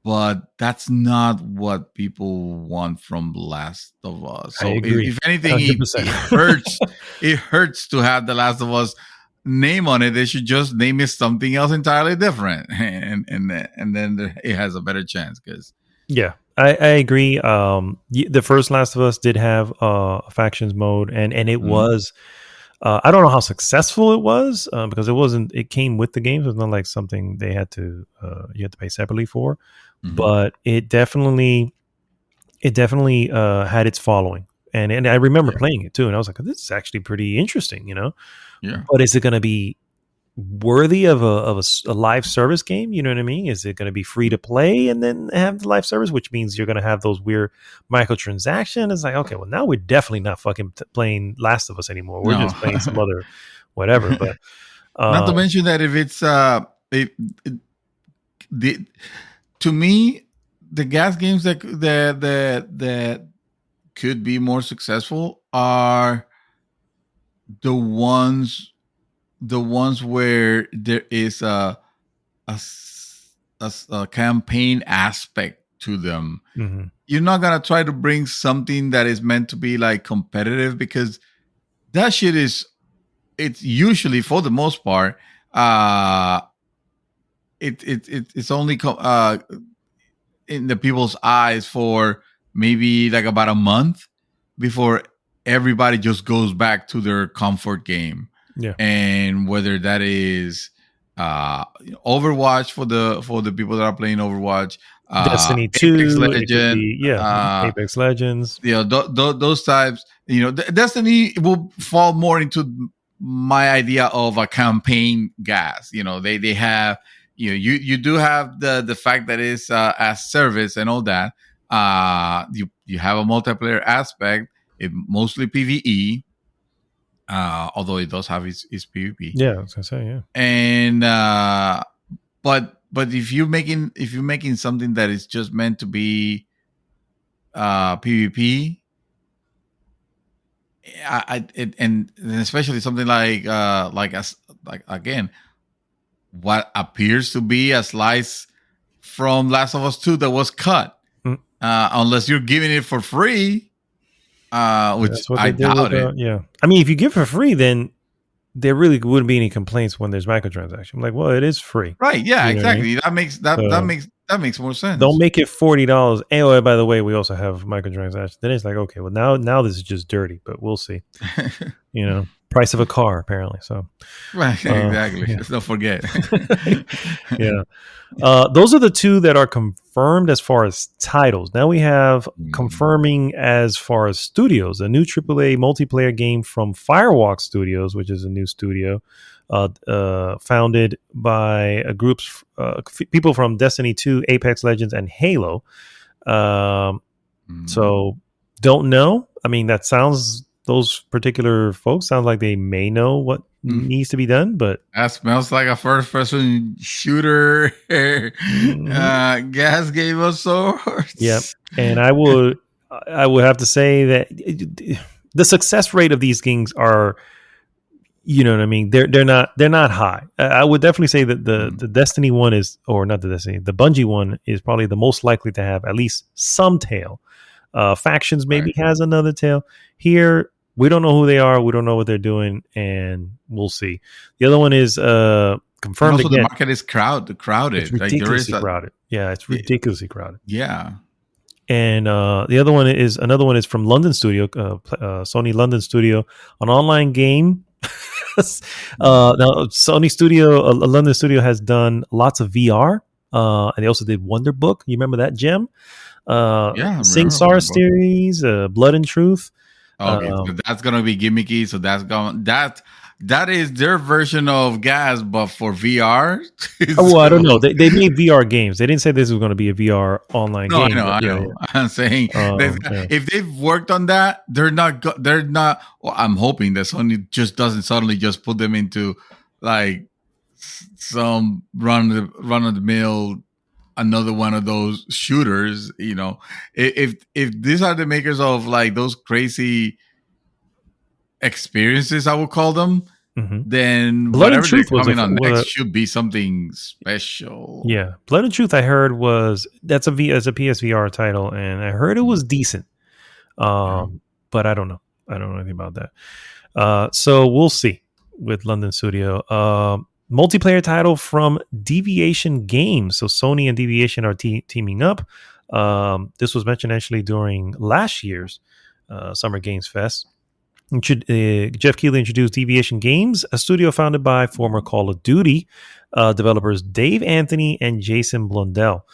but that's not what people want from Last of Us. So if anything, it hurts. It hurts to have the Last of Us name on it. They should just name it something else entirely different, and then it has a better chance because. Yeah, I agree. The first Last of Us did have a factions mode, and it was. I don't know how successful it was because it wasn't. It came with the game, so it's not like something they had to you had to pay separately for. Mm-hmm. But it definitely had its following, and I remember playing it too, and I was like, this is actually pretty interesting, Yeah. But is it going to be worthy of a live service game? You know what I mean? Is it going to be free to play and then have the live service, which means you're going to have those weird microtransactions? It's like, okay, well, now we're definitely not fucking playing Last of Us anymore. We're just playing some other whatever. But not to mention that if it's to me, the GAAS games that could be more successful are the ones where there is a campaign aspect to them. Mm-hmm. You're not gonna try to bring something that is meant to be like competitive because that shit it's usually, for the most part, it's only in the people's eyes for maybe like about a month before everybody just goes back to their comfort game. Yeah. And whether that is Overwatch for the people that are playing Overwatch. Destiny Apex 2, it could Legend. be Apex Legends. Those types. Destiny will fall more into my idea of a campaign GAAS. They have you do have the fact that it's as service and all that. You have a multiplayer aspect. It mostly PvE, although it does have its PvP. Yeah, I was gonna say, yeah. And but if you're making something that is just meant to be PvP, and especially something like again, what appears to be a slice from Last of Us 2 that was cut, unless you're giving it for free, which I doubt it. Yeah, I mean, if you give it for free, then there really wouldn't be any complaints when there's microtransaction. Like, well, it is free, right? Yeah, exactly. I mean? That makes more sense. Don't make it $40. Oh, by the way, we also have microtransactions. Then it's like, okay, well, now this is just dirty, but we'll see. Price of a car, apparently. So, right, exactly. Yeah. Don't forget. Yeah. Those are the two that are confirmed as far as titles. Now we have confirming as far as studios. A new AAA multiplayer game from Firewalk Studios, which is a new studio founded by groups, people from Destiny 2, Apex Legends, and Halo. So don't know. I mean, those particular folks sound like they may know what needs to be done, but that smells like a first-person shooter. GAAS gave us swords. Yep, and I would have to say that the success rate of these games are, you know what I mean. They're not high. I would definitely say that the Destiny one is, or not the Destiny, the Bungie one is probably the most likely to have at least some tail. Factions maybe has another tail. Here, we don't know who they are. We don't know what they're doing, and we'll see. The other one is confirmed also, again. The market is crowded. It's ridiculously crowded. Yeah, it's ridiculously crowded. Yeah. And another one is from London Studio, Sony London Studio, an online game. Now, London Studio has done lots of VR, and they also did Wonder Book. You remember that gem? SingStar series, Blood and Truth. Okay, so that's gonna be gimmicky. So that is their version of GAAS, but for VR. Well, I don't know. They made VR games. They didn't say this was going to be a VR online game. I know. I'm saying if they've worked on that, they're not. Well, I'm hoping that Sony just doesn't suddenly just put them into like some run of the mill, another one of those shooters. If these are the makers of like those crazy experiences, I would call them, then Blood whatever and Truth they're coming on next should be something special. Yeah, Blood and Truth, I heard that's a PSVR title, and I heard it was decent. But I don't know. I don't know anything about that. So we'll see with London Studio. Multiplayer title from Deviation Games. So Sony and Deviation are teaming up. This was mentioned actually during last year's Summer Games Fest. Jeff Keighley introduced Deviation Games, a studio founded by former Call of Duty developers Dave Anthony and Jason Blundell.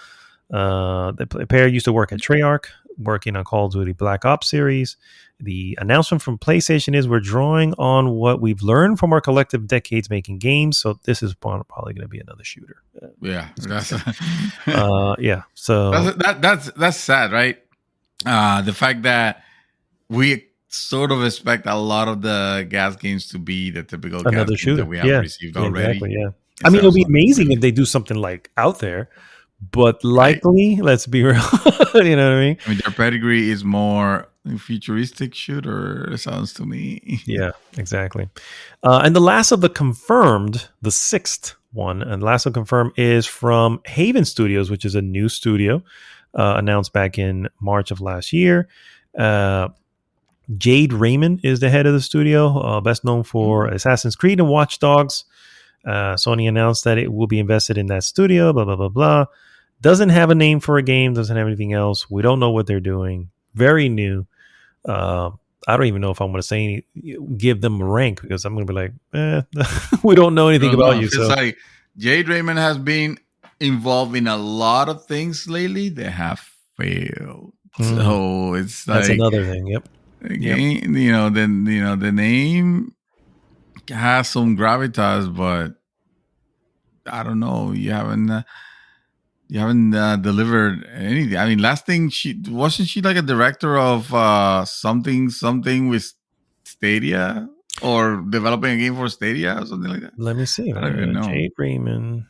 The pair used to work at Treyarch, working on Call of Duty Black Ops series. The announcement from PlayStation is we're drawing on what we've learned from our collective decades making games. So this is probably going to be another shooter. Yeah, yeah. So that's sad, right? The fact that we sort of expect a lot of the GAAS games to be the typical another GAAS shooter that we have received already. Exactly, yeah. I mean, it'll be amazing if they do something like out there, but likely, let's be real. You know what I mean? I mean, their pedigree is more futuristic shooter, it sounds to me. Yeah, exactly. And the last of the confirmed, the sixth one, and last of confirmed is from Haven Studios, which is a new studio announced back in March of last year. Jade Raymond is the head of the studio, best known for Assassin's Creed and Watch Dogs. Sony announced that it will be invested in that studio, blah, blah, blah, blah. Doesn't have a name for a game, doesn't have anything else. We don't know what they're doing. Very new. I don't even know if I'm going to say give them a rank, because I'm going to be like, we don't know anything about you. It's so like Jade Raymond has been involved in a lot of things lately that have failed. So it's That's like another thing. Yep. again, the name has some gravitas, but I don't know. You haven't delivered anything. I mean, last thing she wasn't she like a director of something with Stadia or developing a game for Stadia or something like that. Let me see. I don't even know. Jade Raymond.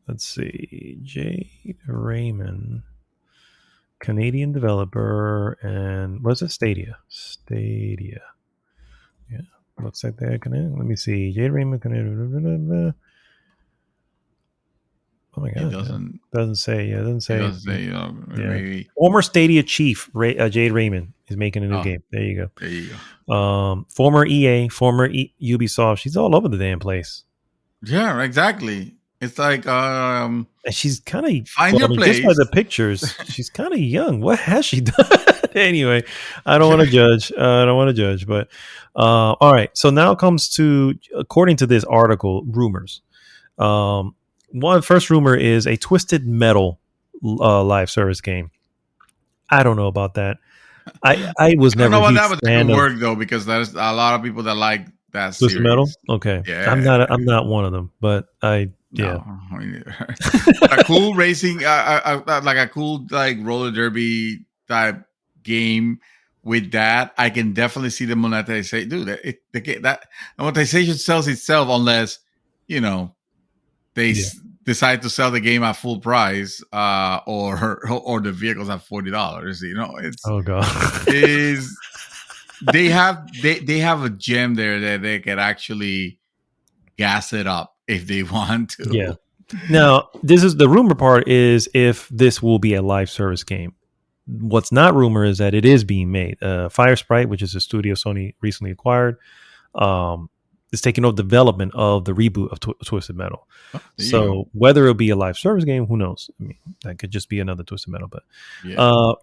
Let's see. Jade Raymond, Canadian developer, and what's it? Stadia. Yeah. Looks like they're Canadian. Let me see. Jade Raymond, Canadian. Oh my god! It doesn't say. Yeah, it doesn't say. It doesn't say. Maybe former Stadia chief Jade Raymond is making a new game. There you go. There you go. Former EA, former Ubisoft. She's all over the damn place. Yeah, exactly. It's like and she's kind of find your place. Just by the pictures, she's kind of young. What has she done? Anyway, I don't want to judge. But all right. So now comes to, according to this article, rumors. One first rumor is a Twisted Metal live service game. I don't know about that. I was never. I don't know about that, but that could work though, because there's a lot of people that like that Twisted series. Metal. Okay, yeah. I'm not one of them, but yeah. A cool racing, like a cool like roller derby type game. With that, I can definitely see the monetization. Dude, that monetization sells itself unless they decide to sell the game at full price, or the vehicles at $40. It's oh god, they have a gem there that they can actually gas it up if they want to. Yeah. Now, this is the rumor part is if this will be a live service game. What's not rumor is that it is being made. Fire Sprite, which is a studio Sony recently acquired, is taking over development of the reboot of Twisted Metal. So whether it'll be a live service game, who knows? I mean, that could just be another Twisted Metal. But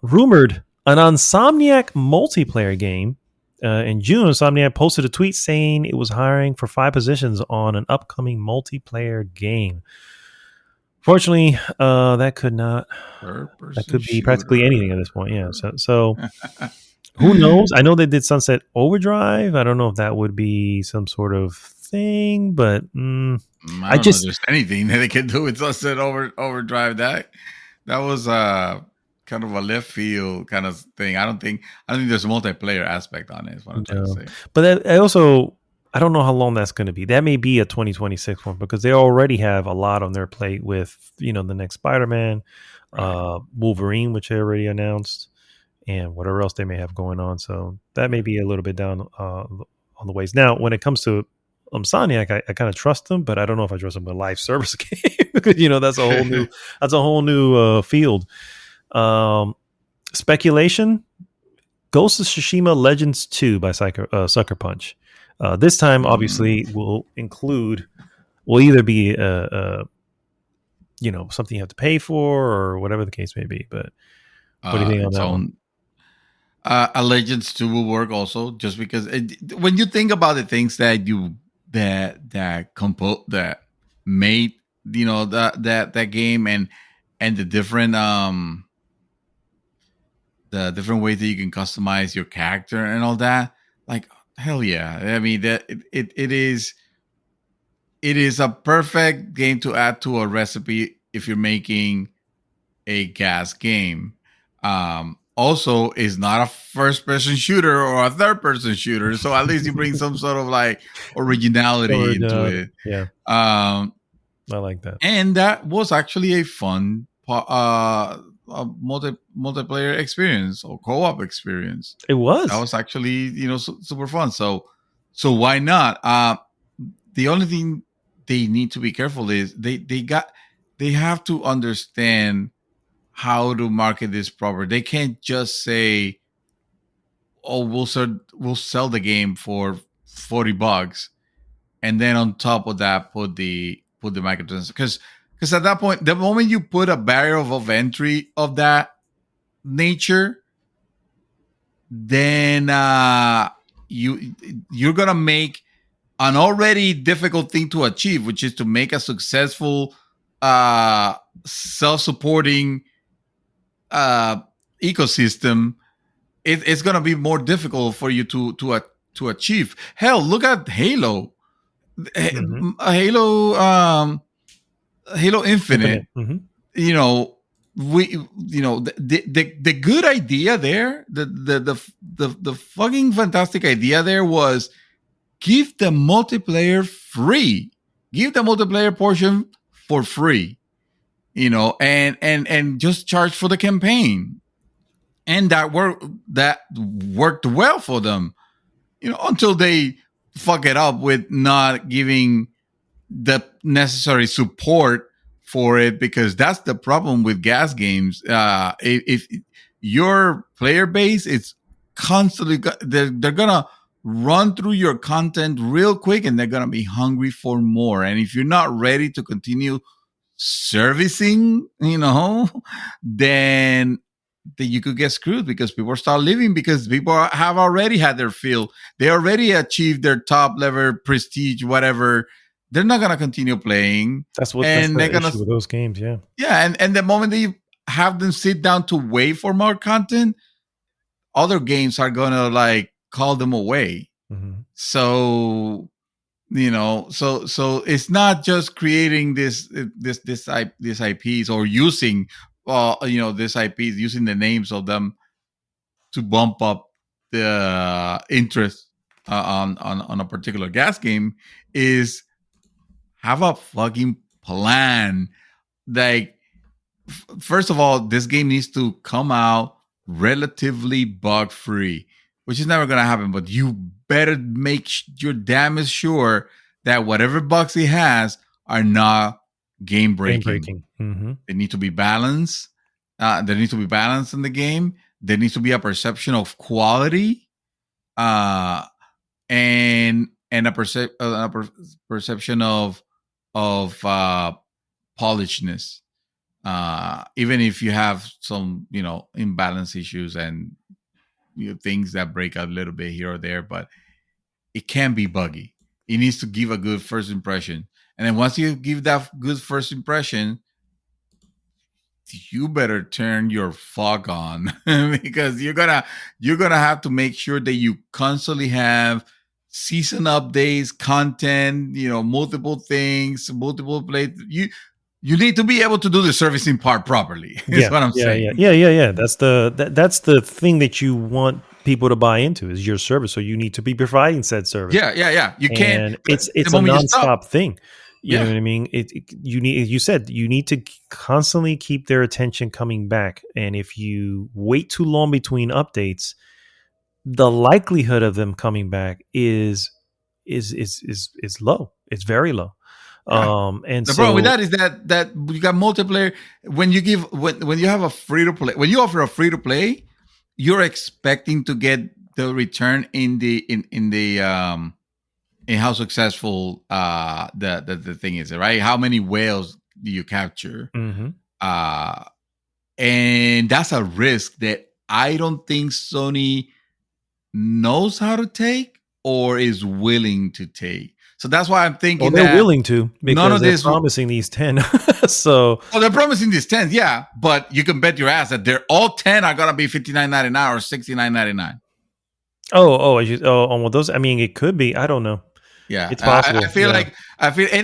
rumored an Insomniac multiplayer game. In June, Insomniac posted a tweet saying it was hiring for 5 positions on an upcoming multiplayer game. Fortunately, that could not. That could be practically anything at this point. Yeah. So who knows? I know they did Sunset Overdrive. I don't know if that would be some sort of thing, but I don't know if there's anything that they can do with Sunset Overdrive. That was kind of a left field kind of thing. I don't think there's a multiplayer aspect on it. Is what I'm trying to say. But I don't know how long that's going to be. That may be a 2026 one because they already have a lot on their plate with the next Spider-Man, Wolverine, which they already announced, and whatever else they may have going on. So that may be a little bit down on the ways. Now, when it comes to Insomniac, I kind of trust them, but I don't know if I trust them with a live service game because that's a whole new field. Speculation: Ghost of Tsushima Legends 2 by Sucker Punch. This time, obviously, will either be something you have to pay for or whatever the case may be. But what do you think on that one? A Legends 2 will work also, just because when you think about the things that that made that game and the different ways that you can customize your character and all that, like. Hell yeah! I mean that it is a perfect game to add to a recipe if you're making a GAAS game. Also, is not a first-person shooter or a third-person shooter, so at least you bring some sort of like originality into it. Yeah, I like that. And that was actually a fun multiplayer experience or co-op experience. It was. That was actually super fun. So why not? The only thing they need to be careful is they have to understand how to market this proper. They can't just say, "Oh, we'll sell the game for $40," and then on top of that put the microtransactions. Because at that point, the moment you put a barrier of entry of that nature, then you're gonna make an already difficult thing to achieve, which is to make a successful self-supporting ecosystem, it's going to be more difficult for you to achieve. Hell, look at Halo. Mm-hmm. Halo Infinite. Mm-hmm. You know, the good idea there, the fucking fantastic idea there was give the multiplayer free. Give the multiplayer portion for free. And just charge for the campaign. And that worked well for them. Until they fuck it up with not giving the necessary support for it, because that's the problem with GAAS games. If your player base is constantly, they're gonna run through your content real quick, and they're gonna be hungry for more. And if you're not ready to continue servicing, then you could get screwed, because people start leaving, because people have already had their fill. They already achieved their top level prestige, whatever. They're not going to continue playing. That's the issue with those games, yeah. Yeah, and the moment that you have them sit down to wait for more content, other games are going to call them away. Mm-hmm. So, so it's not just creating this IPs or using this IPs, using the names of them to bump up the interest on a particular GAAS game. Is have a fucking plan. First of all, this game needs to come out relatively bug free, which is never going to happen. But you better make your damn sure that whatever bugs it has are not game breaking. Mm-hmm. They need to be balanced. There needs to be balance in the game. There needs to be a perception of quality, and a perception of polishedness. Even if you have some imbalance issues and things that break a little bit here or there, but it can be buggy. It needs to give a good first impression, and then once you give that good first impression, you better turn your fog on, because you're gonna have to make sure that you constantly have season updates, content, multiple things, multiple plays. You need to be able to do the servicing part properly. Is what I'm saying. Yeah. That's the thing that you want people to buy into, is your service. So you need to be providing said service. Yeah. You can't. It's a nonstop thing. You know what I mean? You need to constantly keep their attention coming back. And if you wait too long between updates, the likelihood of them coming back is low. It's very low. Yeah. And the problem with that is that you got multiplayer. When you have a free to play, when you offer a free to play, you're expecting to get the return in how successful the thing is, right? How many whales do you capture? Mm-hmm. And that's a risk that I don't think Sony knows how to take or is willing to take. So that's why I'm thinking they're willing to, because they're promising these 10. So they're promising these 10, yeah. But you can bet your ass that they're all 10 are gonna be $59.99 or $69.99. Well, those. I mean, it could be. I don't know. Yeah, it's possible. I feel,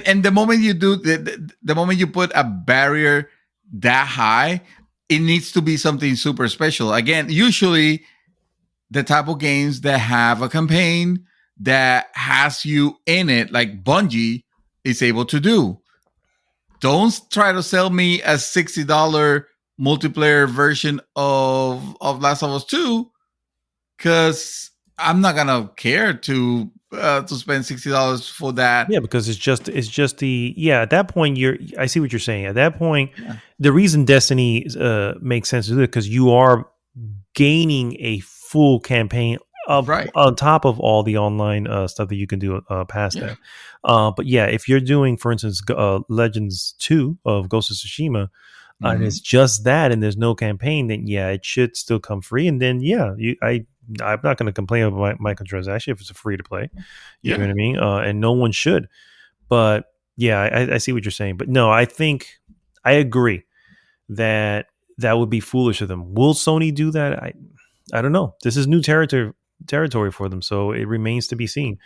and the moment you do the moment you put a barrier that high, it needs to be something super special. Again, usually the type of games that have a campaign that has you in it, like Bungie is able to do. Don't try to sell me a $60 multiplayer version of Last of Us 2, because I'm not gonna care to spend $60 for that. Yeah, because it's just at that point I see what you're saying. At that point, the reason Destiny makes sense is because you are gaining a full campaign on top of all the online stuff that you can do past that. But yeah, if you're doing, for instance, Legends 2 of Ghost of Tsushima, and it's just that, and there's no campaign, then it should still come free. And then I'm not going to complain about microtransaction if it's a free to play. You Yeah. know what I mean? And no one should. But yeah, I see what you're saying. But no, I think I agree that would be foolish of them. Will Sony do that? I don't know. This is new territory for them, so it remains to be seen.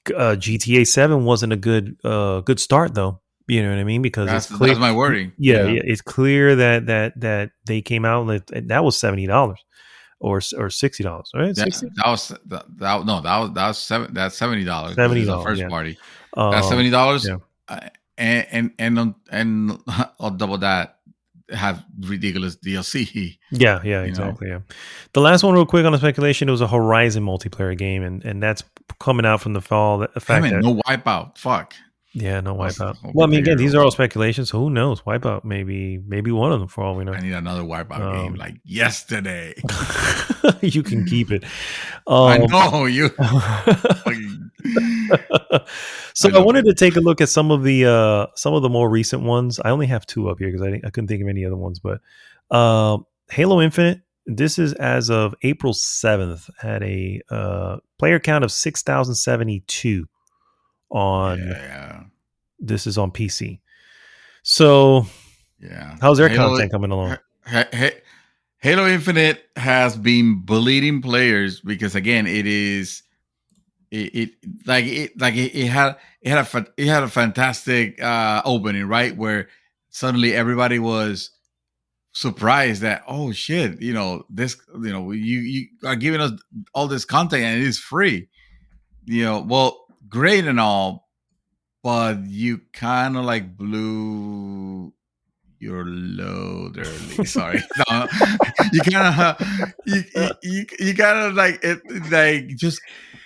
GTA 7 wasn't a good start though. You know what I mean? Because it's clear. That's my wording. Yeah, it's clear that they came out and that was $70 or $60, right? That 60? was that's $70. $70, Is the first yeah. party. That's $70. Yeah. And I'll double that. Have ridiculous DLC. Yeah, exactly. Yeah. The last one, real quick on the speculation, it was a Horizon multiplayer game, and that's coming out from the fall. The fact that no Wipeout. Fuck. Yeah, no Wipeout. Well, I mean, again, these are all speculations, so who knows? Wipeout, maybe one of them for all we know. I need another Wipeout game like yesterday. You can keep it. I know you. So I wanted to take a look at some of the more recent ones. I only have two up here because I couldn't think of any other ones. But Halo Infinite, this is as of April 7th, had a player count of 6,072 on. This is on PC. So how's their content coming along? Halo Infinite has been bleeding players because again, it had a fantastic opening, right? Where suddenly everybody was surprised that, oh shit, you are giving us all this content and it is free. Well, great and all, but you kind of like blew your load early. Sorry, no, you kind of you kind of like it, like just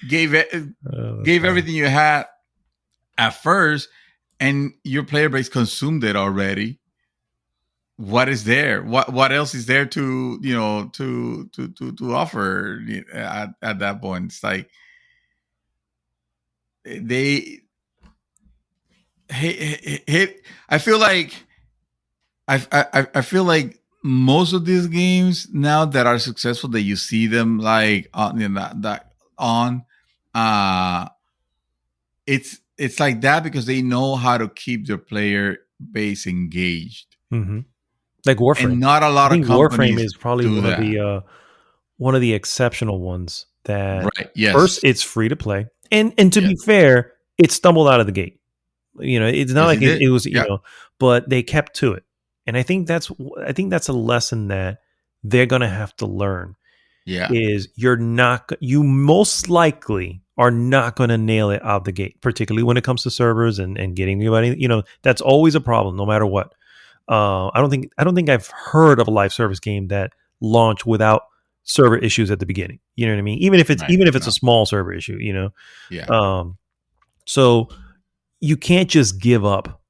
gave everything you had at first, and your player base consumed it already. What is there? What else is there to to offer at that point? It's like I feel like most of these games now that are successful, that you see them like it's like that because they know how to keep their player base engaged. Mm-hmm. Like Warframe, and not a lot of companies. Warframe is probably one of the exceptional ones. That right? Yes. First, it's free to play, and to be fair, it stumbled out of the gate. It's not like it was but they kept to it, and I think that's a lesson that they're gonna have to learn. Yeah, is you most likely are not going to nail it out the gate, particularly when it comes to servers and getting everybody. That's always a problem, no matter what. I don't think I've heard of a live service game that launched without server issues at the beginning. You know what I mean? Even if it's a small server issue, Yeah. So you can't just give up,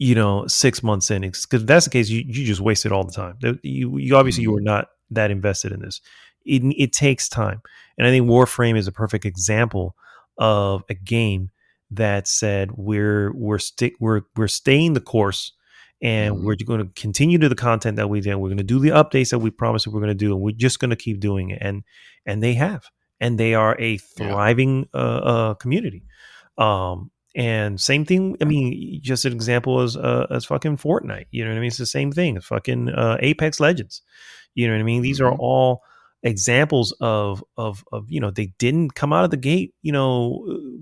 6 months in, because if that's the case, you just wasted all the time. You obviously you were not that invested in this. It takes time, and I think Warframe is a perfect example of a game that said we're staying the course. And we're going to continue to the content that we did. We're going to do the updates that we promised that we're going to do, and we're just going to keep doing it. And they have, and they are a thriving community. And same thing. I mean, just an example as fucking Fortnite. You know what I mean? It's the same thing. It's fucking Apex Legends. You know what I mean? These are all examples of they didn't come out of the gate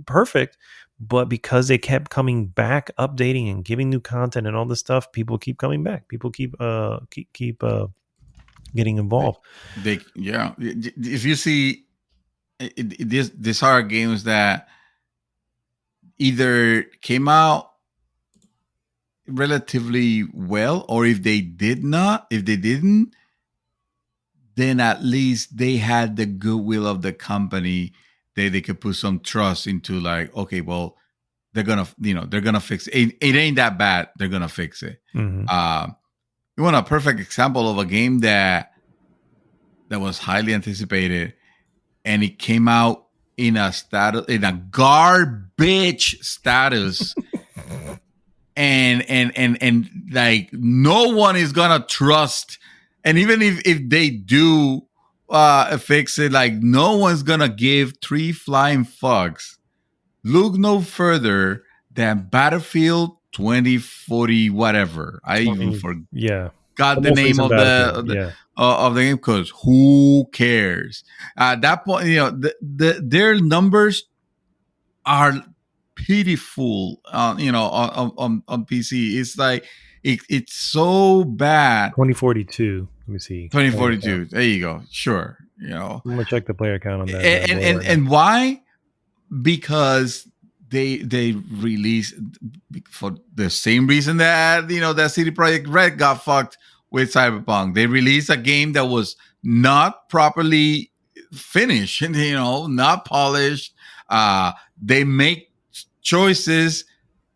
perfect. But because they kept coming back, updating and giving new content and all this stuff, people keep coming back. People keep getting involved. If you see, these are games that either came out relatively well, or if they didn't, then at least they had the goodwill of the company. They could put some trust into, like, okay, well, they're gonna fix it. It ain't that bad. They're gonna fix it. Mm-hmm. You want a perfect example of a game that was highly anticipated, and it came out in a garbage status, and like no one is gonna trust. And even if they do fix it. Like, no one's gonna give three flying fucks. Look no further than Battlefield 2040, whatever. I even forgot Yeah. the most name recent of Battlefield. the game, because who cares? At that point, their numbers are pitiful. On PC, it's like it's so bad. 2042. Let me see. 2042. There you go. Sure. I'm gonna check the player count on that. And why? Because they released, for the same reason that that CD Projekt Red got fucked with Cyberpunk. They released a game that was not properly finished, not polished. They make choices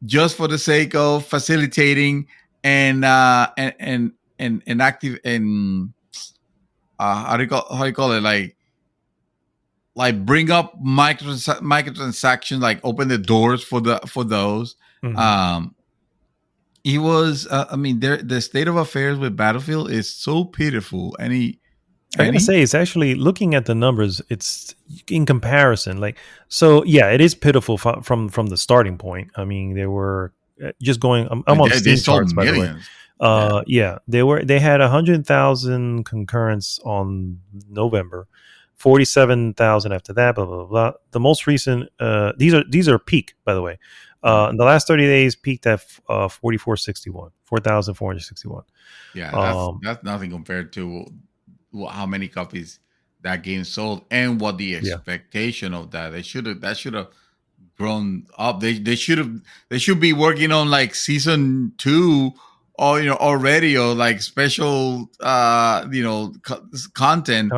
just for the sake of facilitating and active and how do you call it, like bring up microtransactions, like open the doors for those. Mm-hmm. It was the state of affairs with Battlefield is so pitiful. I gotta say, it's actually, looking at the numbers, it's in comparison, like, so yeah, it is pitiful from the starting point. I mean, they were just going, I'm on Steam charts, by the way. They had 100,000 concurrents on November, 47,000 after that, blah blah blah. The most recent, these are peak, by the way. In the last 30 days, peaked at 4,461. Yeah, that's nothing compared to how many copies that game sold and what the expectation of that. That should have grown up. They should be working on like season 2 or already, or like special content.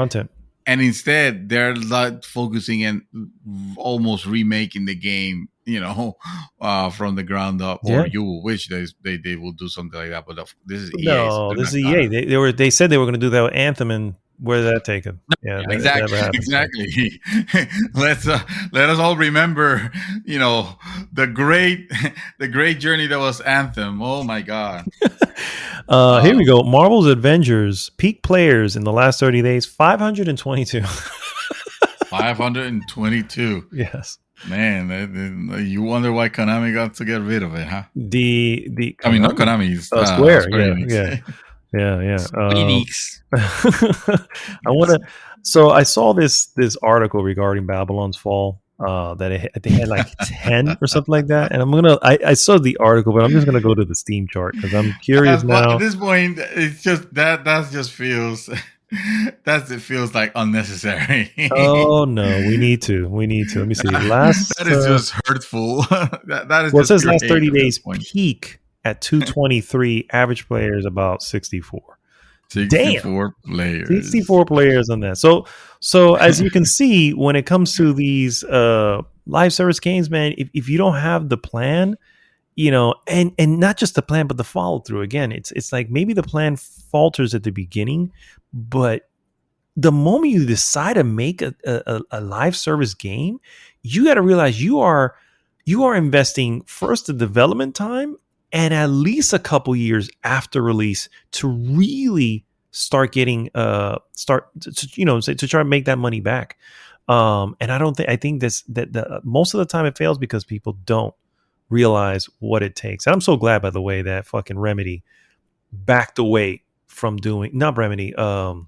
And instead they're like focusing and almost remaking the game, from the ground up. Or you will wish they will do something like that, but this is EA. No, this is EA. They said they were going to do that with Anthem, and where did that take them? Yeah, exactly. Let us all remember, the great journey that was Anthem. Oh my God. Here we go. Marvel's Avengers peak players in the last 30 days, 522. 522. Yes. Man, you wonder why Konami got to get rid of it, huh? Not Konami. Square. Yeah. Enix. So I saw this article regarding Babylon's Fall. That they had like 10 or something like that, and I saw the article, but I'm just gonna go to the Steam chart because I'm curious now. At this point, it's just that just feels. It feels like unnecessary. Oh no, we need to. Let me see. That is just hurtful. that is. Well, it says last 30 days peak at 223. Average players about 64. 64 players. 64 players on that. So as you can see, when it comes to these live service games, man, if you don't have the plan, and not just the plan, but the follow through. Again, it's like maybe the plan falters at the beginning, but the moment you decide to make a live service game, you got to realize you are investing first the development time and at least a couple years after release to really start getting to try to make that money back. And I think that most of the time it fails because people don't realize what it takes. And I'm so glad, by the way, that fucking Remedy backed away from doing, not Remedy, what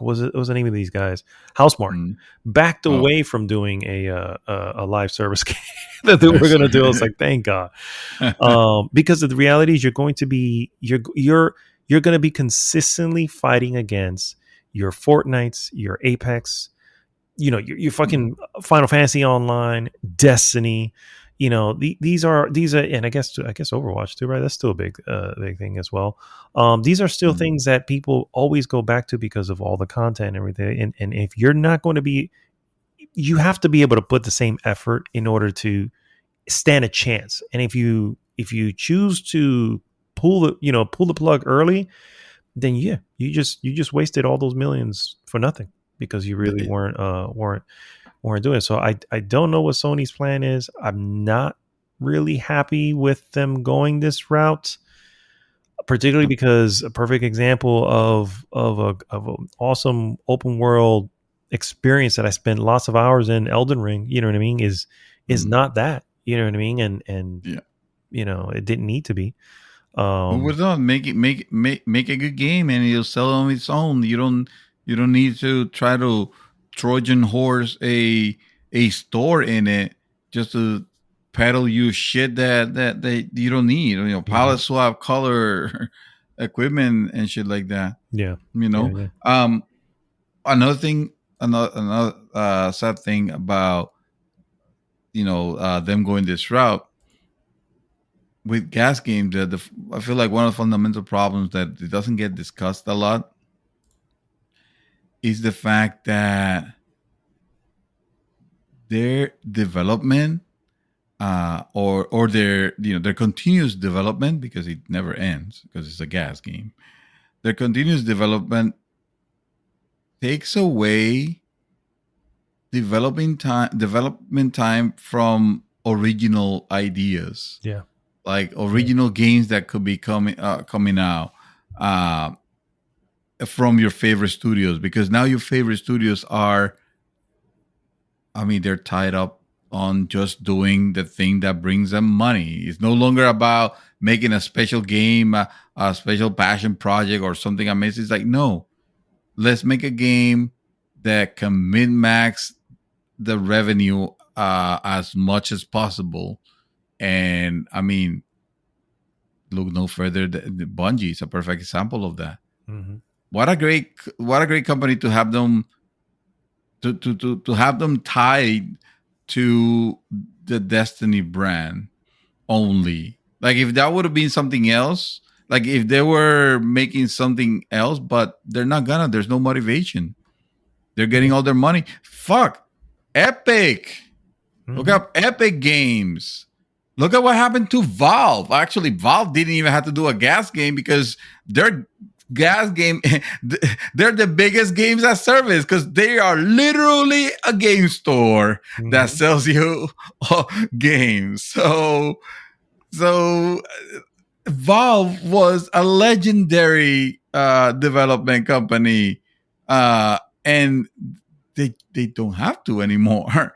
was the name of these guys? Housemarque backed away from doing a live service game that they were going to do. I was like, thank God, because of the reality is you're going to be consistently fighting against your Fortnites, your Apex, your fucking Final Fantasy Online, Destiny. These are, and I guess Overwatch too, right? That's still a big thing as well. These are still things that people always go back to because of all the content and everything. And if you're not going to be, you have to be able to put the same effort in order to stand a chance. And if you choose to pull the plug early, then you just wasted all those millions for nothing because you really weren't doing it. So I don't know what Sony's plan is. I'm not really happy with them going this route. particularly because a perfect example of an awesome open world experience that I spent lots of hours in, Elden Ring, you know what I mean, is Mm. not that, you know what I mean, and Yeah. you know, it didn't need to be. Who would not make a good game and it'll sell on its own. You don't need to try to Trojan horse a store in it just to peddle you shit that you don't need. You know, palette swap, color, equipment, and shit like that. Yeah, You know, yeah. another thing, another sad thing about them going this route with gas games, I feel like one of the fundamental problems that it doesn't get discussed a lot is the fact that their development, or their their continuous development, because it never ends because it's a gas game. Their continuous development takes away development time from original ideas. Yeah. Like original games that could be coming out from your favorite studios, because now your favorite studios are, I mean, they're tied up on just doing the thing that brings them money. It's no longer about making a special game, a special passion project or something amazing. It's like, no, let's make a game that can min-max the revenue as much as possible. And I mean, look no further than Bungie is a perfect example of that. Mm-hmm. What a great company to have them to have them tied to the Destiny brand only. Like if that would have been something else, like if they were making something else, but they're not gonna. There's no motivation. They're getting all their money. Fuck, Epic. Mm-hmm. Look up Epic Games. Look at what happened to Valve. Actually, Valve didn't even have to do a gas game because their gas game, they're the biggest games as service because they are literally a game store that sells you games. So Valve was a legendary development company, and they don't have to anymore.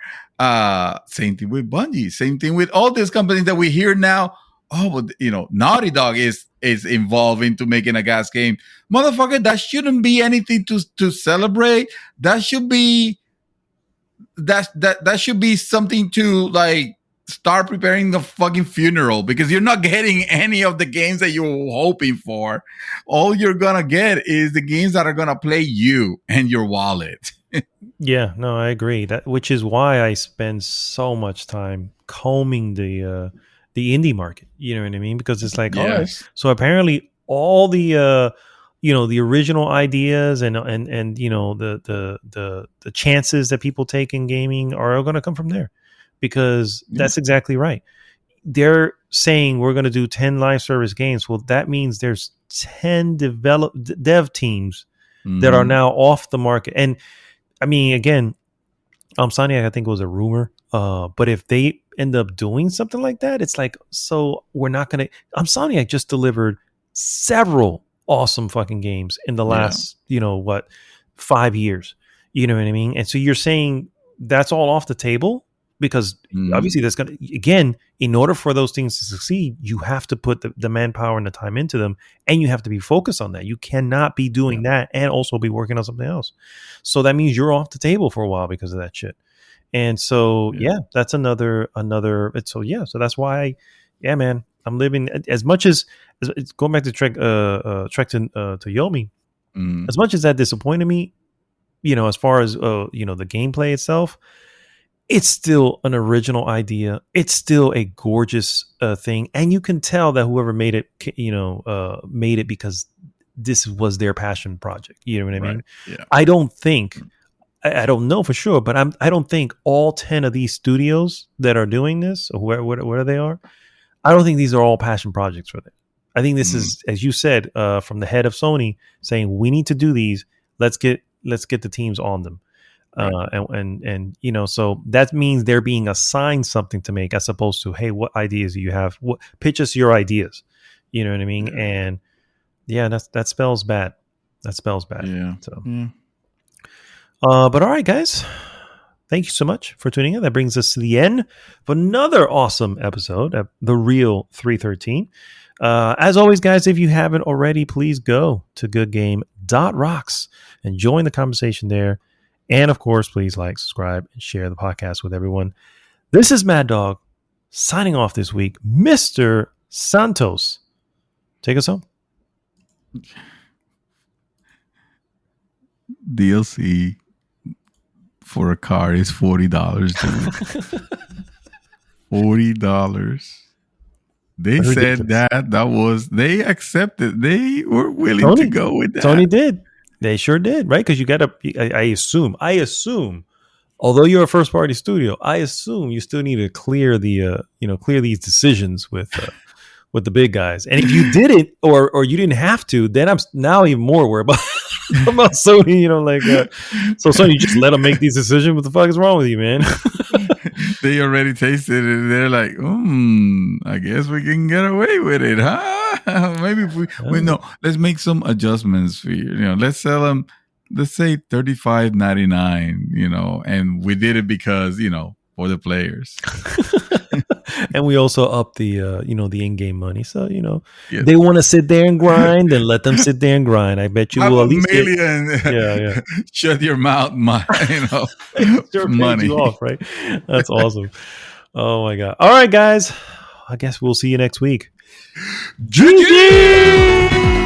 Same thing with Bungie. Same thing with all these companies that we hear now. Oh, but Naughty Dog is involved into making a gas game. Motherfucker, that shouldn't be anything to celebrate. That should be that should be something to like start preparing the fucking funeral, because you're not getting any of the games that you're hoping for. All you're gonna get is the games that are gonna play you and your wallet. Yeah, no, I agree. Which is why I spend so much time combing the indie market. You know what I mean? Because it's like, all right, so apparently all the the original ideas and the chances that people take in gaming are going to come from there, because that's exactly right. They're saying we're going to do 10 live service games. Well, that means there's 10 dev teams that are now off the market. And I mean, again, Sonic, I think it was a rumor. But if they end up doing something like that, it's like, so we're not going to. Sonic just delivered several awesome fucking games in the last, 5 years. You know what I mean? And so you're saying that's all off the table? Because obviously that's going to, again, in order for those things to succeed, you have to put the manpower and the time into them, and you have to be focused on that. You cannot be doing that and also be working on something else. So that means you're off the table for a while because of that shit. And so, that's another, so that's why, man, I'm living as much as it's going back to Trek to Yomi, as much as that disappointed me, as far as, the gameplay itself, it's still an original idea. It's still a gorgeous thing. And you can tell that whoever made it, made it because this was their passion project. You know what I mean? Yeah. I don't think, I don't know for sure, but I don't think all 10 of these studios that are doing this, or where they are, I don't think these are all passion projects for them. I think this is, as you said, from the head of Sony saying, we need to do these. Let's get the teams on them. And so that means they're being assigned something to make, as opposed to, hey, what ideas do you have? Pitch us your ideas. You know what I mean? And Yeah, that spells bad. That spells bad. Yeah. So, Yeah. but all right, guys. Thank you so much for tuning in. That brings us to the end of another awesome episode of The Real 313. As always, guys, if you haven't already, please go to goodgame.rocks and join the conversation there. And of course, please like, subscribe, and share the podcast with everyone. This is Mad Dog signing off this week. Mr. Santos, take us home. DLC for a car is $40, dude. $40. They That's said ridiculous. they accepted. They were willing to go with that. Tony did. They sure did, right? Because you got to, I assume, although you're a first party studio, I assume you still need to clear the, clear these decisions with the big guys. And if you didn't, or you didn't have to, then I'm now even more worried about Sony. So Sony, you just let them make these decisions. What the fuck is wrong with you, man? They already tasted it. They're like, I guess we can get away with it, huh? Maybe if we no, let's make some adjustments for you. Let's sell them. Let's say $35.99. And we did it because for the players. And we also up the the in-game money. So Yes. They want to sit there and grind, then let them sit there and grind. I bet you will at least get shut your mouth, sure money you off, right? That's awesome. Oh my god! All right, guys. I guess we'll see you next week. GG!